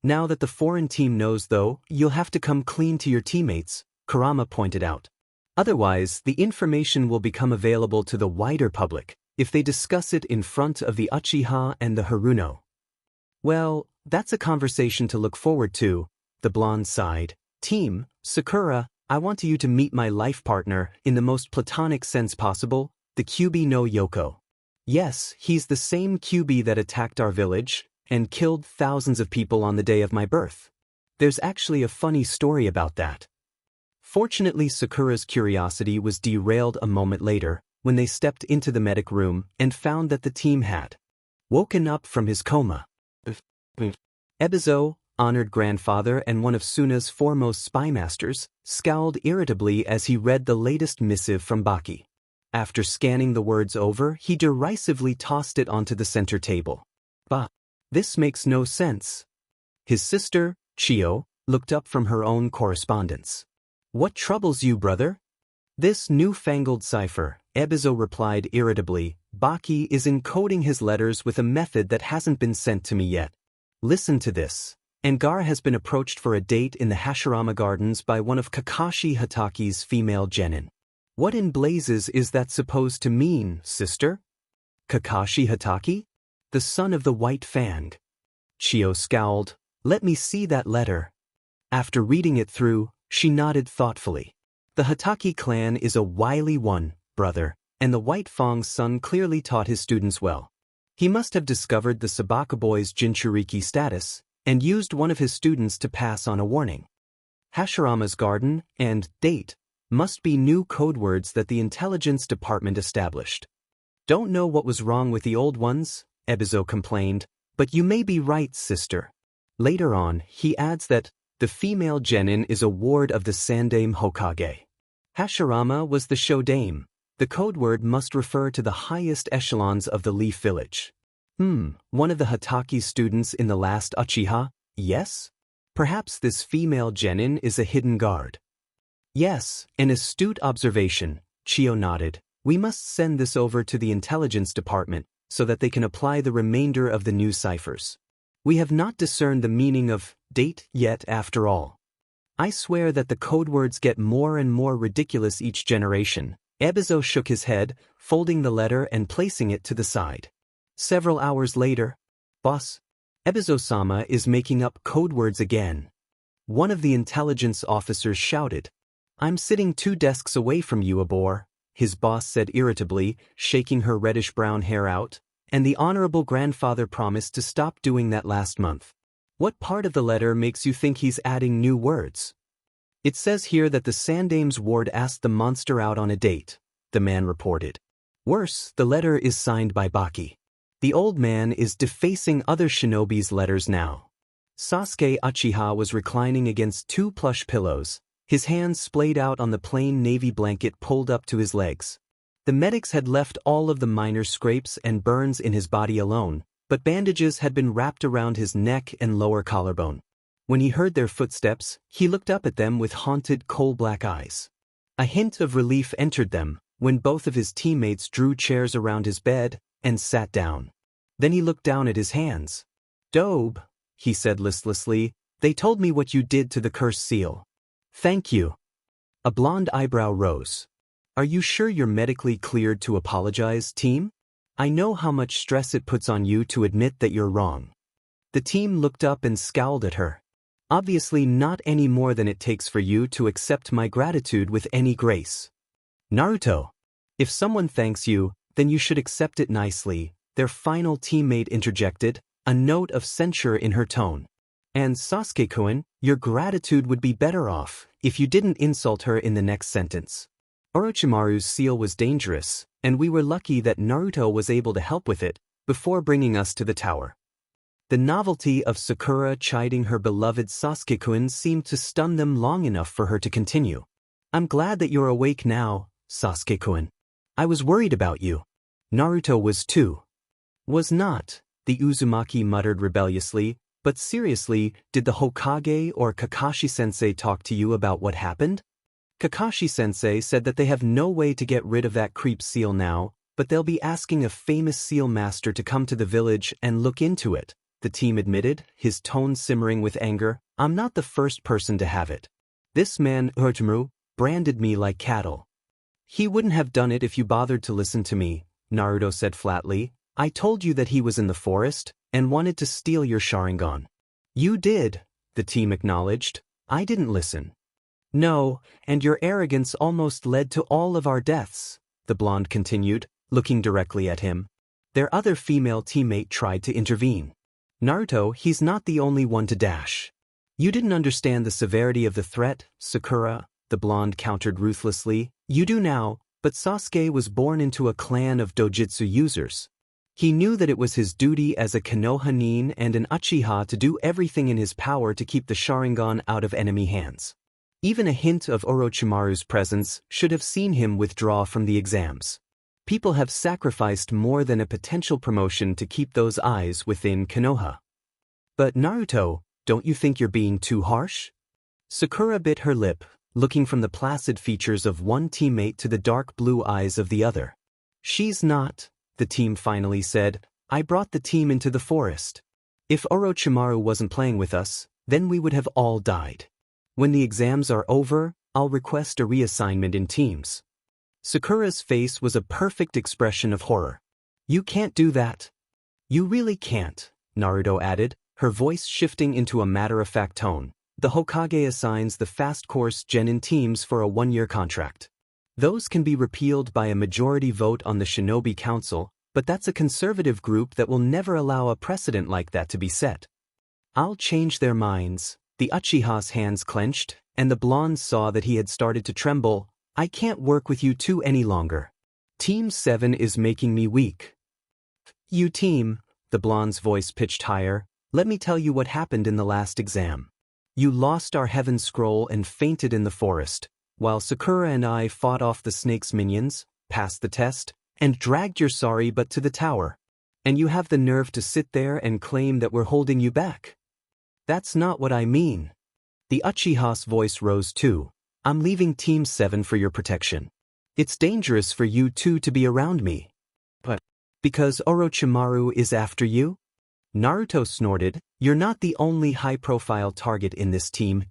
Now that the foreign team knows though, you'll have to come clean to your teammates, Kurama pointed out. Otherwise, the information will become available to the wider public if they discuss it in front of the Uchiha and the Haruno. Well, that's a conversation to look forward to, the blonde sighed. Team, Sakura, I want you to meet my life partner in the most platonic sense possible, the Kyuubi no Yoko. Yes, he's the same Kyuubi that attacked our village, and killed thousands of people on the day of my birth. There's actually a funny story about that. Fortunately, Sakura's curiosity was derailed a moment later when they stepped into the medic room and found that the team had woken up from his coma. Ebizo, honored grandfather and one of Suna's foremost spymasters, scowled irritably as he read the latest missive from Baki. After scanning the words over, he derisively tossed it onto the center table. Bah! This makes no sense. His sister, Chio, looked up from her own correspondence. What troubles you, brother? This newfangled cipher, Ebizo replied irritably. Baki is encoding his letters with a method that hasn't been sent to me yet. Listen to this. Angara has been approached for a date in the Hashirama Gardens by one of Kakashi Hataki's female genin. What in blazes is that supposed to mean, sister? Kakashi Hataki? The son of the White Fang. Chio scowled. Let me see that letter. After reading it through, she nodded thoughtfully. The Hataki clan is a wily one, brother, and the White Fang's son clearly taught his students well. He must have discovered the Sabaka boy's Jinchuriki status and used one of his students to pass on a warning. Hashirama's garden and date must be new code words that the intelligence department established. Don't know what was wrong with the old ones, Ebizo complained, but you may be right, sister. Later on, he adds that the female genin is a ward of the Sandame Hokage. Hashirama was the Shodame. The code word must refer to the highest echelons of the Leaf Village. One of the Hataki's students in the last Uchiha, yes? Perhaps this female genin is a hidden guard. Yes, an astute observation, Chio nodded. We must send this over to the intelligence department so that they can apply the remainder of the new ciphers. We have not discerned the meaning of date yet after all. I swear that the code words get more and more ridiculous each generation. Ebizo shook his head, folding the letter and placing it to the side. Several hours later, boss, Ebizo-sama is making up code words again. One of the intelligence officers shouted. I'm sitting 2 desks away from you, Abor, his boss said irritably, shaking her reddish-brown hair out, and the honorable grandfather promised to stop doing that last month. What part of the letter makes you think he's adding new words? It says here that the Sandame's ward asked the monster out on a date, the man reported. Worse, the letter is signed by Baki. The old man is defacing other shinobi's letters now. Sasuke Uchiha was reclining against 2 plush pillows, his hands splayed out on the plain navy blanket pulled up to his legs. The medics had left all of the minor scrapes and burns in his body alone, but bandages had been wrapped around his neck and lower collarbone. When he heard their footsteps, he looked up at them with haunted coal-black eyes. A hint of relief entered them when both of his teammates drew chairs around his bed and sat down. Then he looked down at his hands. Dobe, he said listlessly, they told me what you did to the cursed seal. Thank you. A blonde eyebrow rose. Are you sure you're medically cleared to apologize, team? I know how much stress it puts on you to admit that you're wrong. The team looked up and scowled at her. Obviously not any more than it takes for you to accept my gratitude with any grace. Naruto, if someone thanks you, then you should accept it nicely, their final teammate interjected, a note of censure in her tone. And Sasuke-kun, your gratitude would be better off if you didn't insult her in the next sentence. Orochimaru's seal was dangerous, and we were lucky that Naruto was able to help with it before bringing us to the tower. The novelty of Sakura chiding her beloved Sasuke-kun seemed to stun them long enough for her to continue. I'm glad that you're awake now, Sasuke-kun. I was worried about you. Naruto was too. Was not, the Uzumaki muttered rebelliously, but seriously, did the Hokage or Kakashi-sensei talk to you about what happened? Kakashi-sensei said that they have no way to get rid of that creep seal now, but they'll be asking a famous seal master to come to the village and look into it, the team admitted, his tone simmering with anger. I'm not the first person to have it. This man, Orochimaru, branded me like cattle. He wouldn't have done it if you bothered to listen to me, Naruto said flatly. I told you that he was in the forest and wanted to steal your Sharingan. You did, the team acknowledged. I didn't listen. No, and your arrogance almost led to all of our deaths, the blonde continued, looking directly at him. Their other female teammate tried to intervene. Naruto, he's not the only one to dash. You didn't understand the severity of the threat, Sakura, the blonde countered ruthlessly. You do now, but Sasuke was born into a clan of dojutsu users. He knew that it was his duty as a Konoha nin and an Uchiha to do everything in his power to keep the Sharingan out of enemy hands. Even a hint of Orochimaru's presence should have seen him withdraw from the exams. People have sacrificed more than a potential promotion to keep those eyes within Konoha. But Naruto, don't you think you're being too harsh? Sakura bit her lip, looking from the placid features of one teammate to the dark blue eyes of the other. She's not, the team finally said. I brought the team into the forest. If Orochimaru wasn't playing with us, then we would have all died. When the exams are over, I'll request a reassignment in teams. Sakura's face was a perfect expression of horror. You can't do that. You really can't, Naruto added, her voice shifting into a matter-of-fact tone. The Hokage assigns the fast-course genin teams for a 1-year contract. Those can be repealed by a majority vote on the Shinobi Council, but that's a conservative group that will never allow a precedent like that to be set. I'll change their minds. The Uchiha's hands clenched, and the blonde saw that he had started to tremble. I can't work with you two any longer. Team 7 is making me weak. You team, the blonde's voice pitched higher, let me tell you what happened in the last exam. You lost our heaven scroll and fainted in the forest, while Sakura and I fought off the snake's minions, passed the test, and dragged your sorry butt to the tower. And you have the nerve to sit there and claim that we're holding you back. That's not what I mean. The Uchiha's voice rose too. I'm leaving Team 7 for your protection. It's dangerous for you two to be around me. But because Orochimaru is after you? Naruto snorted, you're not the only high-profile target in this team.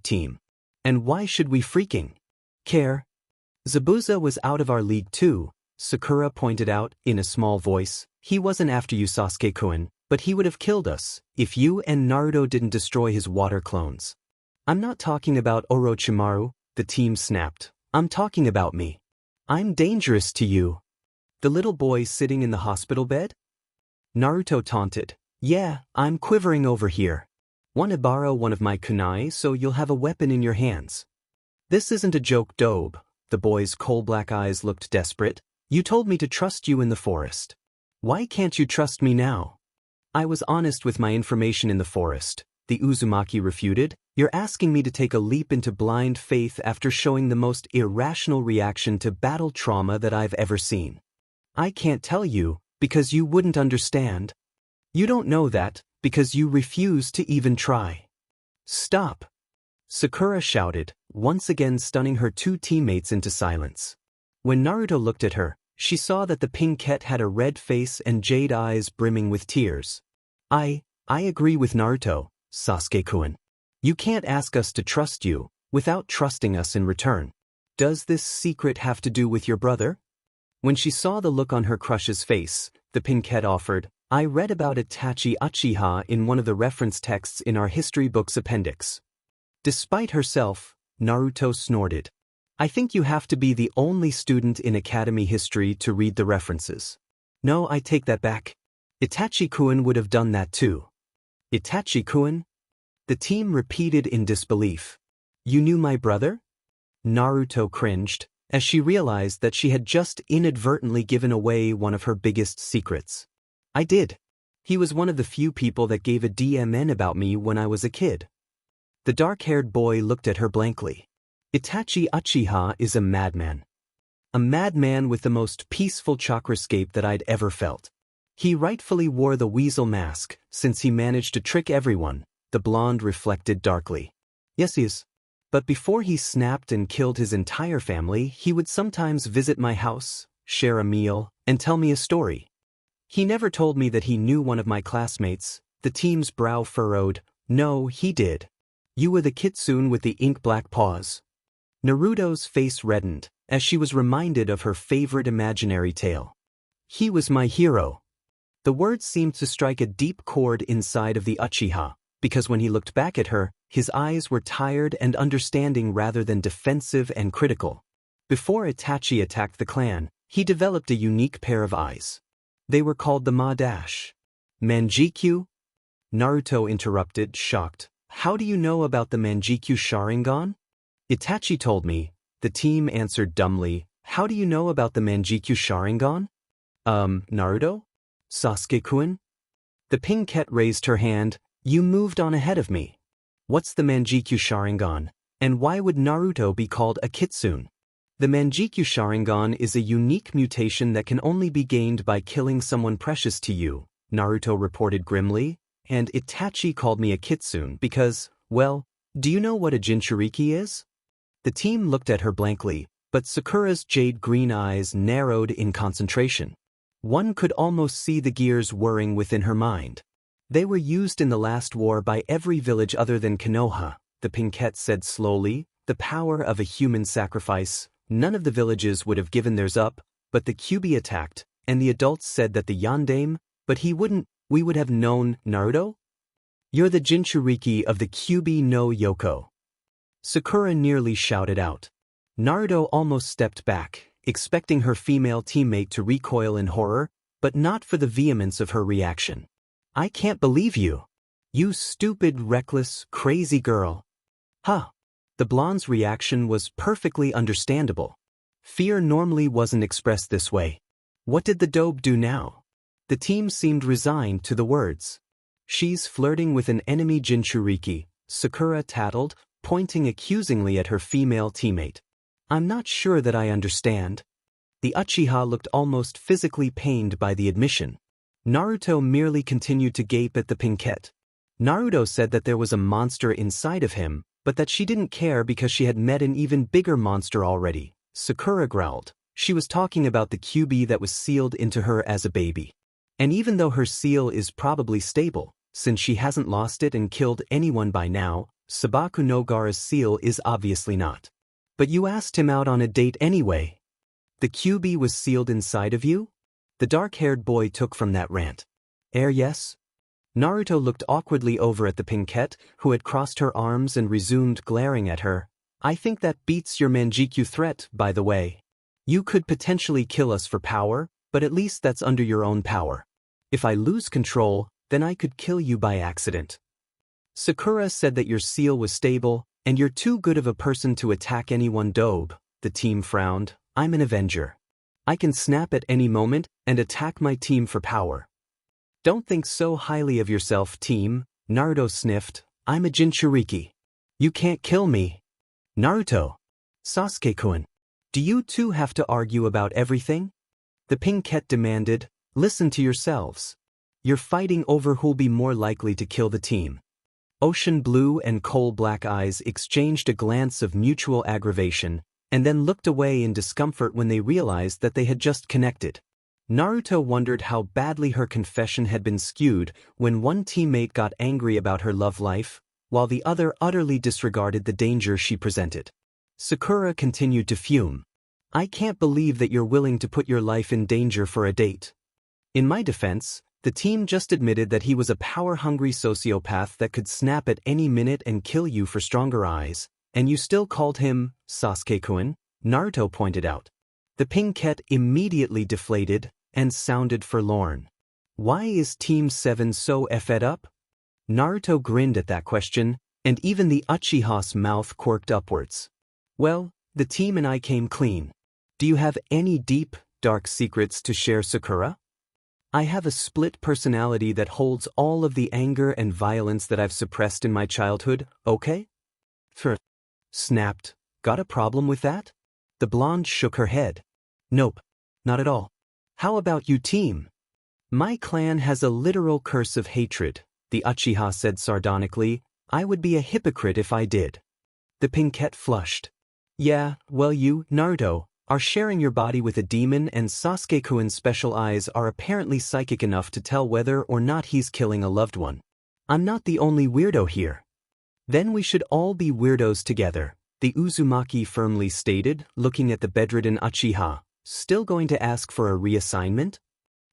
And why should we freaking care? Zabuza was out of our league too, Sakura pointed out in a small voice. He wasn't after you, Sasuke-kun, but he would have killed us if you and Naruto didn't destroy his water clones. I'm not talking about Orochimaru, the team snapped. I'm talking about me. I'm dangerous to you. The little boy sitting in the hospital bed? Naruto taunted. Yeah, I'm quivering over here. Wanna borrow one of my kunai so you'll have a weapon in your hands? This isn't a joke, Dobe. The boy's coal-black eyes looked desperate. You told me to trust you in the forest. Why can't you trust me now? I was honest with my information in the forest, the Uzumaki refuted. You're asking me to take a leap into blind faith after showing the most irrational reaction to battle trauma that I've ever seen. I can't tell you, because you wouldn't understand. You don't know that, because you refuse to even try. Stop! Sakura shouted, once again stunning her two teammates into silence. When Naruto looked at her, she saw that the pinkette had a red face and jade eyes brimming with tears. I agree with Naruto, Sasuke-kun. You can't ask us to trust you, without trusting us in return. Does this secret have to do with your brother? When she saw the look on her crush's face, the pinkette offered, I read about Itachi Uchiha in one of the reference texts in our history book's appendix. Despite herself, Naruto snorted. I think you have to be the only student in academy history to read the references. No, I take that back. Itachi-kun would have done that too. Itachi-kun? The team repeated in disbelief. You knew my brother? Naruto cringed, as she realized that she had just inadvertently given away one of her biggest secrets. I did. He was one of the few people that gave a DMN about me when I was a kid. The dark-haired boy looked at her blankly. Itachi Uchiha is a madman. A madman with the most peaceful chakrascape that I'd ever felt. He rightfully wore the weasel mask, since he managed to trick everyone, the blonde reflected darkly. Yes, he is. But before he snapped and killed his entire family, he would sometimes visit my house, share a meal, and tell me a story. He never told me that he knew one of my classmates. The team's brow furrowed. No, he did. You were the kitsune with the ink-black paws. Naruto's face reddened, as she was reminded of her favorite imaginary tale. He was my hero. The words seemed to strike a deep chord inside of the Uchiha, because when he looked back at her, his eyes were tired and understanding rather than defensive and critical. Before Itachi attacked the clan, he developed a unique pair of eyes. They were called the Ma-Manjikyu. Naruto interrupted, shocked. How do you know about the Manjikyu Sharingan? Itachi told me. The team answered dumbly. How do you know about the Manjikyu Sharingan? Naruto? Sasuke-kun? The Pinkette raised her hand. You moved on ahead of me. What's the Manjikyu Sharingan? And why would Naruto be called a kitsune? The Manjikyu Sharingan is a unique mutation that can only be gained by killing someone precious to you, Naruto reported grimly, and Itachi called me a kitsune because, well, do you know what a Jinchuriki is? The team looked at her blankly, but Sakura's jade-green eyes narrowed in concentration. One could almost see the gears whirring within her mind. They were used in the last war by every village other than Konoha, the Pinkette said slowly, the power of a human sacrifice. None of the villages would have given theirs up, but the Kyuubi attacked, and the adults said that the Yondaime, but he wouldn't, we would have known, Naruto? You're the Jinchuriki of the Kyuubi no Yoko. Sakura nearly shouted out. Naruto almost stepped back, expecting her female teammate to recoil in horror, but not for the vehemence of her reaction. I can't believe you. You stupid, reckless, crazy girl. Huh. The blonde's reaction was perfectly understandable. Fear normally wasn't expressed this way. What did the dope do now? The team seemed resigned to the words. She's flirting with an enemy Jinchuriki, Sakura tattled, pointing accusingly at her female teammate. I'm not sure that I understand. The Uchiha looked almost physically pained by the admission. Naruto merely continued to gape at the Pinkette. Naruto said that there was a monster inside of him, but that she didn't care because she had met an even bigger monster already. Sakura growled. She was talking about the Kyuubi that was sealed into her as a baby. And even though her seal is probably stable, since she hasn't lost it and killed anyone by now, Sabaku no Gaara's seal is obviously not. But you asked him out on a date anyway. The Kyuubi was sealed inside of you? The dark-haired boy took from that rant. Yes? Naruto looked awkwardly over at the Pinkette, who had crossed her arms and resumed glaring at her. I think that beats your Manjikyu threat, by the way. You could potentially kill us for power, but at least that's under your own power. If I lose control, then I could kill you by accident. Sakura said that your seal was stable, and you're too good of a person to attack anyone. Dobe, the team frowned. I'm an Avenger. I can snap at any moment and attack my team for power. Don't think so highly of yourself, team, Naruto sniffed. I'm a Jinchuriki. You can't kill me. Naruto. Sasuke-kun. Do you two have to argue about everything? The Pinkette demanded. Listen to yourselves. You're fighting over who'll be more likely to kill the team. Ocean blue and coal black eyes exchanged a glance of mutual aggravation, and then looked away in discomfort when they realized that they had just connected. Naruto wondered how badly her confession had been skewed when one teammate got angry about her love life, while the other utterly disregarded the danger she presented. Sakura continued to fume. I can't believe that you're willing to put your life in danger for a date. In my defense, the team just admitted that he was a power-hungry sociopath that could snap at any minute and kill you for stronger eyes, and you still called him Sasuke-kun, Naruto pointed out. The Pinkette immediately deflated and sounded forlorn. Why is Team 7 so effed up? Naruto grinned at that question, and even the Uchiha's mouth quirked upwards. Well, the team and I came clean. Do you have any deep, dark secrets to share, Sakura? I have a split personality that holds all of the anger and violence that I've suppressed in my childhood, okay? Snapped. Got a problem with that? The blonde shook her head. Nope. Not at all. How about you, team? My clan has a literal curse of hatred, the Uchiha said sardonically. I would be a hypocrite if I did. The Pinkette flushed. Yeah, well you, Naruto, are sharing your body with a demon, and Sasuke-kun's special eyes are apparently psychic enough to tell whether or not he's killing a loved one. I'm not the only weirdo here. Then we should all be weirdos together, the Uzumaki firmly stated, looking at the bedridden Uchiha. Still going to ask for a reassignment?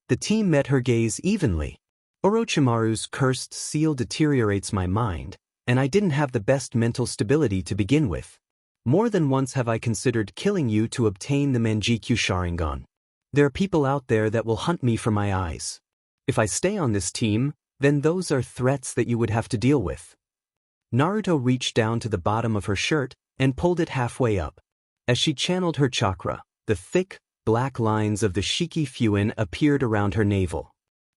The team met her gaze evenly. Orochimaru's cursed seal deteriorates my mind, and I didn't have the best mental stability to begin with. More than once have I considered killing you to obtain the Manjikyu Sharingan. There are people out there that will hunt me for my eyes. If I stay on this team, then those are threats that you would have to deal with. Naruto reached down to the bottom of her shirt and pulled it halfway up. As she channeled her chakra, the thick, black lines of the Shiki Fuin appeared around her navel.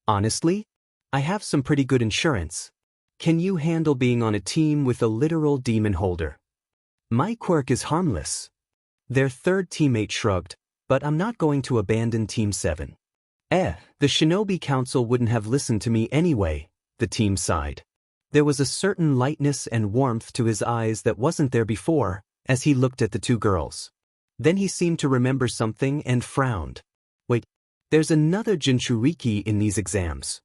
Honestly, I have some pretty good insurance. Can you handle being on a team with a literal demon holder? My quirk is harmless. Their third teammate shrugged, but I'm not going to abandon Team 7. The Shinobi Council wouldn't have listened to me anyway, the team sighed. There was a certain lightness and warmth to his eyes that wasn't there before, as he looked at the two girls. Then he seemed to remember something and frowned. Wait, there's another Jinchuriki in these exams.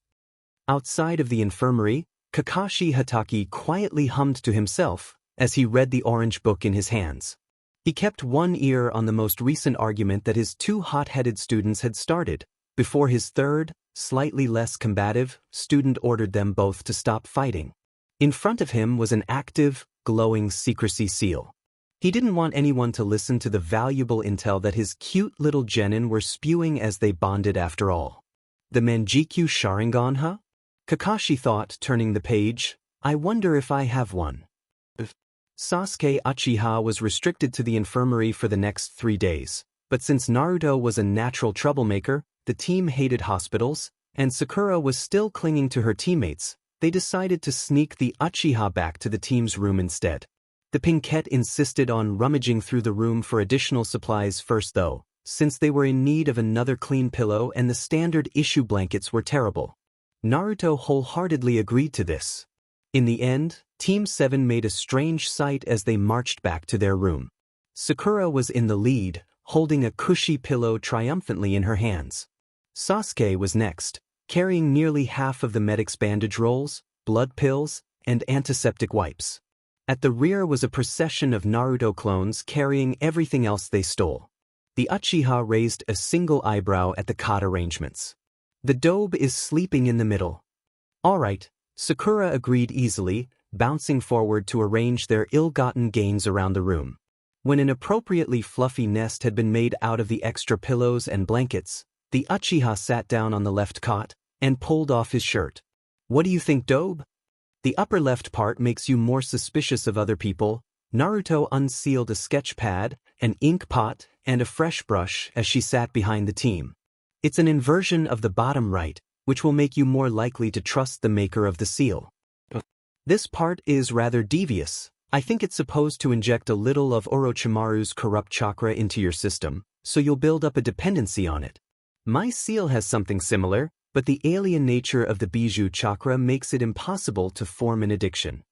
Outside of the infirmary, Kakashi Hatake quietly hummed to himself as he read the orange book in his hands. He kept one ear on the most recent argument that his two hot-headed students had started, before his third, slightly less combative, student ordered them both to stop fighting. In front of him was an active, glowing secrecy seal. He didn't want anyone to listen to the valuable intel that his cute little genin were spewing as they bonded after all. The Manjikyu Sharingan, huh? Kakashi thought, turning the page. I wonder if I have one. Sasuke Uchiha was restricted to the infirmary for the next 3 days, but since Naruto was a natural troublemaker, the team hated hospitals, and Sakura was still clinging to her teammates, they decided to sneak the Uchiha back to the team's room instead. The Pinkette insisted on rummaging through the room for additional supplies first though, since they were in need of another clean pillow and the standard issue blankets were terrible. Naruto wholeheartedly agreed to this. In the end, Team 7 made a strange sight as they marched back to their room. Sakura was in the lead, holding a cushy pillow triumphantly in her hands. Sasuke was next, carrying nearly half of the medic's bandage rolls, blood pills, and antiseptic wipes. At the rear was a procession of Naruto clones carrying everything else they stole. The Uchiha raised a single eyebrow at the cot arrangements. The Dobe is sleeping in the middle. All right, Sakura agreed easily, bouncing forward to arrange their ill-gotten gains around the room. When an appropriately fluffy nest had been made out of the extra pillows and blankets, the Uchiha sat down on the left cot and pulled off his shirt. What do you think, Dobe? The upper left part makes you more suspicious of other people. Naruto unsealed a sketch pad, an ink pot, and a fresh brush as she sat behind the team. It's an inversion of the bottom right, which will make you more likely to trust the maker of the seal. This part is rather devious. I think it's supposed to inject a little of Orochimaru's corrupt chakra into your system, so you'll build up a dependency on it. My seal has something similar, but the alien nature of the Bijou chakra makes it impossible to form an addiction.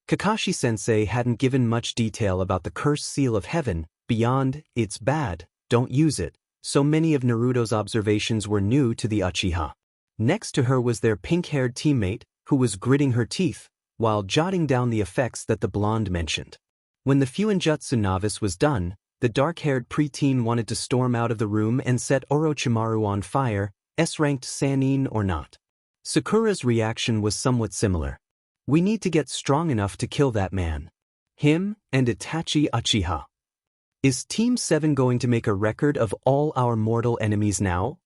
Kakashi-sensei hadn't given much detail about the cursed seal of heaven, beyond, it's bad, don't use it, so many of Naruto's observations were new to the Uchiha. Next to her was their pink-haired teammate, who was gritting her teeth, while jotting down the effects that the blonde mentioned. When the Fuinjutsu novice was done, the dark-haired preteen wanted to storm out of the room and set Orochimaru on fire, S-ranked Sannin or not. Sakura's reaction was somewhat similar. We need to get strong enough to kill that man. Him and Itachi Uchiha. Is Team 7 going to make a record of all our mortal enemies now?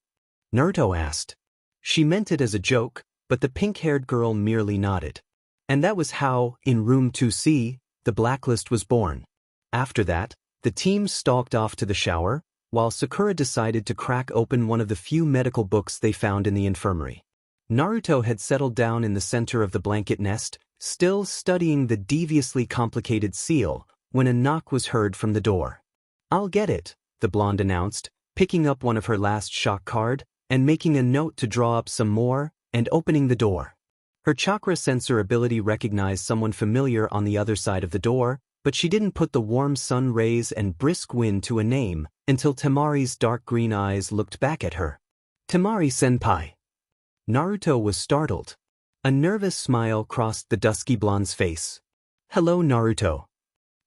Naruto asked. She meant it as a joke, but the pink-haired girl merely nodded. And that was how, in Room 2C, the blacklist was born. After that, the team stalked off to the shower, while Sakura decided to crack open one of the few medical books they found in the infirmary. Naruto had settled down in the center of the blanket nest, still studying the deviously complicated seal, when a knock was heard from the door. I'll get it, the blonde announced, picking up one of her last shock card, and making a note to draw up some more, and opening the door. Her chakra sensor ability recognized someone familiar on the other side of the door, but she didn't put the warm sun rays and brisk wind to a name until Temari's dark green eyes looked back at her. Temari-senpai. Naruto was startled. A nervous smile crossed the dusky blonde's face. Hello, Naruto.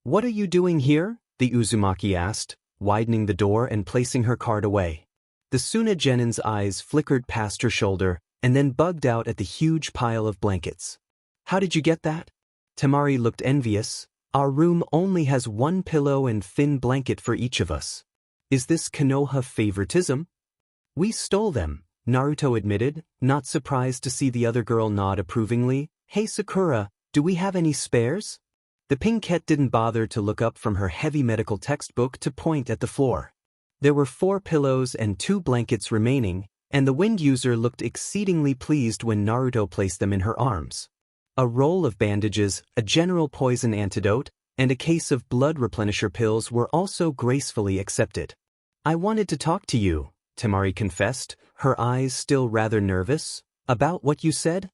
What are you doing here? The Uzumaki asked, widening the door and placing her card away. The Suna Genin's eyes flickered past her shoulder and then bugged out at the huge pile of blankets. How did you get that? Temari looked envious. Our room only has one pillow and thin blanket for each of us. Is this Konoha favoritism? We stole them, Naruto admitted, not surprised to see the other girl nod approvingly. Hey Sakura, do we have any spares? The pinkette didn't bother to look up from her heavy medical textbook to point at the floor. There were 4 pillows and 2 blankets remaining, and the wind user looked exceedingly pleased when Naruto placed them in her arms. A roll of bandages, a general poison antidote, and a case of blood replenisher pills were also gracefully accepted. I wanted to talk to you, Temari confessed, her eyes still rather nervous. About what you said?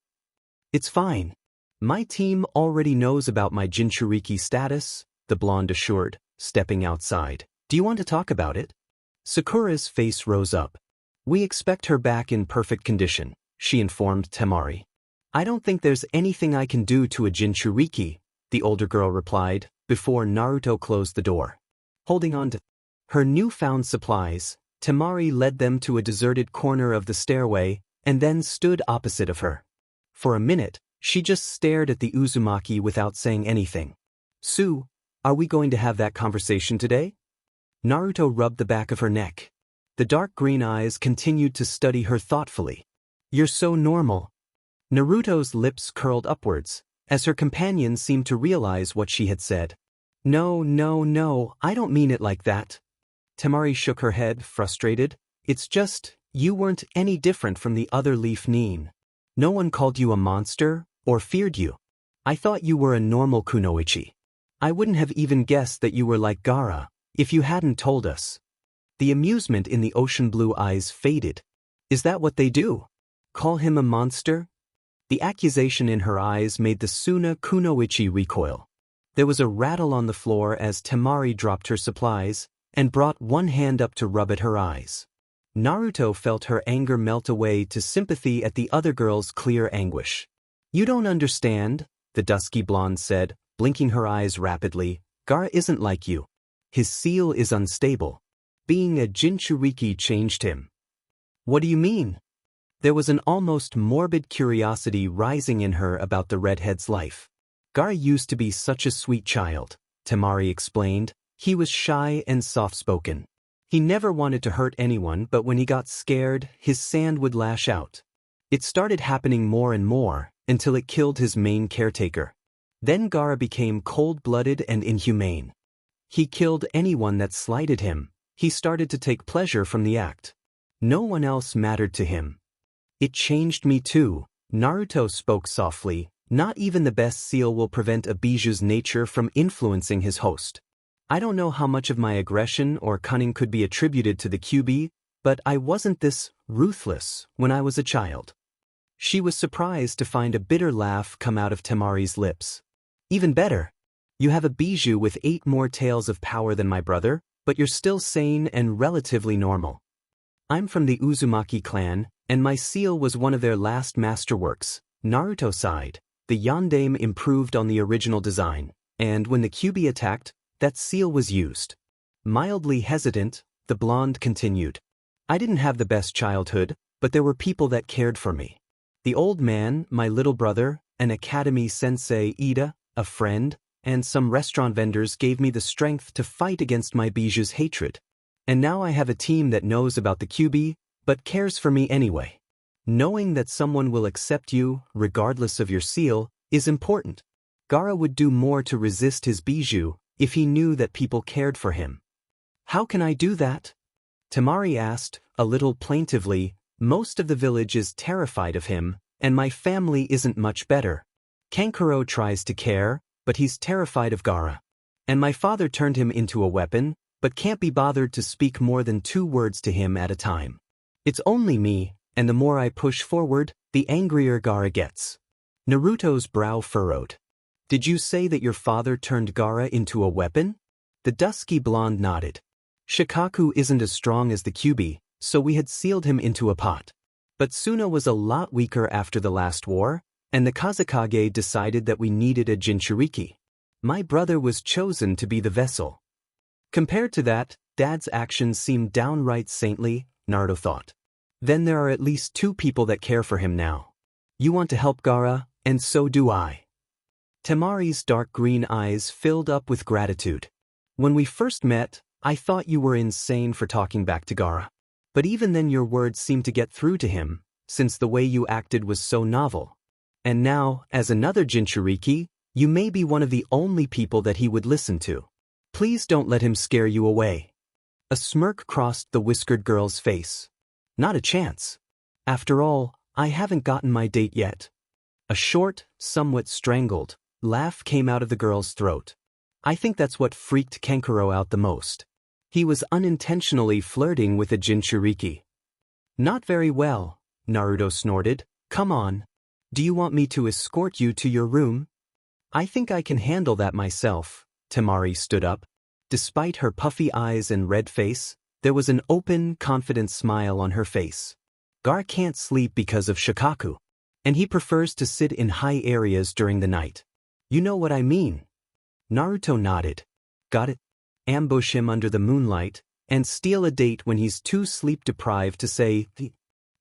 It's fine. My team already knows about my Jinchuriki status, the blonde assured, stepping outside. Do you want to talk about it? Sakura's face rose up. We expect her back in perfect condition, she informed Temari. I don't think there's anything I can do to a Jinchuriki, the older girl replied, before Naruto closed the door. Holding on to her newfound supplies, Temari led them to a deserted corner of the stairway and then stood opposite of her. For a minute, she just stared at the Uzumaki without saying anything. Sue, are we going to have that conversation today? Naruto rubbed the back of her neck. The dark green eyes continued to study her thoughtfully. You're so normal. Naruto's lips curled upwards, as her companion seemed to realize what she had said. No, I don't mean it like that. Temari shook her head, frustrated. It's just, you weren't any different from the other Leaf Nin. No one called you a monster, or feared you. I thought you were a normal kunoichi. I wouldn't have even guessed that you were like Gaara, if you hadn't told us. The amusement in the ocean blue eyes faded. Is that what they do? Call him a monster? The accusation in her eyes made the Suna kunoichi recoil. There was a rattle on the floor as Temari dropped her supplies and brought one hand up to rub at her eyes. Naruto felt her anger melt away to sympathy at the other girl's clear anguish. You don't understand, the dusky blonde said, blinking her eyes rapidly. Gaara isn't like you. His seal is unstable. Being a Jinchuriki changed him. What do you mean? There was an almost morbid curiosity rising in her about the redhead's life. Gaara used to be such a sweet child, Temari explained. He was shy and soft-spoken. He never wanted to hurt anyone, but when he got scared, his sand would lash out. It started happening more and more, until it killed his main caretaker. Then Gaara became cold-blooded and inhumane. He killed anyone that slighted him. He started to take pleasure from the act. No one else mattered to him. It changed me too, Naruto spoke softly. Not even the best seal will prevent a biju's nature from influencing his host. I don't know how much of my aggression or cunning could be attributed to the QB, but I wasn't this ruthless when I was a child. She was surprised to find a bitter laugh come out of Temari's lips. Even better. You have a biju with 8 more tails of power than my brother, but you're still sane and relatively normal. I'm from the Uzumaki clan, and my seal was one of their last masterworks. Naruto sighed. The yondaime improved on the original design, and when the QB attacked, that seal was used. Mildly hesitant, the blonde continued. I didn't have the best childhood, but there were people that cared for me. The old man, my little brother, an academy sensei Ida, a friend, and some restaurant vendors gave me the strength to fight against my biju's hatred. And now I have a team that knows about the QB, but cares for me anyway. Knowing that someone will accept you, regardless of your seal, is important. Gaara would do more to resist his biju if he knew that people cared for him. How can I do that? Temari asked, a little plaintively. Most of the village is terrified of him, and my family isn't much better. Kankuro tries to care, but he's terrified of Gaara. And my father turned him into a weapon, but can't be bothered to speak more than 2 words to him at a time. It's only me, and the more I push forward, the angrier Gaara gets. Naruto's brow furrowed. Did you say that your father turned Gaara into a weapon? The dusky blonde nodded. Shikaku isn't as strong as the QB, so we had sealed him into a pot. But Suna was a lot weaker after the last war, and the Kazekage decided that we needed a Jinchuriki. My brother was chosen to be the vessel. Compared to that, Dad's actions seemed downright saintly, Naruto thought. Then there are at least 2 people that care for him now. You want to help Gaara, and so do I. Temari's dark green eyes filled up with gratitude. When we first met, I thought you were insane for talking back to Gaara. But even then your words seemed to get through to him, since the way you acted was so novel. And now, as another Jinchuriki, you may be one of the only people that he would listen to. Please don't let him scare you away. A smirk crossed the whiskered girl's face. Not a chance. After all, I haven't gotten my date yet. A short, somewhat strangled, laugh came out of the girl's throat. I think that's what freaked Kankuro out the most. He was unintentionally flirting with a Jinchuriki. Not very well, Naruto snorted. Come on. Do you want me to escort you to your room? I think I can handle that myself. Temari stood up. Despite her puffy eyes and red face, there was an open, confident smile on her face. Gar can't sleep because of Shikaku, and he prefers to sit in high areas during the night. You know what I mean. Naruto nodded. Got it. Ambush him under the moonlight, and steal a date when he's too sleep-deprived to say,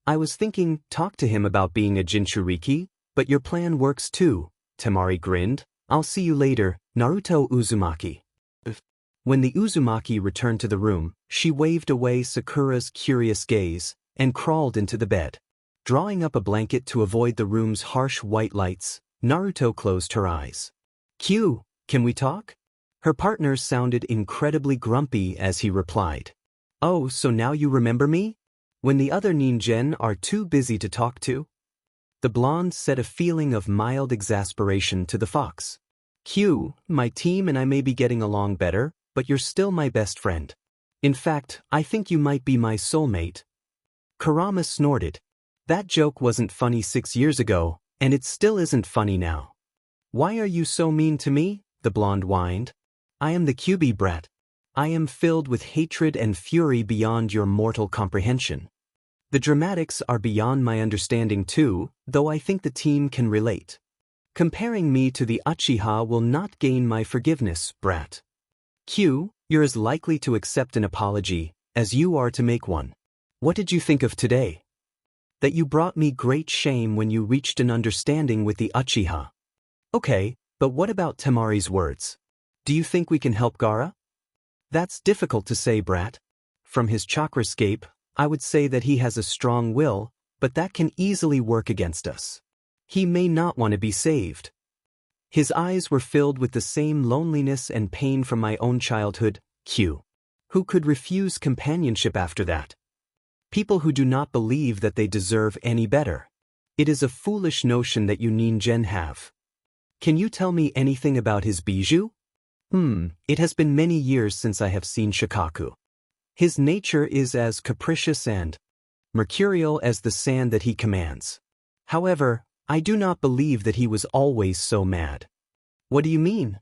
I was thinking, talk to him about being a Jinchuriki, but your plan works too. Temari grinned. I'll see you later, Naruto Uzumaki. When the Uzumaki returned to the room, she waved away Sakura's curious gaze and crawled into the bed. Drawing up a blanket to avoid the room's harsh white lights, Naruto closed her eyes. Q, can we talk? Her partner sounded incredibly grumpy as he replied. Oh, so now you remember me? When the other ninjen are too busy to talk to? The blonde said, a feeling of mild exasperation to the fox. Q, my team and I may be getting along better, but you're still my best friend. In fact, I think you might be my soulmate. Kurama snorted. That joke wasn't funny 6 years ago, and it still isn't funny now. Why are you so mean to me? The blonde whined. I am the QB brat. I am filled with hatred and fury beyond your mortal comprehension. The dramatics are beyond my understanding too, though I think the team can relate. Comparing me to the Uchiha will not gain my forgiveness, brat. Q, you're as likely to accept an apology as you are to make one. What did you think of today? That you brought me great shame when you reached an understanding with the Uchiha. Okay, but what about Temari's words? Do you think we can help Gaara? That's difficult to say, brat. From his chakrascape, I would say that he has a strong will, but that can easily work against us. He may not want to be saved. His eyes were filled with the same loneliness and pain from my own childhood. Q. Who could refuse companionship after that? People who do not believe that they deserve any better. It is a foolish notion that you ninjen have. Can you tell me anything about his bijou? It has been many years since I have seen Shikaku. His nature is as capricious and mercurial as the sand that he commands. However, I do not believe that he was always so mad. What do you mean?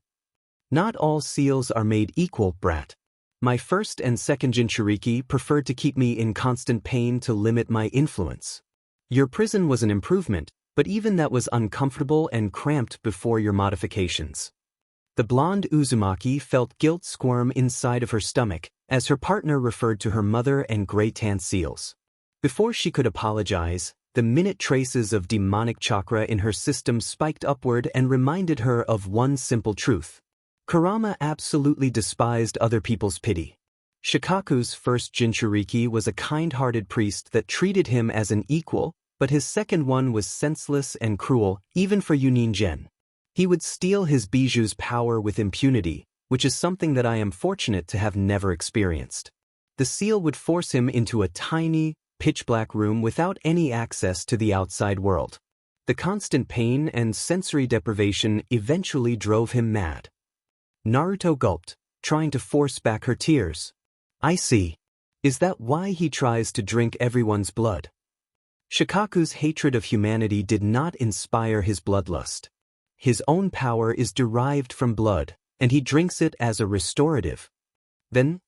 Not all seals are made equal, brat. My first and second Jinchuriki preferred to keep me in constant pain to limit my influence. Your prison was an improvement, but even that was uncomfortable and cramped before your modifications. The blonde Uzumaki felt guilt squirm inside of her stomach as her partner referred to her mother and gray-tan seals. Before she could apologize, the minute traces of demonic chakra in her system spiked upward and reminded her of one simple truth. Kurama absolutely despised other people's pity. Shikaku's first Jinchuriki was a kind-hearted priest that treated him as an equal, but his second one was senseless and cruel, even for you ninjen. He would steal his bijou's power with impunity, which is something that I am fortunate to have never experienced. The seal would force him into a tiny, pitch-black room without any access to the outside world. The constant pain and sensory deprivation eventually drove him mad. Naruto gulped, trying to force back her tears. I see. Is that why he tries to drink everyone's blood? Shikaku's hatred of humanity did not inspire his bloodlust. His own power is derived from blood, and he drinks it as a restorative. Then,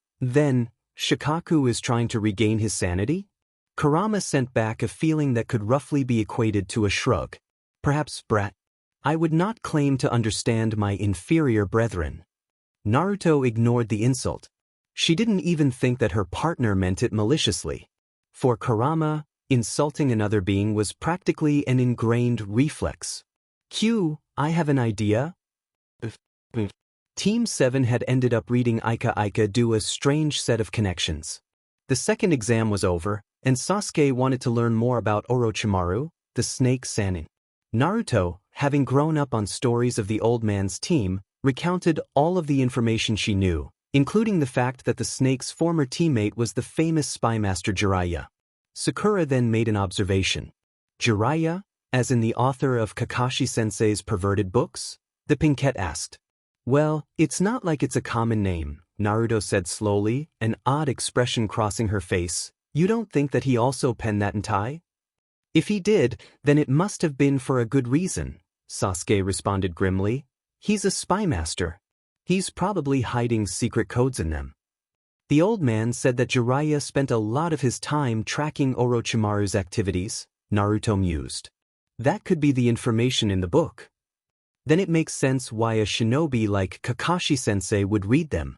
Shikaku is trying to regain his sanity? Kurama sent back a feeling that could roughly be equated to a shrug. Perhaps, brat. I would not claim to understand my inferior brethren. Naruto ignored the insult. She didn't even think that her partner meant it maliciously. For Kurama, insulting another being was practically an ingrained reflex. Q, I have an idea. Team 7 had ended up reading Ika Ika do a strange set of connections. The second exam was over, and Sasuke wanted to learn more about Orochimaru, the snake Sannin. Naruto, having grown up on stories of the old man's team, recounted all of the information she knew, including the fact that the snake's former teammate was the famous spy master Jiraiya. Sakura then made an observation. Jiraiya, as in the author of Kakashi-sensei's perverted books? The pinkette asked. Well, it's not like it's a common name, Naruto said slowly, an odd expression crossing her face. You don't think that he also penned that hentai? If he did, then it must have been for a good reason, Sasuke responded grimly. He's a spy master. He's probably hiding secret codes in them. The old man said that Jiraiya spent a lot of his time tracking Orochimaru's activities, Naruto mused. That could be the information in the book. Then it makes sense why a shinobi like Kakashi-sensei would read them.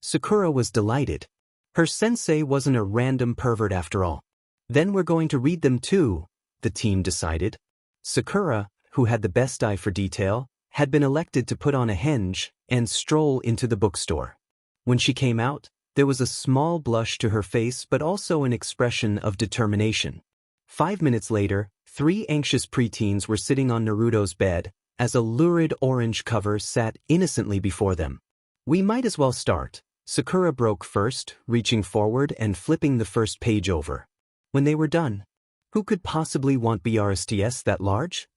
Sakura was delighted. Her sensei wasn't a random pervert after all. Then we're going to read them too, the team decided. Sakura, who had the best eye for detail, had been elected to put on a henge and stroll into the bookstore. When she came out, there was a small blush to her face but also an expression of determination. 5 minutes later, 3 anxious preteens were sitting on Naruto's bed, as a lurid orange cover sat innocently before them. We might as well start. Sakura broke first, reaching forward and flipping the first page over. When they were done, who could possibly want BRSTS that large?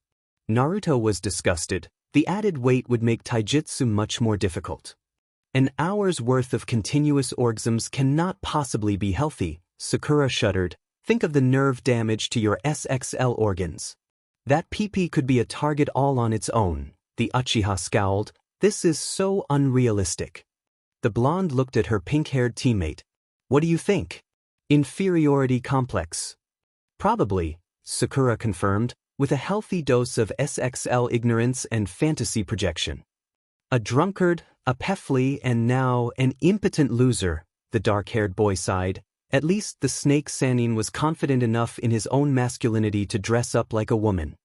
Naruto was disgusted. The added weight would make taijutsu much more difficult. An hour's worth of continuous orgasms cannot possibly be healthy, Sakura shuddered. Think of the nerve damage to your SXL organs. That PP could be a target all on its own, the Uchiha scowled. This is so unrealistic. The blonde looked at her pink-haired teammate. What do you think? Inferiority complex. Probably, Sakura confirmed, with a healthy dose of SXL ignorance and fantasy projection. A drunkard, a pefli, and now an impotent loser, the dark-haired boy sighed. At least the snake Sannin was confident enough in his own masculinity to dress up like a woman.